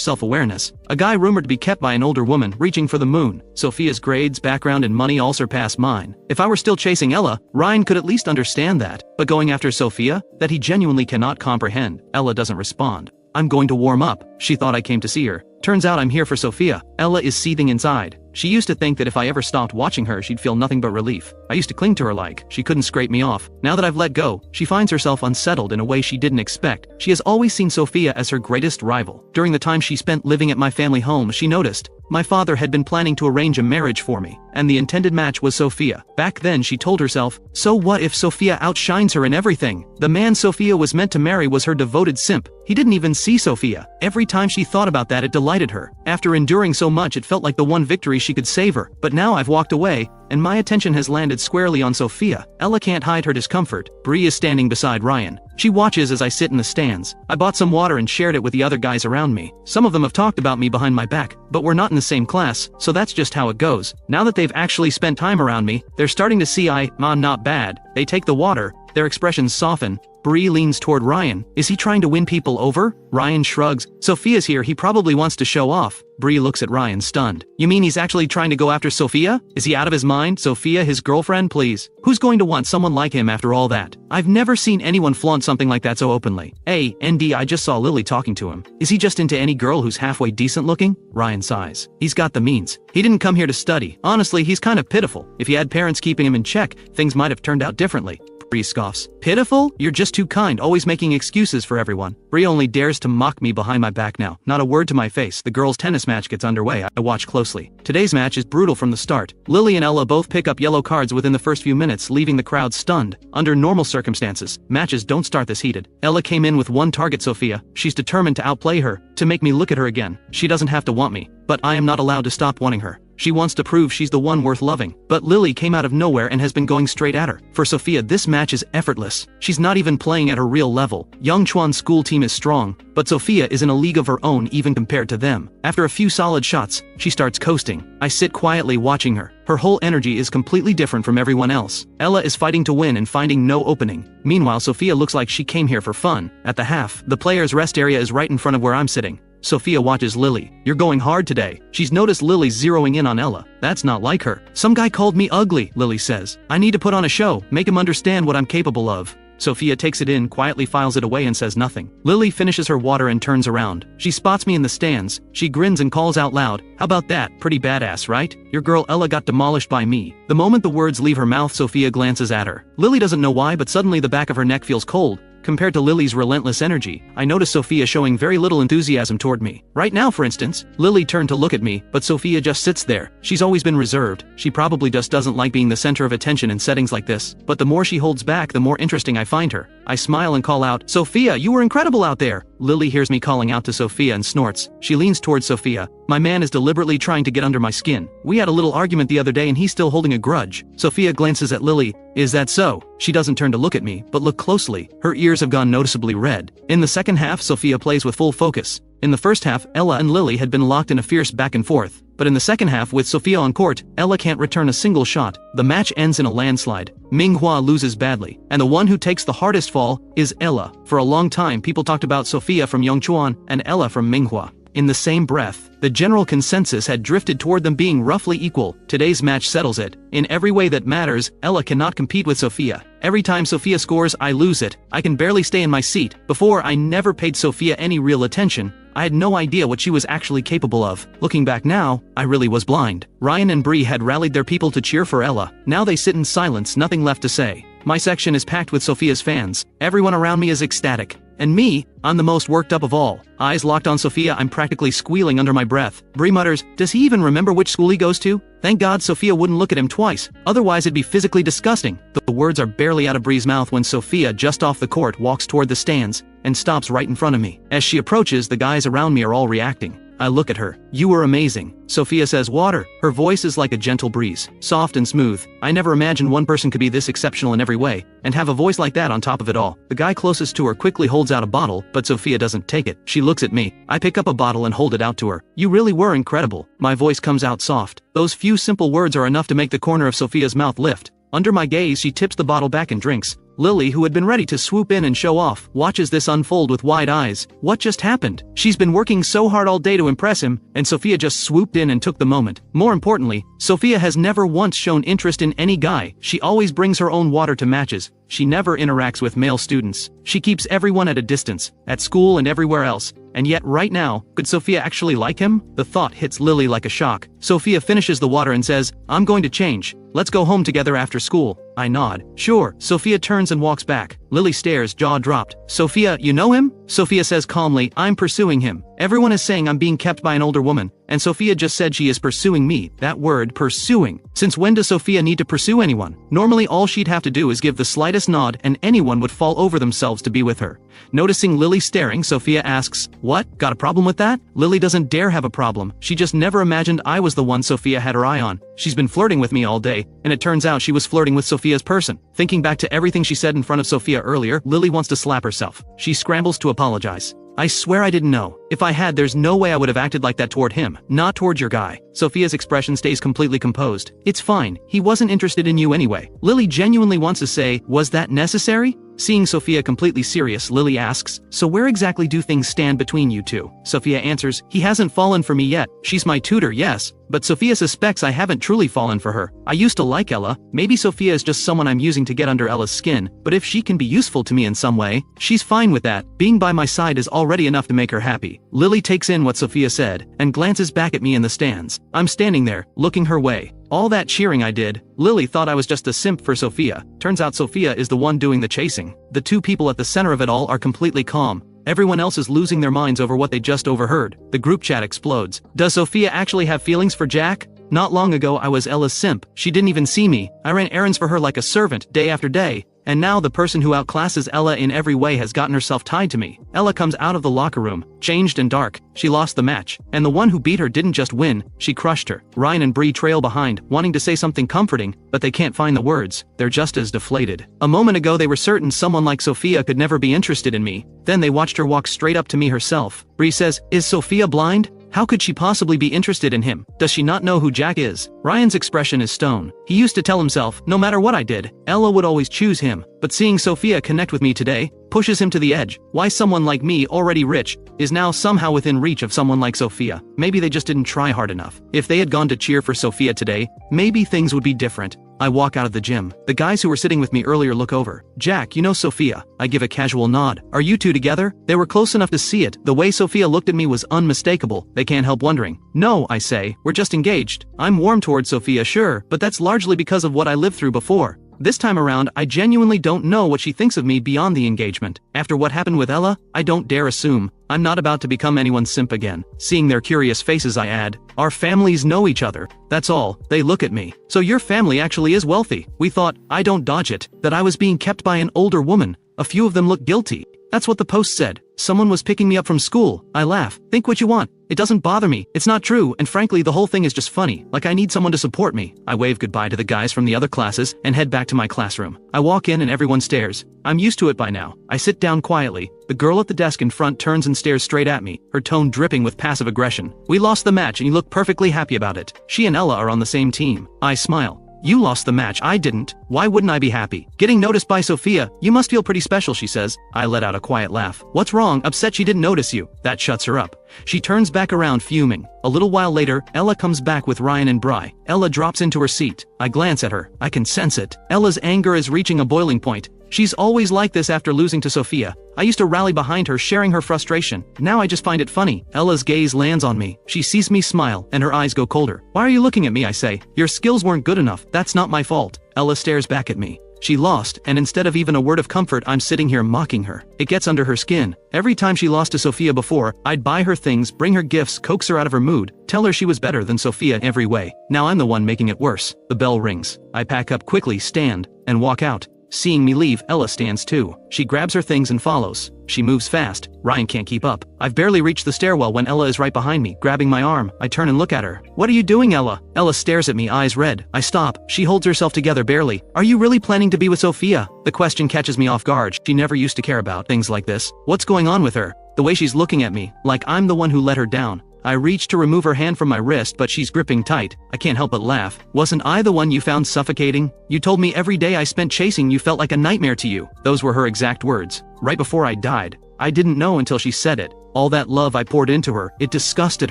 Speaker 1: self-awareness. A guy rumored to be kept by an older woman, reaching for the moon. Sophia's grades, background, and money all surpass mine. If I were still chasing Ella, Ryan could at least understand that, but going after Sophia? That he genuinely cannot comprehend. Ella doesn't respond. I'm going to warm up. She thought I came to see her. Turns out I'm here for Sophia. Ella is seething inside. She used to think that if I ever stopped watching her, she'd feel nothing but relief. I used to cling to her like she couldn't scrape me off. Now that I've let go, she finds herself unsettled in a way she didn't expect. She has always seen Sophia as her greatest rival. During the time she spent living at my family home, she noticed my father had been planning to arrange a marriage for me, and the intended match was Sophia. Back then she told herself, so what if Sophia outshines her in everything? The man Sophia was meant to marry was her devoted simp. He didn't even see Sophia. Every time she thought about that, it delighted her. After enduring so much, it felt like the one victory she could savor. But now I've walked away, and my attention has landed squarely on Sophia. Ella can't hide her discomfort. Bree is standing beside Ryan. She watches as I sit in the stands. I bought some water and shared it with the other guys around me. Some of them have talked about me behind my back, but we're not in the same class, so that's just how it goes. Now that they've actually spent time around me, they're starting to see I'm not bad. They take the water. Their expressions soften. Bree leans toward Ryan. Is he trying to win people over? Ryan shrugs. Sophia's here, he probably wants to show off. Bree looks at Ryan stunned. You mean he's actually trying to go after Sophia? Is he out of his mind? Sophia, his girlfriend, please. Who's going to want someone like him after all that? I've never seen anyone flaunt something like that so openly. I just saw Lily talking to him. Is he just into any girl who's halfway decent looking? Ryan sighs. He's got the means. He didn't come here to study. Honestly, he's kind of pitiful. If he had parents keeping him in check, things might have turned out differently. Bree scoffs. Pitiful? You're just too kind, always making excuses for everyone. Bree only dares to mock me behind my back now. Not a word to my face. The girls' tennis match gets underway. I watch closely. Today's match is brutal from the start. Lily and Ella both pick up yellow cards within the first few minutes, leaving the crowd stunned. Under normal circumstances, matches don't start this heated. Ella came in with one target, Sophia. She's determined to outplay her, to make me look at her again. She doesn't have to want me, but I am not allowed to stop wanting her. She wants to prove she's the one worth loving. But Lily came out of nowhere and has been going straight at her. For Sophia, this match is effortless. She's not even playing at her real level. Yongchuan's school team is strong, but Sophia is in a league of her own even compared to them. After a few solid shots, she starts coasting. I sit quietly watching her. Her whole energy is completely different from everyone else. Ella is fighting to win and finding no opening. Meanwhile, Sophia looks like she came here for fun. At the half, the players' rest area is right in front of where I'm sitting. Sophia watches Lily. You're going hard today. She's noticed Lily zeroing in on Ella. That's not like her. Some guy called me ugly, Lily says. I need to put on a show, make him understand what I'm capable of. Sophia takes it in, quietly files it away and says nothing. Lily finishes her water and turns around. She spots me in the stands. She grins and calls out loud, how about that? Pretty badass, right? Your girl Ella got demolished by me. The moment the words leave her mouth, Sophia glances at her. Lily doesn't know why, but suddenly the back of her neck feels cold. Compared to Lily's relentless energy, I notice Sophia showing very little enthusiasm toward me. Right now, for instance, Lily turned to look at me, but Sophia just sits there. She's always been reserved. She probably just doesn't like being the center of attention in settings like this. But the more she holds back, the more interesting I find her. I smile and call out, Sophia, you were incredible out there. Lily hears me calling out to Sophia and snorts. She leans towards Sophia. My man is deliberately trying to get under my skin. We had a little argument the other day and he's still holding a grudge. Sophia glances at Lily. Is that so? She doesn't turn to look at me, but look closely. Her ears have gone noticeably red. In the second half, Sophia plays with full focus. In the first half, Ella and Lily had been locked in a fierce back and forth. But in the second half, with Sophia on court, Ella can't return a single shot. The match ends in a landslide. Minghua loses badly, and the one who takes the hardest fall is Ella. For a long time, people talked about Sophia from Yongchuan and Ella from Minghua. In the same breath, the general consensus had drifted toward them being roughly equal. Today's match settles it. In every way that matters, Ella cannot compete with Sophia. Every time Sophia scores, I lose it. I can barely stay in my seat. Before, I never paid Sophia any real attention. I had no idea what she was actually capable of. Looking back now, I really was blind. Ryan and Bree had rallied their people to cheer for Ella. Now they sit in silence, nothing left to say. My section is packed with Sophia's fans. Everyone around me is ecstatic. And me, I'm the most worked up of all. Eyes locked on Sophia, I'm practically squealing under my breath. Bree mutters, does he even remember which school he goes to? Thank God Sophia wouldn't look at him twice, otherwise it'd be physically disgusting. The words are barely out of Bree's mouth when Sophia, just off the court, walks toward the stands and stops right in front of me. As she approaches, the guys around me are all reacting. I look at her. You were amazing. Sophia says, water. Her voice is like a gentle breeze, soft and smooth. I never imagined one person could be this exceptional in every way, and have a voice like that on top of it all. The guy closest to her quickly holds out a bottle, but Sophia doesn't take it. She looks at me. I pick up a bottle and hold it out to her. You really were incredible. My voice comes out soft. Those few simple words are enough to make the corner of Sophia's mouth lift. Under my gaze, she tips the bottle back and drinks. Lily, who had been ready to swoop in and show off, watches this unfold with wide eyes. What just happened? She's been working so hard all day to impress him, and Sophia just swooped in and took the moment. More importantly, Sophia has never once shown interest in any guy. She always brings her own water to matches. She never interacts with male students. She keeps everyone at a distance, at school and everywhere else. And yet right now, could Sophia actually like him? The thought hits Lily like a shock. Sophia finishes the water and says, I'm going to change. Let's go home together after school. I nod. Sure. Sophia turns and walks back. Lily stares, jaw dropped. Sophia, you know him? Sophia says calmly, I'm pursuing him. Everyone is saying I'm being kept by an older woman, and Sophia just said she is pursuing me. That word, pursuing. Since when does Sophia need to pursue anyone? Normally all she'd have to do is give the slightest nod and anyone would fall over themselves to be with her. Noticing Lily staring, Sophia asks, what? Got a problem with that? Lily doesn't dare have a problem. She just never imagined I was the one Sophia had her eye on. She's been flirting with me all day, and it turns out she was flirting with Sophia's person. Thinking back to everything she said in front of Sophia earlier, Lily wants to slap herself. She scrambles to apologize. I swear I didn't know. If I had, there's no way I would have acted like that toward him. Not toward your guy. Sophia's expression stays completely composed. It's fine. He wasn't interested in you anyway. Lily genuinely wants to say, was that necessary? Seeing Sophia completely serious, Lily asks, so where exactly do things stand between you two? Sophia answers, he hasn't fallen for me yet. She's my tutor, yes. But Sophia suspects I haven't truly fallen for her. I used to like Ella. Maybe Sophia is just someone I'm using to get under Ella's skin, but if she can be useful to me in some way, she's fine with that. Being by my side is already enough to make her happy. Lily takes in what Sophia said, and glances back at me in the stands. I'm standing there, looking her way. All that cheering I did, Lily thought I was just a simp for Sophia. Turns out Sophia is the one doing the chasing. The two people at the center of it all are completely calm. Everyone else is losing their minds over what they just overheard. The group chat explodes. Does Sophia actually have feelings for Jack? Not long ago I was Ella's simp. She didn't even see me. I ran errands for her like a servant, day after day. And now the person who outclasses Ella in every way has gotten herself tied to me. Ella comes out of the locker room, changed and dark. She lost the match. And the one who beat her didn't just win, she crushed her. Ryan and Bree trail behind, wanting to say something comforting, but they can't find the words. They're just as deflated. A moment ago they were certain someone like Sophia could never be interested in me. Then they watched her walk straight up to me herself. Bree says, is Sophia blind? How could she possibly be interested in him? Does she not know who Jack is? Ryan's expression is stone. He used to tell himself, no matter what I did, Ella would always choose him. But seeing Sophia connect with me today, pushes him to the edge. Why someone like me, already rich, is now somehow within reach of someone like Sophia. Maybe they just didn't try hard enough. If they had gone to cheer for Sophia today, maybe things would be different. I walk out of the gym. The guys who were sitting with me earlier look over. Jack, you know Sophia. I give a casual nod. Are you two together? They were close enough to see it. The way Sophia looked at me was unmistakable. They can't help wondering. No, I say, we're just engaged. I'm warm towards Sophia, sure, but that's largely because of what I lived through before. This time around, I genuinely don't know what she thinks of me beyond the engagement. After what happened with Ella, I don't dare assume. I'm not about to become anyone's simp again. Seeing their curious faces, I add, our families know each other. That's all. They look at me. So your family actually is wealthy. We thought, I don't dodge it, that I was being kept by an older woman. A few of them look guilty. That's what the post said. Someone was picking me up from school. I laugh. Think what you want. It doesn't bother me. It's not true, and frankly the whole thing is just funny, like I need someone to support me. I wave goodbye to the guys from the other classes and head back to my classroom. I walk in and everyone stares. I'm used to it by now. I sit down quietly. The girl at the desk in front turns and stares straight at me, her tone dripping with passive aggression. We lost the match and you look perfectly happy about it. She and Ella are on the same team. I smile. You lost the match, I didn't. Why wouldn't I be happy? Getting noticed by Sophia, you must feel pretty special, she says. I let out a quiet laugh. What's wrong? Upset she didn't notice you. That shuts her up. She turns back around fuming. A little while later, Ella comes back with Ryan and Bri. Ella drops into her seat. I glance at her. I can sense it. Ella's anger is reaching a boiling point. She's always like this after losing to Sophia. I used to rally behind her, sharing her frustration. Now I just find it funny. Ella's gaze lands on me. She sees me smile, and her eyes go colder. Why are you looking at me? I say. Your skills weren't good enough. That's not my fault. Ella stares back at me. She lost, and instead of even a word of comfort I'm sitting here mocking her. It gets under her skin. Every time she lost to Sophia before, I'd buy her things, bring her gifts, coax her out of her mood, tell her she was better than Sophia in every way. Now I'm the one making it worse. The bell rings. I pack up quickly, stand, and walk out. Seeing me leave, Ella stands too. She grabs her things and follows. She moves fast. Ryan can't keep up. I've barely reached the stairwell when Ella is right behind me, grabbing my arm. I turn and look at her. What are you doing, Ella? Ella stares at me, eyes red. I stop. She holds herself together barely. Are you really planning to be with Sophia? The question catches me off guard. She never used to care about things like this. What's going on with her? The way she's looking at me, like I'm the one who let her down. I reach to remove her hand from my wrist, but she's gripping tight. I can't help but laugh. Wasn't I the one you found suffocating? You told me every day I spent chasing you felt like a nightmare to you. Those were her exact words. Right before I died. I didn't know until she said it. All that love I poured into her, it disgusted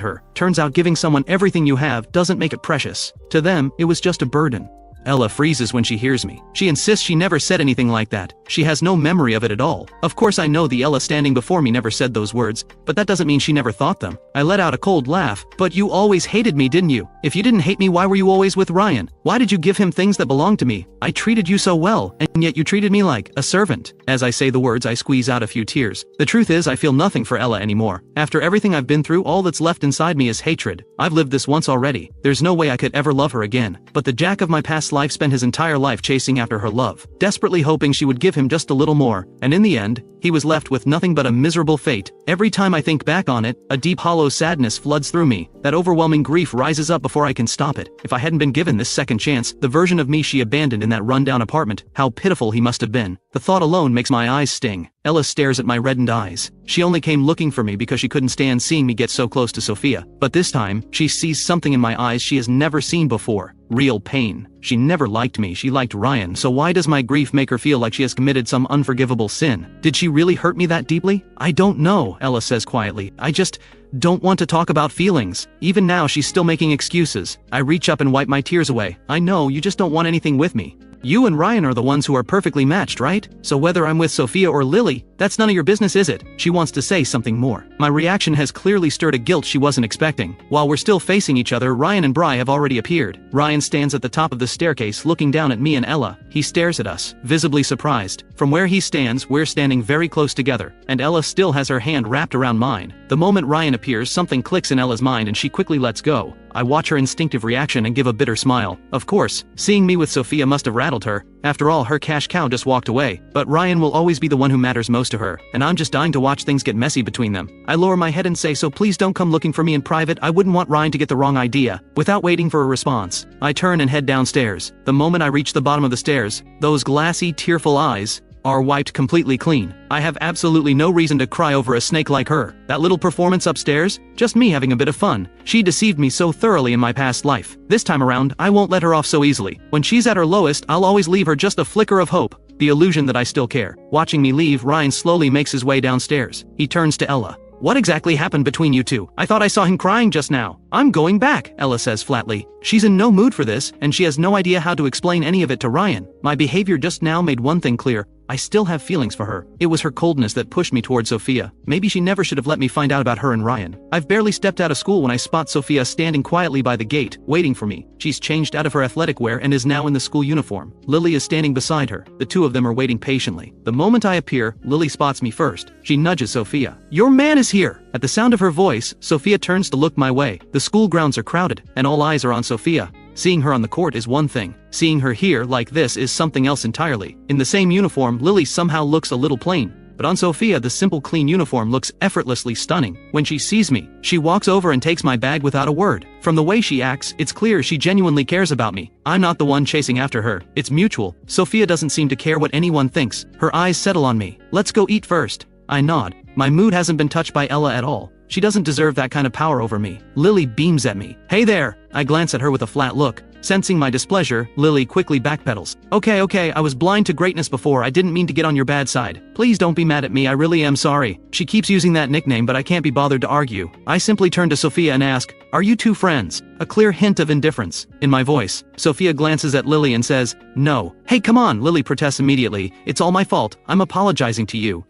Speaker 1: her. Turns out giving someone everything you have doesn't make it precious. To them, it was just a burden. Ella freezes when she hears me. She insists she never said anything like that. She has no memory of it at all. Of course I know the Ella standing before me never said those words, but that doesn't mean she never thought them. I let out a cold laugh. But you always hated me, didn't you? If you didn't hate me, why were you always with Ryan? Why did you give him things that belonged to me? I treated you so well, and yet you treated me like a servant. As I say the words, I squeeze out a few tears. The truth is, I feel nothing for Ella anymore. After everything I've been through, all that's left inside me is hatred. I've lived this once already. There's no way I could ever love her again. But the Jack of my past life spent his entire life chasing after her love, desperately hoping she would give him just a little more, and in the end, he was left with nothing but a miserable fate. Every time I think back on it, a deep hollow sadness floods through me. That overwhelming grief rises up before I can stop it. If I hadn't been given this second chance, the version of me she abandoned in that rundown apartment, how pitiful he must have been. The thought alone makes my eyes sting. Ella stares at my reddened eyes. She only came looking for me because she couldn't stand seeing me get so close to Sophia. But this time, she sees something in my eyes she has never seen before. Real pain. She never liked me, she liked Ryan, so why does my grief make her feel like she has committed some unforgivable sin? Did she really hurt me that deeply? I don't know, Ella says quietly. I just don't want to talk about feelings. Even now she's still making excuses. I reach up and wipe my tears away. I know, you just don't want anything with me. You and Ryan are the ones who are perfectly matched, right? So whether I'm with Sophia or Lily, that's none of your business, is it? She wants to say something more. My reaction has clearly stirred a guilt she wasn't expecting. While we're still facing each other, Ryan and Bri have already appeared. Ryan stands at the top of the staircase looking down at me and Ella. He stares at us, visibly surprised. From where he stands, we're standing very close together, and Ella still has her hand wrapped around mine. The moment Ryan appears, something clicks in Ella's mind and she quickly lets go. I watch her instinctive reaction and give a bitter smile. Of course, seeing me with Sophia must have rattled her. After all, her cash cow just walked away. But Ryan will always be the one who matters most to her, and I'm just dying to watch things get messy between them. I lower my head and say, so please don't come looking for me in private. I wouldn't want Ryan to get the wrong idea. Without waiting for a response, I turn and head downstairs. The moment I reach the bottom of the stairs, those glassy, tearful eyes are wiped completely clean. I have absolutely no reason to cry over a snake like her. That little performance upstairs? Just me having a bit of fun. She deceived me so thoroughly in my past life. This time around, I won't let her off so easily. When she's at her lowest, I'll always leave her just a flicker of hope. The illusion that I still care. Watching me leave, Ryan slowly makes his way downstairs. He turns to Ella. What exactly happened between you two? I thought I saw him crying just now. I'm going back, Ella says flatly. She's in no mood for this, and she has no idea how to explain any of it to Ryan. My behavior just now made one thing clear. I still have feelings for her. It was her coldness that pushed me toward Sophia. Maybe she never should have let me find out about her and Ryan. I've barely stepped out of school when I spot Sophia standing quietly by the gate, waiting for me. She's changed out of her athletic wear and is now in the school uniform. Lily is standing beside her. The two of them are waiting patiently. The moment I appear, Lily spots me first. She nudges Sophia. Your man is here! At the sound of her voice, Sophia turns to look my way. The school grounds are crowded, and all eyes are on Sophia. Seeing her on the court is one thing. Seeing her here like this is something else entirely. In the same uniform, Lily somehow looks a little plain. But on Sophia, the simple clean uniform looks effortlessly stunning. When she sees me, she walks over and takes my bag without a word. From the way she acts, it's clear she genuinely cares about me. I'm not the one chasing after her. It's mutual. Sophia doesn't seem to care what anyone thinks. Her eyes settle on me. Let's go eat first. I nod. My mood hasn't been touched by Ella at all. She doesn't deserve that kind of power over me. Lily beams at me. Hey there! I glance at her with a flat look. Sensing my displeasure, Lily quickly backpedals. Okay, I was blind to greatness before. I didn't mean to get on your bad side. Please don't be mad at me, I really am sorry. She keeps using that nickname, but I can't be bothered to argue. I simply turn to Sophia and ask, are you two friends? A clear hint of indifference in my voice. Sophia glances at Lily and says, no. Hey, come on, Lily protests immediately. It's all my fault. I'm apologizing to you.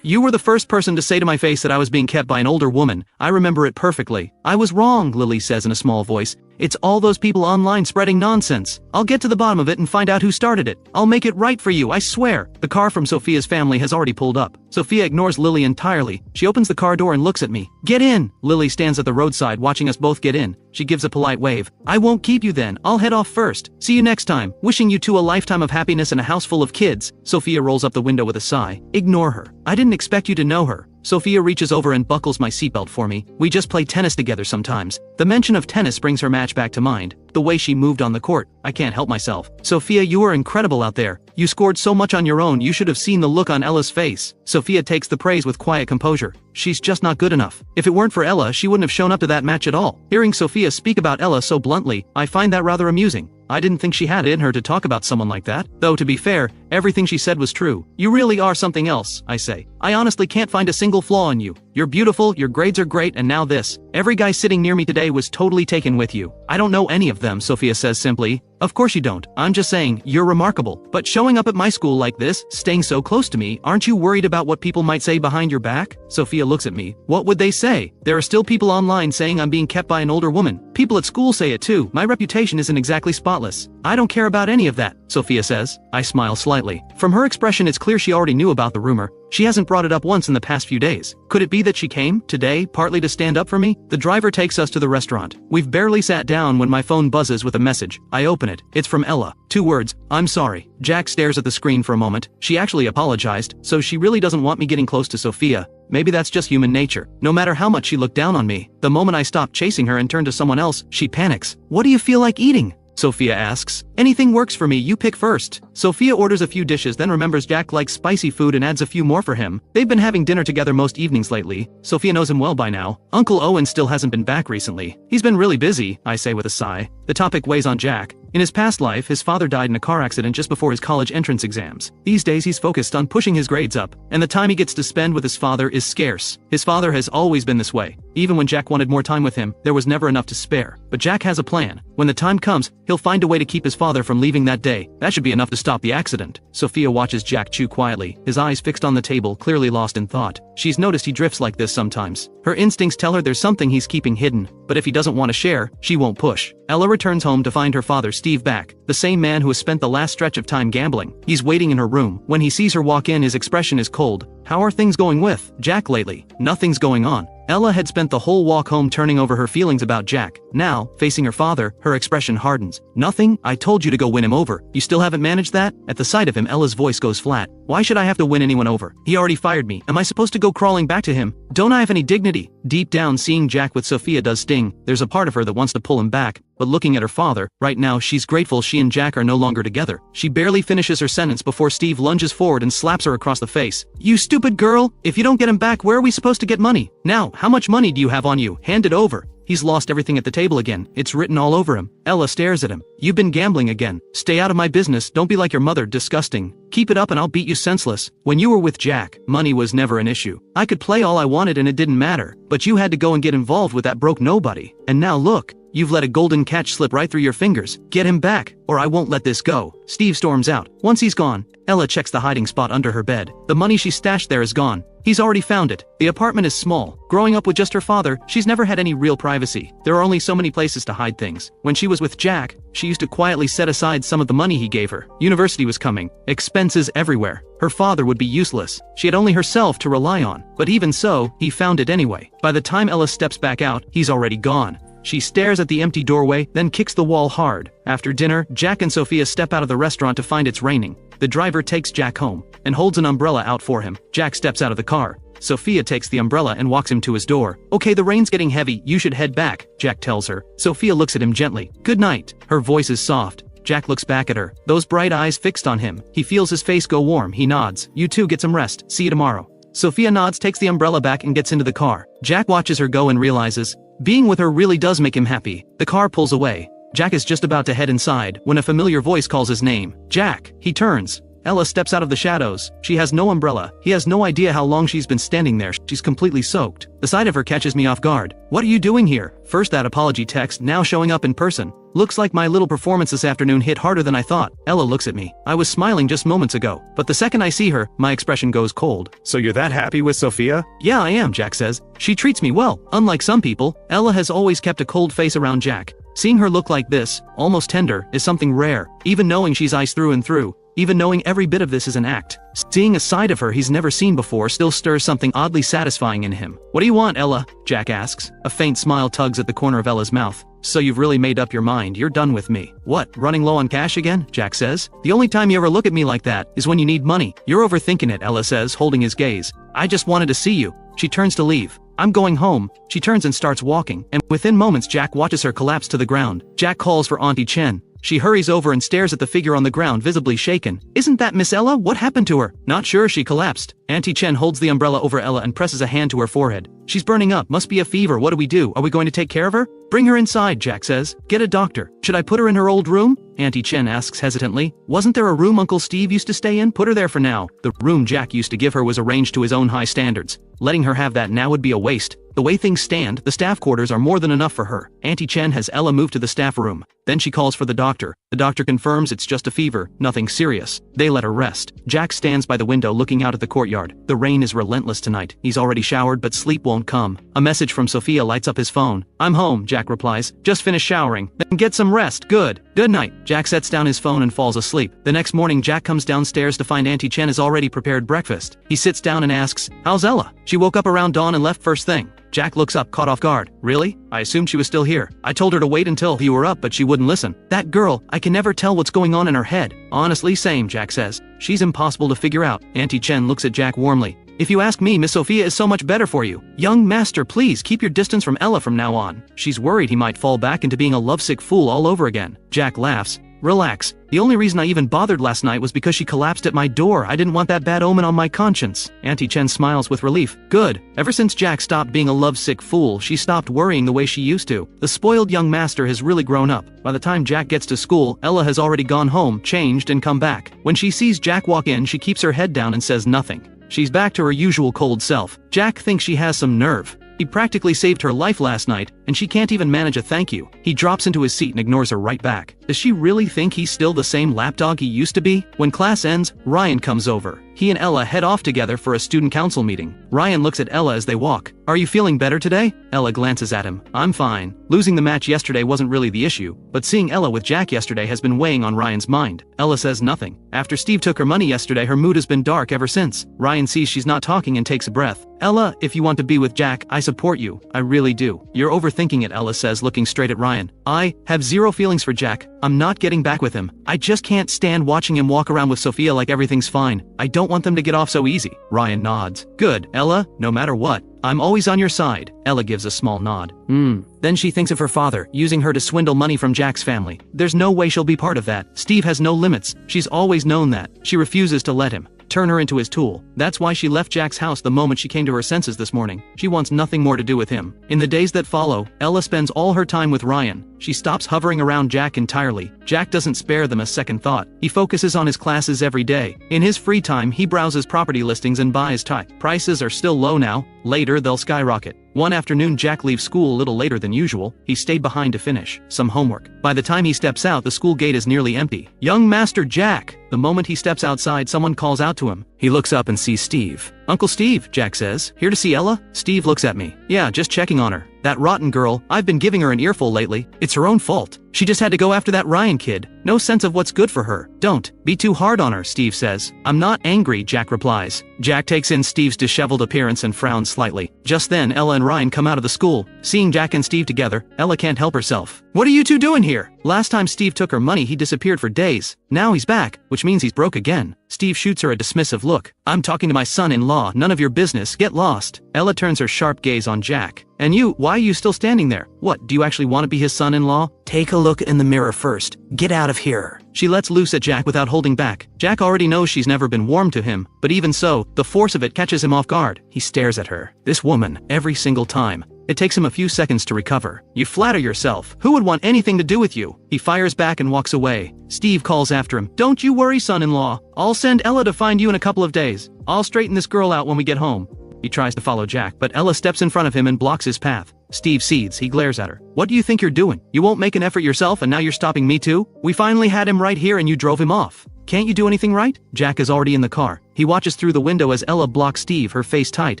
Speaker 1: You were the first person to say to my face that I was being kept by an older woman. I remember it perfectly. I was wrong, Lily says in a small voice. It's all those people online spreading nonsense. I'll get to the bottom of it and find out who started it. I'll make it right for you, I swear. The car from Sophia's family has already pulled up. Sophia ignores Lily entirely. She opens the car door and looks at me. Get in! Lily stands at the roadside watching us both get in. She gives a polite wave. I won't keep you then. I'll head off first. See you next time. Wishing you two a lifetime of happiness and a house full of kids. Sophia rolls up the window with a sigh. Ignore her. I didn't expect you to know her. Sophia reaches over and buckles my seatbelt for me. We just play tennis together sometimes. The mention of tennis brings her match back to mind. The way she moved on the court. I can't help myself. Sophia, you are incredible out there. You scored so much on your own, you should have seen the look on Ella's face. Sophia takes the praise with quiet composure. She's just not good enough. If it weren't for Ella, she wouldn't have shown up to that match at all. Hearing Sophia speak about Ella so bluntly, I find that rather amusing. I didn't think she had it in her to talk about someone like that. Though to be fair, everything she said was true. You really are something else, I say. I honestly can't find a single flaw in you. You're beautiful, your grades are great, and now this. Every guy sitting near me today was totally taken with you. I don't know any of them, Sophia says simply. Of course you don't. I'm just saying, you're remarkable. But showing up at my school like this, staying so close to me, aren't you worried about what people might say behind your back? Sophia looks at me. What would they say? There are still people online saying I'm being kept by an older woman. People at school say it too. My reputation isn't exactly spotless. I don't care about any of that, Sophia says. I smile slightly. From her expression it's clear she already knew about the rumor. She hasn't brought it up once in the past few days. Could it be that she came, today, partly to stand up for me? The driver takes us to the restaurant. We've barely sat down when my phone buzzes with a message. I open it. It's from Ella. 2 words. I'm sorry. Jack stares at the screen for a moment. She actually apologized, so she really doesn't want me getting close to Sophia. Maybe that's just human nature. No matter how much she looked down on me, the moment I stop chasing her and turn to someone else, she panics. What do you feel like eating? Sophia asks. Anything works for me, you pick first. Sophia orders a few dishes, then remembers Jack likes spicy food and adds a few more for him. They've been having dinner together most evenings lately. Sophia knows him well by now. Uncle Owen still hasn't been back recently. He's been really busy, I say with a sigh. The topic weighs on Jack. In his past life, his father died in a car accident just before his college entrance exams. These days he's focused on pushing his grades up, and the time he gets to spend with his father is scarce. His father has always been this way. Even when Jack wanted more time with him, there was never enough to spare. But Jack has a plan. When the time comes, he'll find a way to keep his father from leaving that day. That should be enough to stop the accident. Sophia watches Jack chew quietly, his eyes fixed on the table, clearly lost in thought. She's noticed he drifts like this sometimes. Her instincts tell her there's something he's keeping hidden, but if he doesn't want to share, she won't push. Ella returns home to find her father Steve back, the same man who has spent the last stretch of time gambling. He's waiting in her room. When he sees her walk in, his expression is cold. How are things going with Jack lately? Nothing's going on. Ella had spent the whole walk home turning over her feelings about Jack. Now, facing her father, her expression hardens. Nothing? I told you to go win him over. You still haven't managed that? At the sight of him, Ella's voice goes flat. Why should I have to win anyone over? He already fired me. Am I supposed to go crawling back to him? Don't I have any dignity? Deep down, seeing Jack with Sophia does sting. There's a part of her that wants to pull him back. But looking at her father, right now she's grateful she and Jack are no longer together. She barely finishes her sentence before Steve lunges forward and slaps her across the face. You stupid girl! If you don't get him back, where are we supposed to get money? Now, how much money do you have on you? Hand it over. He's lost everything at the table again. It's written all over him. Ella stares at him. You've been gambling again. Stay out of my business. Don't be like your mother. Disgusting. Keep it up and I'll beat you senseless. When you were with Jack, money was never an issue. I could play all I wanted and it didn't matter. But you had to go and get involved with that broke nobody. And now look. You've let a golden catch slip right through your fingers. Get him back, or I won't let this go. Steve storms out. Once he's gone, Ella checks the hiding spot under her bed. The money she stashed there is gone. He's already found it. The apartment is small. Growing up with just her father, she's never had any real privacy. There are only so many places to hide things. When she was with Jack, she used to quietly set aside some of the money he gave her. University was coming. Expenses everywhere. Her father would be useless. She had only herself to rely on. But even so, he found it anyway. By the time Ella steps back out, he's already gone. She stares at the empty doorway, then kicks the wall hard. After dinner, Jack and Sophia step out of the restaurant to find it's raining. The driver takes Jack home and holds an umbrella out for him. Jack steps out of the car. Sophia takes the umbrella and walks him to his door. Okay, the rain's getting heavy, you should head back, Jack tells her. Sophia looks at him gently. Good night. Her voice is soft. Jack looks back at her, those bright eyes fixed on him. He feels his face go warm. He nods. You too, get some rest. See you tomorrow. Sophia nods, takes the umbrella back and gets into the car. Jack watches her go and realizes, being with her really does make him happy. The car pulls away. Jack is just about to head inside when a familiar voice calls his name. Jack! He turns. Ella steps out of the shadows. She has no umbrella. He has no idea how long she's been standing there. She's completely soaked. The sight of her catches me off guard. What are you doing here? First that apology text, now showing up in person. Looks like my little performance this afternoon hit harder than I thought. Ella looks at me. I was smiling just moments ago, but the second I see her, my expression goes cold.
Speaker 3: So you're that happy with Sophia?
Speaker 1: Yeah, I am, Jack says. She treats me well. Unlike some people, Ella has always kept a cold face around Jack. Seeing her look like this, almost tender, is something rare, even knowing she's ice through and through. Even knowing every bit of this is an act. Seeing a side of her he's never seen before still stirs something oddly satisfying in him. "What do you want, Ella?" Jack asks. A faint smile tugs at the corner of Ella's mouth. "So you've really made up your mind, you're done with me." "What, running low on cash again?" Jack says. "The only time you ever look at me like that is when you need money." "You're overthinking it," Ella says, holding his gaze. "I just wanted to see you." She turns to leave. "I'm going home." She turns and starts walking, and within moments Jack watches her collapse to the ground. Jack calls for Auntie Chen. She hurries over and stares at the figure on the ground, visibly shaken. "Isn't that Miss Ella? What happened to her?" "Not sure, she collapsed." Auntie Chen holds the umbrella over Ella and presses a hand to her forehead. "She's burning up, must be a fever, what do we do? Are we going to take care of her?" "Bring her inside," Jack says. "Get a doctor." "Should I put her in her old room?" Auntie Chen asks hesitantly. "Wasn't there a room Uncle Steve used to stay in? Put her there for now." The room Jack used to give her was arranged to his own high standards. Letting her have that now would be a waste. The way things stand, the staff quarters are more than enough for her. Auntie Chen has Ella moved to the staff room. Then she calls for the doctor. The doctor confirms it's just a fever, nothing serious. They let her rest. Jack stands by the window looking out at the courtyard. The rain is relentless tonight. He's already showered, but sleep won't come. A message from Sophia lights up his phone. "I'm home," Jack replies. "Just finished showering. Then get some rest. Good. Good night." Jack sets down his phone and falls asleep. The next morning Jack comes downstairs to find Auntie Chen has already prepared breakfast. He sits down and asks, "How's Ella?" "She woke up around dawn and left first thing." Jack looks up, caught off guard. "Really? I assumed she was still here. I told her to wait until you were up, but she wouldn't listen." "That girl, I can never tell what's going on in her head." "Honestly, same," Jack says. "She's impossible to figure out." Auntie Chen looks at Jack warmly. "If you ask me, Miss Sophia is so much better for you. Young master, please keep your distance from Ella from now on." She's worried he might fall back into being a lovesick fool all over again. Jack laughs. "Relax. The only reason I even bothered last night was because she collapsed at my door. I didn't want that bad omen on my conscience." Auntie Chen smiles with relief. "Good. Ever since Jack stopped being a lovesick fool, she stopped worrying the way she used to. The spoiled young master has really grown up. By the time Jack gets to school, Ella has already gone home, changed, and come back. When she sees Jack walk in, she keeps her head down and says nothing. She's back to her usual cold self. Jack thinks she has some nerve. He practically saved her life last night, and she can't even manage a thank you." He drops into his seat and ignores her right back. Does she really think he's still the same lapdog he used to be? When class ends, Ryan comes over. He and Ella head off together for a student council meeting. Ryan looks at Ella as they walk. "Are you feeling better today?" Ella glances at him. "I'm fine. Losing the match yesterday wasn't really the issue, but seeing Ella with Jack yesterday has been weighing on Ryan's mind." Ella says nothing. After Steve took her money yesterday, her mood has been dark ever since. Ryan sees she's not talking and takes a breath. "Ella, if you want to be with Jack, I support you. I really do." "You're overthinking it," Ella says, looking straight at Ryan. "I have zero feelings for Jack. I'm not getting back with him. I just can't stand watching him walk around with Sophia like everything's fine. I don't want them to get off so easy." Ryan nods. "Good, Ella, no matter what, I'm always on your side." Ella gives a small nod. Then she thinks of her father, using her to swindle money from Jack's family. There's no way she'll be part of that. Steve has no limits. She's always known that. She refuses to let him turn her into his tool. That's why she left Jack's house the moment she came to her senses this morning. She wants nothing more to do with him. In the days that follow, Ella spends all her time with Ryan. She stops hovering around Jack entirely. Jack doesn't spare them a second thought. He focuses on his classes every day. In his free time, he browses property listings and buys tie. Prices are still low now. Later, they'll skyrocket. One afternoon, Jack leaves school a little later than usual. He stayed behind to finish some homework. By the time he steps out, the school gate is nearly empty. "Young Master Jack!" The moment he steps outside, someone calls out to him. He looks up and sees Steve. "Uncle Steve," Jack says. "Here to see Ella?" Steve looks at me. "Yeah, just checking on her. That rotten girl, I've been giving her an earful lately. It's her own fault. She just had to go after that Ryan kid. No sense of what's good for her. Don't be too hard on her," Steve says. "I'm not angry," Jack replies. Jack takes in Steve's disheveled appearance and frowns slightly. Just then, Ella and Ryan come out of the school. Seeing Jack and Steve together, Ella can't help herself. "What are you two doing here? Last time Steve took her money, he disappeared for days. Now he's back, which means he's broke again." Steve shoots her a dismissive look. "I'm talking to my son-in-law, none of your business, get lost." Ella turns her sharp gaze on Jack. "And you, why are you still standing there? What, do you actually want to be his son-in-law?"
Speaker 2: Take a look in the mirror first. Get out of here."
Speaker 1: She lets loose at Jack without holding back. Jack already knows she's never been warm to him, but even so, the force of it catches him off guard. He stares at her. This woman, every single time. It takes him a few seconds to recover. "You flatter yourself. Who would want anything to do with you?" He fires back and walks away. Steve calls after him. "Don't you worry, son-in-law. I'll send Ella to find you in a couple of days. I'll straighten this girl out when we get home." He tries to follow Jack, but Ella steps in front of him and blocks his path. Steve seethes. He glares at her. "What do you think you're doing? You won't make an effort yourself and now you're stopping me too? We finally had him right here and you drove him off. Can't you do anything right?" Jack is already in the car. He watches through the window as Ella blocks Steve, her face tight.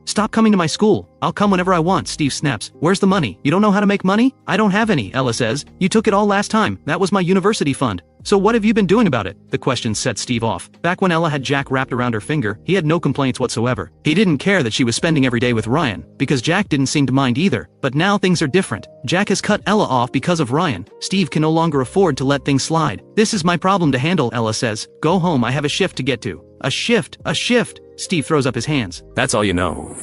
Speaker 1: Stop coming to my school. I'll come whenever I want, Steve snaps. Where's the money? You don't know how to make money? I don't have any, Ella says. You took it all last time. That was my university fund. So what have you been doing about it? The question set Steve off. Back when Ella had Jack wrapped around her finger, he had no complaints whatsoever. He didn't care that she was spending every day with Ryan, because Jack didn't seem to mind either. But now things are different. Jack has cut Ella off because of Ryan. Steve can no longer afford to let things slide. This is my problem to handle, Ella says. Go home, I have a shift to get to. A shift, a shift. Steve throws up his hands.
Speaker 3: That's all you know.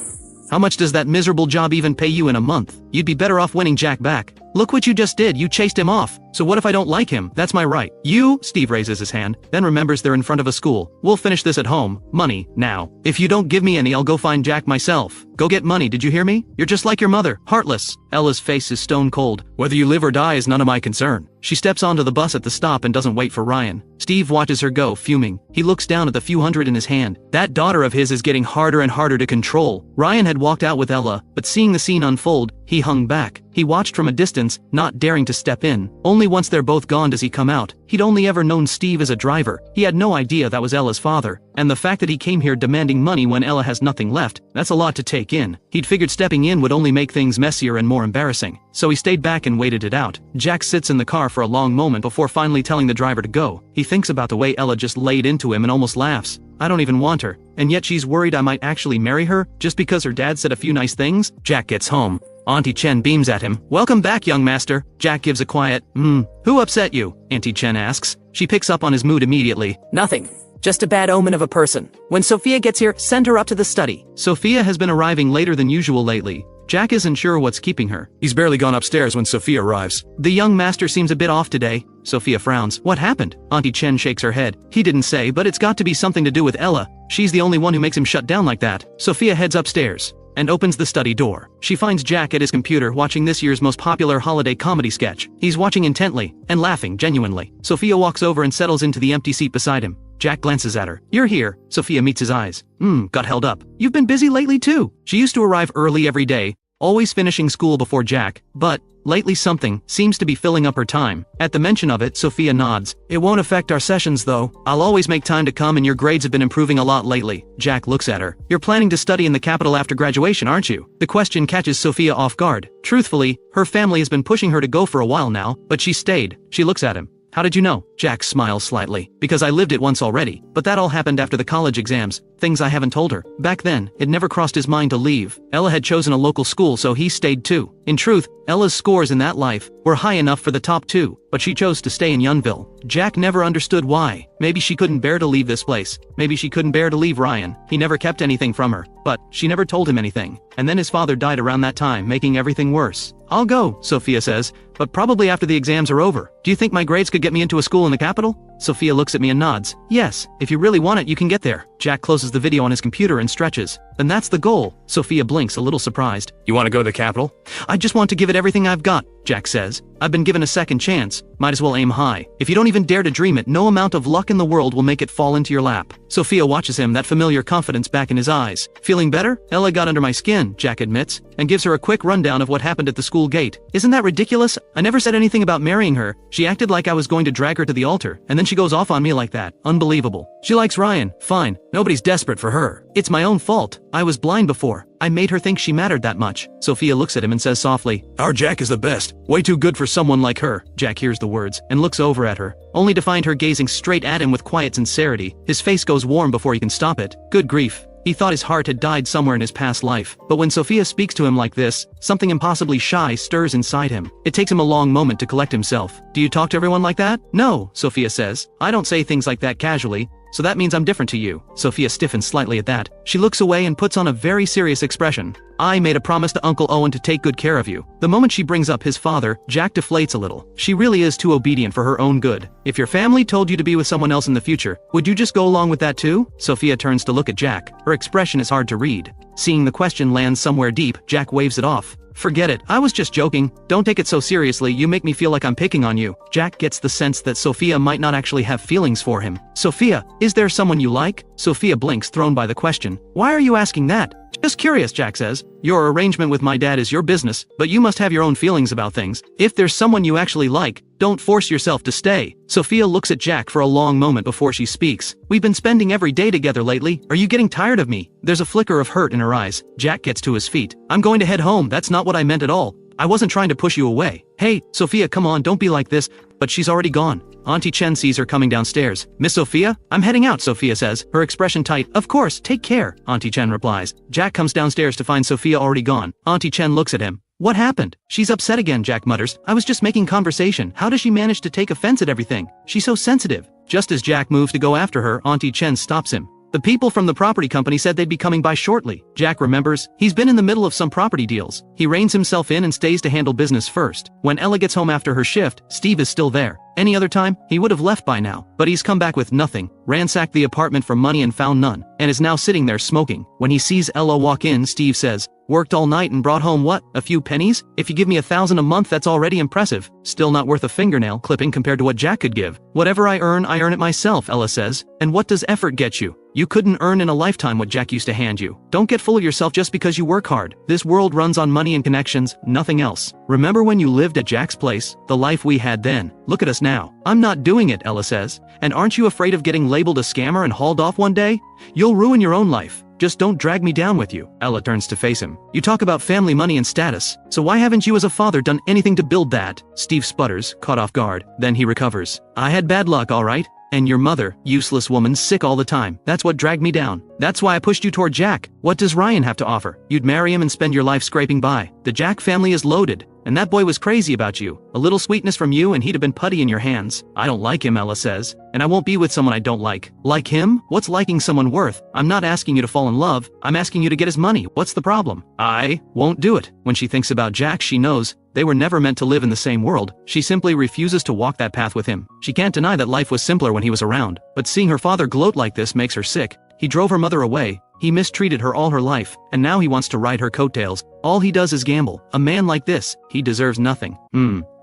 Speaker 1: How much does that miserable job even pay you in a month? You'd be better off winning Jack back. Look what you just did, you chased him off. So what if I don't like him? That's my right. You, Steve raises his hand, then remembers they're in front of a school. We'll finish this at home. Money, now. If you don't give me any, I'll go find Jack myself. Go get money, did you hear me? You're just like your mother, heartless. Ella's face is stone cold. Whether you live or die is none of my concern. She steps onto the bus at the stop and doesn't wait for Ryan. Steve watches her go, fuming. He looks down at the few hundred in his hand. That daughter of his is getting harder and harder to control. Ryan had walked out with Ella, but seeing the scene unfold, he hung back. He watched from a distance, not daring to step in. Only once they're both gone does he come out. He'd only ever known Steve as a driver. He had no idea that was Ella's father. And the fact that he came here demanding money when Ella has nothing left, that's a lot to take in. He'd figured stepping in would only make things messier and more embarrassing. So he stayed back and waited it out. Jack sits in the car for a long moment before finally telling the driver to go. He thinks about the way Ella just laid into him and almost laughs. I don't even want her. And yet she's worried I might actually marry her, just because her dad said a few nice things? Jack gets home. Auntie Chen beams at him. Welcome back, young master. Jack gives a quiet, Who upset you? Auntie Chen asks. She picks up on his mood immediately.
Speaker 2: Nothing. Just a bad omen of a person. When Sophia gets here, send her up to the study.
Speaker 1: Sophia has been arriving later than usual lately. Jack isn't sure what's keeping her.
Speaker 3: He's barely gone upstairs when Sophia arrives.
Speaker 1: The young master seems a bit off today. Sophia frowns. What happened? Auntie Chen shakes her head. He didn't say, but it's got to be something to do with Ella. She's the only one who makes him shut down like that. Sophia heads upstairs and opens the study door. She finds Jack at his computer watching this year's most popular holiday comedy sketch. He's watching intently and laughing genuinely. Sophia walks over and settles into the empty seat beside him. Jack glances at her. You're here. Sophia meets his eyes. Got held up. You've been busy lately too. She used to arrive early every day, always finishing school before Jack, but lately something seems to be filling up her time. At the mention of it, Sophia nods. It won't affect our sessions though. I'll always make time to come and your grades have been improving a lot lately. Jack looks at her. You're planning to study in the capital after graduation, aren't you? The question catches Sophia off guard. Truthfully, her family has been pushing her to go for a while now, but she stayed. She looks at him. How did you know? Jack smiles slightly. Because I lived it once already. But that all happened after the college exams. Things I haven't told her. Back then, it never crossed his mind to leave. Ella had chosen a local school, so he stayed too. In truth, Ella's scores in that life were high enough for the top 2, but she chose to stay in Yunville. Jack never understood why. Maybe she couldn't bear to leave this place. Maybe she couldn't bear to leave Ryan. He never kept anything from her, but she never told him anything. And then his father died around that time, making everything worse. I'll go, Sophia says, but probably after the exams are over. Do you think my grades could get me into a school in the capital? Sophia looks at me and nods. Yes, if you really want it, you can get there. Jack closes the video on his computer and stretches. Then that's the goal. Sophia blinks, a little surprised.
Speaker 3: You want to go to the capital?
Speaker 1: I just want to give it everything I've got, Jack says. I've been given a second chance. Might as well aim high. If you don't even dare to dream it, no amount of luck in the world will make it fall into your lap. Sophia watches him, that familiar confidence back in his eyes. Feeling better? Ella got under my skin, Jack admits, and gives her a quick rundown of what happened at the school gate. Isn't that ridiculous? I never said anything about marrying her. She acted like I was going to drag her to the altar, and then she goes off on me like that. Unbelievable. She likes Ryan. Fine. Nobody's desperate for her. It's my own fault. I was blind before. I made her think she mattered that much. Sophia looks at him and says softly,
Speaker 3: Our Jack is the best. Way too good for someone like her.
Speaker 1: Jack hears the words and looks over at her, only to find her gazing straight at him with quiet sincerity. His face goes warm before he can stop it. Good grief. He thought his heart had died somewhere in his past life. But when Sophia speaks to him like this, something impossibly shy stirs inside him. It takes him a long moment to collect himself. Do you talk to everyone like that? No, Sophia says. I don't say things like that casually. So that means I'm different to you. Sophia stiffens slightly at that. She looks away and puts on a very serious expression. I made a promise to Uncle Owen to take good care of you. The moment she brings up his father, Jack deflates a little. She really is too obedient for her own good. If your family told you to be with someone else in the future, would you just go along with that too? Sophia turns to look at Jack. Her expression is hard to read. Seeing the question land somewhere deep, Jack waves it off. Forget it, I was just joking. Don't take it so seriously, you make me feel like I'm picking on you. Jack gets the sense that Sophia might not actually have feelings for him. Sophia, is there someone you like? Sophia blinks, thrown by the question. Why are you asking that? Just curious, Jack says. Your arrangement with my dad is your business, but you must have your own feelings about things. If there's someone you actually like, don't force yourself to stay. Sophia looks at Jack for a long moment before she speaks. We've been spending every day together lately. Are you getting tired of me? There's a flicker of hurt in her eyes. Jack gets to his feet. I'm going to head home. That's not what I meant at all. I wasn't trying to push you away. Hey, Sophia, come on, don't be like this. But she's already gone. Auntie Chen sees her coming downstairs. Miss Sophia? I'm heading out, Sophia says, her expression tight. Of course, take care, Auntie Chen replies. Jack comes downstairs to find Sophia already gone. Auntie Chen looks at him. What happened? She's upset again, Jack mutters. I was just making conversation. How does she manage to take offense at everything? She's so sensitive. Just as Jack moves to go after her, Auntie Chen stops him. The people from the property company said they'd be coming by shortly. Jack remembers. He's been in the middle of some property deals. He reins himself in and stays to handle business first. When Ella gets home after her shift, Steve is still there. Any other time, he would have left by now. But he's come back with nothing, ransacked the apartment for money and found none, and is now sitting there smoking. When he sees Ella walk in, Steve says, "Worked all night and brought home what? A few pennies? If you give me $1,000 a month, that's already impressive. Still not worth a fingernail clipping compared to what Jack could give. Whatever I earn it myself," Ella says. And what does effort get you? You couldn't earn in a lifetime what Jack used to hand you. Don't get full of yourself just because you work hard. This world runs on money and connections, nothing else. Remember when you lived at Jack's place? The life we had then. Look at us now. I'm not doing it, Ella says. And aren't you afraid of getting labeled a scammer and hauled off one day? You'll ruin your own life. Just don't drag me down with you. Ella turns to face him. You talk about family money and status. So why haven't you as a father done anything to build that? Steve sputters, caught off guard. Then he recovers. I had bad luck, all right. And your mother, useless woman, sick all the time. That's what dragged me down. That's why I pushed you toward Jack. What does Ryan have to offer? You'd marry him and spend your life scraping by. The Jack family is loaded. And that boy was crazy about you. A little sweetness from you and he'd have been putty in your hands. I don't like him, Ella says. And I won't be with someone I don't like. Like him? What's liking someone worth? I'm not asking you to fall in love. I'm asking you to get his money. What's the problem? I won't do it. When she thinks about Jack, she knows they were never meant to live in the same world. She simply refuses to walk that path with him. She can't deny that life was simpler when he was around. But seeing her father gloat like this makes her sick. He drove her mother away. He mistreated her all her life, and now he wants to ride her coattails. All he does is gamble. A man like this, he deserves nothing.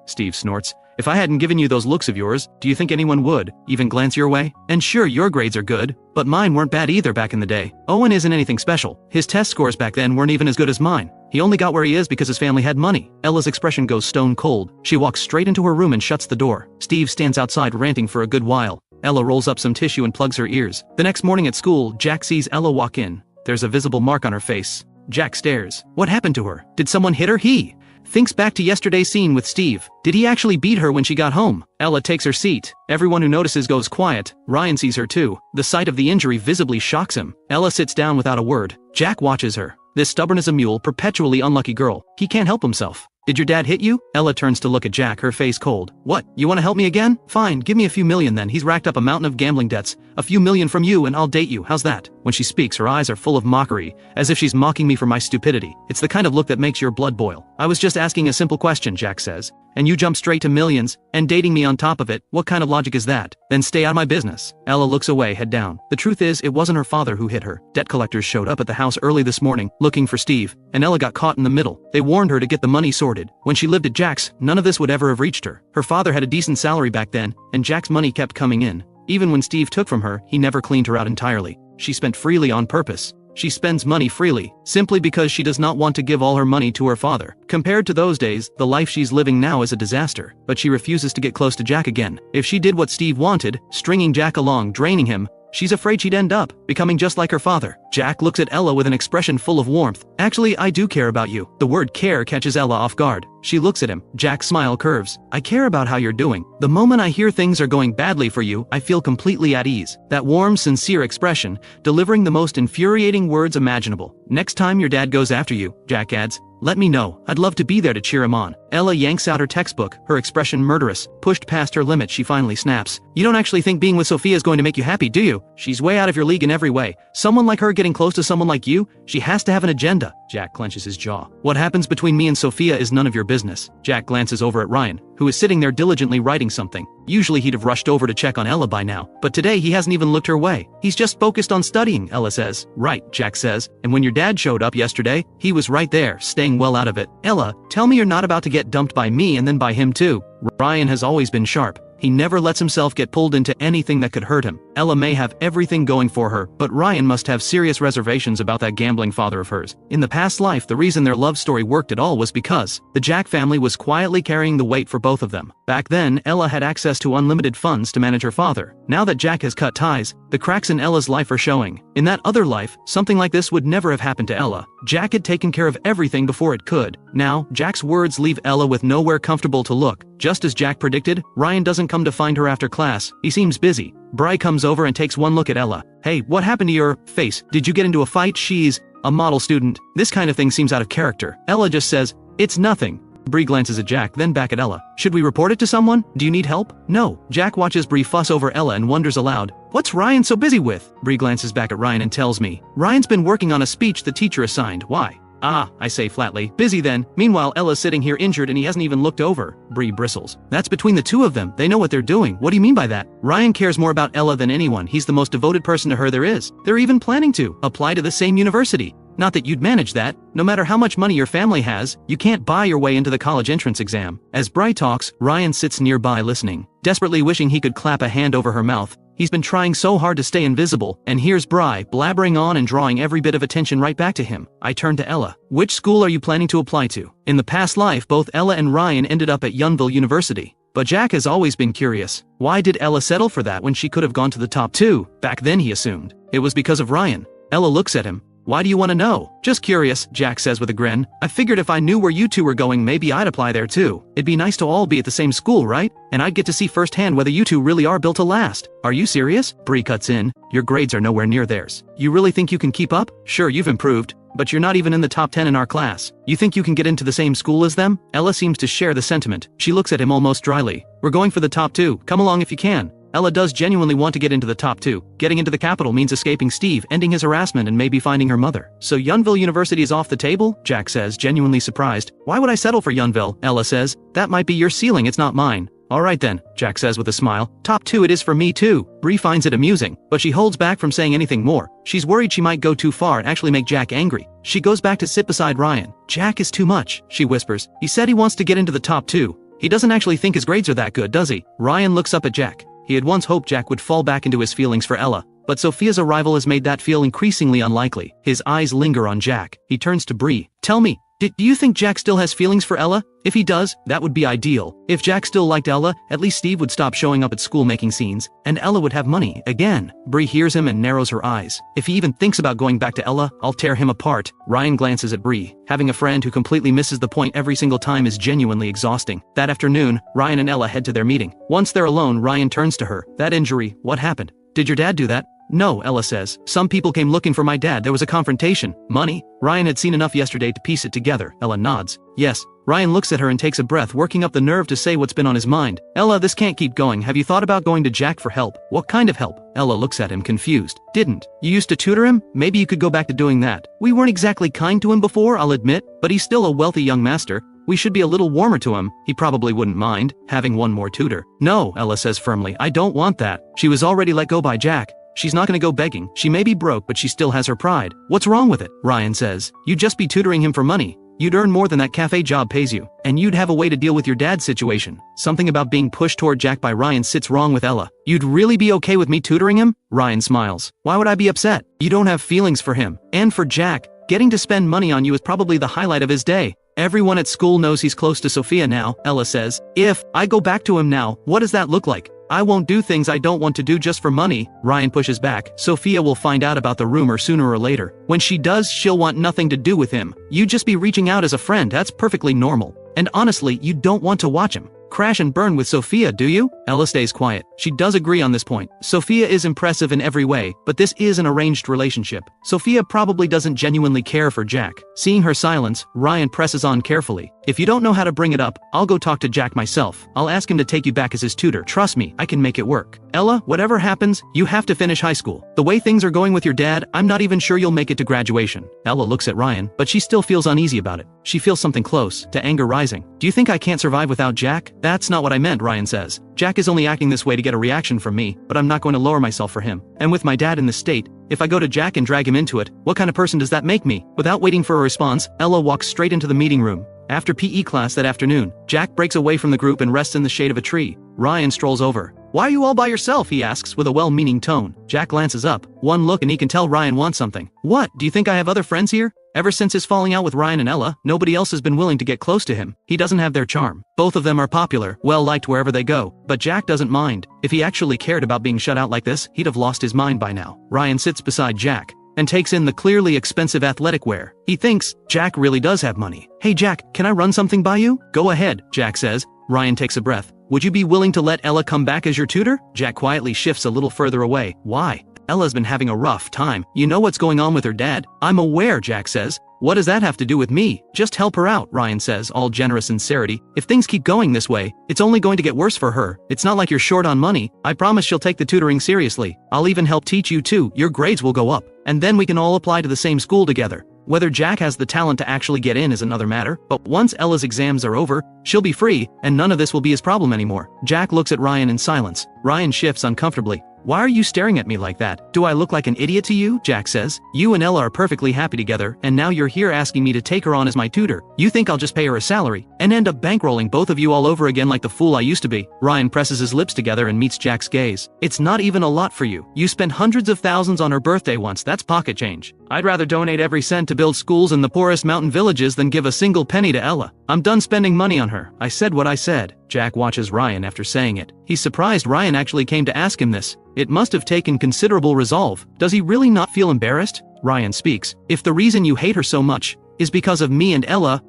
Speaker 1: Steve snorts. If I hadn't given you those looks of yours, do you think anyone would even glance your way? And sure, your grades are good, but mine weren't bad either back in the day. Owen isn't anything special. His test scores back then weren't even as good as mine. He only got where he is because his family had money. Ella's expression goes stone cold. She walks straight into her room and shuts the door. Steve stands outside ranting for a good while. Ella rolls up some tissue and plugs her ears. The next morning at school, Jack sees Ella walk in. There's a visible mark on her face. Jack stares. What happened to her? Did someone hit her? He thinks back to yesterday's scene with Steve. Did he actually beat her when she got home? Ella takes her seat. Everyone who notices goes quiet. Ryan sees her too. The sight of the injury visibly shocks him. Ella sits down without a word. Jack watches her. This stubborn as a mule, perpetually unlucky girl. He can't help himself. Did your dad hit you? Ella turns to look at Jack, her face cold. What, you want to help me again? Fine, give me a few million then. He's racked up a mountain of gambling debts. A few million from you and I'll date you, how's that? When she speaks, her eyes are full of mockery, as if she's mocking me for my stupidity. It's the kind of look that makes your blood boil. I was just asking a simple question, Jack says. And you jump straight to millions, and dating me on top of it. What kind of logic is that? Then stay out of my business. Ella looks away, head down. The truth is, it wasn't her father who hit her. Debt collectors showed up at the house early this morning, looking for Steve, and Ella got caught in the middle. They warned her to get the money sorted. When she lived at Jack's, none of this would ever have reached her. Her father had a decent salary back then, and Jack's money kept coming in. Even when Steve took from her, he never cleaned her out entirely. She spent freely on purpose. She spends money freely, simply because she does not want to give all her money to her father. Compared to those days, the life she's living now is a disaster, but she refuses to get close to Jack again. If she did what Steve wanted, stringing Jack along, draining him, she's afraid she'd end up becoming just like her father. Jack looks at Ella with an expression full of warmth. Actually, I do care about you. The word care catches Ella off guard. She looks at him. Jack's smile curves. I care about how you're doing. The moment I hear things are going badly for you, I feel completely at ease. That warm, sincere expression, delivering the most infuriating words imaginable. Next time your dad goes after you, Jack adds, let me know. I'd love to be there to cheer him on. Ella yanks out her textbook, her expression murderous. Pushed past her limit, she finally snaps. You don't actually think being with Sophia is going to make you happy, do you? She's way out of your league in every way. Someone like her getting close to someone like you? She has to have an agenda. Jack clenches his jaw. What happens between me and Sophia is none of your business. Jack glances over at Ryan, who is sitting there diligently writing something. Usually he'd have rushed over to check on Ella by now, but today he hasn't even looked her way. He's just focused on studying, Ella says. Right, Jack says. And when your dad showed up yesterday, he was right there, staying well out of it. Ella, tell me you're not about to get dumped by me and then by him too. Ryan has always been sharp. He never lets himself get pulled into anything that could hurt him. Ella may have everything going for her, but Ryan must have serious reservations about that gambling father of hers. In the past life, the reason their love story worked at all was because the Jack family was quietly carrying the weight for both of them. Back then, Ella had access to unlimited funds to manage her father. Now that Jack has cut ties, the cracks in Ella's life are showing. In that other life, something like this would never have happened to Ella. Jack had taken care of everything before it could. Now, Jack's words leave Ella with nowhere comfortable to look. Just as Jack predicted, Ryan doesn't come to find her after class. He seems busy. Bry comes over and takes one look at Ella. "Hey, what happened to your face? Did you get into a fight? She's a model student." This kind of thing seems out of character. Ella just says, "It's nothing." Bree glances at Jack, then back at Ella. "Should we report it to someone? Do you need help?" "No." Jack watches Bree fuss over Ella and wonders aloud, "What's Ryan so busy with?" Bree glances back at Ryan and tells me, "Ryan's been working on a speech the teacher assigned." "Why?" "Ah," I say flatly. "Busy then." Meanwhile, Ella's sitting here injured and he hasn't even looked over. Bree bristles. "That's between the two of them. They know what they're doing." "What do you mean by that?" "Ryan cares more about Ella than anyone. He's the most devoted person to her there is. They're even planning to apply to the same university. Not that you'd manage that. No matter how much money your family has, you can't buy your way into the college entrance exam." As Bry talks, Ryan sits nearby listening, desperately wishing he could clap a hand over her mouth. He's been trying so hard to stay invisible, and here's Bry blabbering on and drawing every bit of attention right back to him. I turn to Ella. "Which school are you planning to apply to?" In the past life, both Ella and Ryan ended up at Yountville University. But Jack has always been curious. Why did Ella settle for that when she could have gone to the top two? Back then he assumed it was because of Ryan. Ella looks at him. "Why do you want to know?" "Just curious," Jack says with a grin. "I figured if I knew where you two were going, maybe I'd apply there too. It'd be nice to all be at the same school, right? And I'd get to see firsthand whether you two really are built to last." "Are you serious?" Bree cuts in. "Your grades are nowhere near theirs. You really think you can keep up? Sure, you've improved, but you're not even in the top 10 in our class. You think you can get into the same school as them?" Ella seems to share the sentiment. She looks at him almost dryly. "We're going for the top two. Come along if you can." Ella does genuinely want to get into the top two. Getting into the capital means escaping Steve, ending his harassment, and maybe finding her mother. "So Yountville University is off the table?" Jack says, genuinely surprised. "Why would I settle for Yountville?" Ella says. "That might be your ceiling, it's not mine." "Alright then," Jack says with a smile. "Top two it is for me too." Bree finds it amusing, but she holds back from saying anything more. She's worried she might go too far and actually make Jack angry. She goes back to sit beside Ryan. "Jack is too much," she whispers. "He said he wants to get into the top two. He doesn't actually think his grades are that good, does he?" Ryan looks up at Jack. He had once hoped Jack would fall back into his feelings for Ella, but Sophia's arrival has made that feel increasingly unlikely. His eyes linger on Jack. He turns to Bree. "Tell me, do you think Jack still has feelings for Ella? If he does, that would be ideal. If Jack still liked Ella, at least Steve would stop showing up at school making scenes, and Ella would have money again." Bree hears him and narrows her eyes. "If he even thinks about going back to Ella, I'll tear him apart." Ryan glances at Bree. Having a friend who completely misses the point every single time is genuinely exhausting. That afternoon, Ryan and Ella head to their meeting. Once they're alone, Ryan turns to her. "That injury, what happened? Did your dad do that?" "No," Ella says. "Some people came looking for my dad. There was a confrontation." "Money?" Ryan had seen enough yesterday to piece it together. Ella nods. "Yes." Ryan looks at her and takes a breath, working up the nerve to say what's been on his mind. "Ella, this can't keep going. Have you thought about going to Jack for help?" "What kind of help?" Ella looks at him confused. "Didn't you used to tutor him? Maybe you could go back to doing that." "We weren't exactly kind to him before, I'll admit, but he's still a wealthy young master. We should be a little warmer to him. He probably wouldn't mind having one more tutor." "No," Ella says firmly. "I don't want that. She was already let go by Jack. She's not gonna go begging. She may be broke, but she still has her pride." "What's wrong with it?" Ryan says. "You'd just be tutoring him for money. You'd earn more than that cafe job pays you. And you'd have a way to deal with your dad's situation." Something about being pushed toward Jack by Ryan sits wrong with Ella. "You'd really be okay with me tutoring him?" Ryan smiles. "Why would I be upset? You don't have feelings for him. And for Jack, getting to spend money on you is probably the highlight of his day. Everyone at school knows he's close to Sophia now," Ella says. "If I go back to him now, what does that look like? I won't do things I don't want to do just for money." Ryan pushes back. "Sophia will find out about the rumor sooner or later. When she does, she'll want nothing to do with him. You just be reaching out as a friend, that's perfectly normal. And honestly, you don't want to watch him crash and burn with Sophia, do you?" Ella stays quiet. She does agree on this point. Sophia is impressive in every way, but this is an arranged relationship. Sophia probably doesn't genuinely care for Jack. Seeing her silence, Ryan presses on carefully. "If you don't know how to bring it up, I'll go talk to Jack myself. I'll ask him to take you back as his tutor. Trust me, I can make it work. Ella, whatever happens, you have to finish high school. The way things are going with your dad, I'm not even sure you'll make it to graduation." Ella looks at Ryan, but she still feels uneasy about it. She feels something close to anger rising. "Do you think I can't survive without Jack?" "That's not what I meant," Ryan says. "Jack is only acting this way to get a reaction from me, but I'm not going to lower myself for him. And with my dad in this state, if I go to Jack and drag him into it, what kind of person does that make me?" Without waiting for a response, Ella walks straight into the meeting room. After PE class that afternoon, Jack breaks away from the group and rests in the shade of a tree. Ryan strolls over. "Why are you all by yourself?" he asks with a well-meaning tone. Jack glances up. One look and he can tell Ryan wants something. "What, do you think I have other friends here?" Ever since his falling out with Ryan and Ella, nobody else has been willing to get close to him. He doesn't have their charm. Both of them are popular, well-liked wherever they go, but Jack doesn't mind. If he actually cared about being shut out like this, he'd have lost his mind by now. Ryan sits beside Jack and takes in the clearly expensive athletic wear. He thinks Jack really does have money. "Hey Jack, can I run something by you?" "Go ahead," Jack says. Ryan takes a breath. "Would you be willing to let Ella come back as your tutor?" Jack quietly shifts a little further away. "Why?" "Ella's been having a rough time. You know what's going on with her dad?" "I'm aware," Jack says. "What does that have to do with me?" "Just help her out," Ryan says, all generous sincerity. "If things keep going this way, it's only going to get worse for her. It's not like you're short on money. I promise she'll take the tutoring seriously. I'll even help teach you too. Your grades will go up. And then we can all apply to the same school together." Whether Jack has the talent to actually get in is another matter, but once Ella's exams are over, she'll be free, and none of this will be his problem anymore. Jack looks at Ryan in silence. Ryan shifts uncomfortably. "Why are you staring at me like that? Do I look like an idiot to you?" Jack says. "You and Ella are perfectly happy together, and now you're here asking me to take her on as my tutor. You think I'll just pay her a salary, and end up bankrolling both of you all over again like the fool I used to be?" Ryan presses his lips together and meets Jack's gaze. "It's not even a lot for you. You spent hundreds of thousands on her birthday once, that's pocket change. I'd rather donate every cent to build schools in the poorest mountain villages than give a single penny to Ella. I'm done spending money on her. I said what I said." Jack watches Ryan after saying it. He's surprised Ryan actually came to ask him this. It must have taken considerable resolve. Does he really not feel embarrassed? Ryan speaks. "If the reason you hate her so much is because of me and Ella,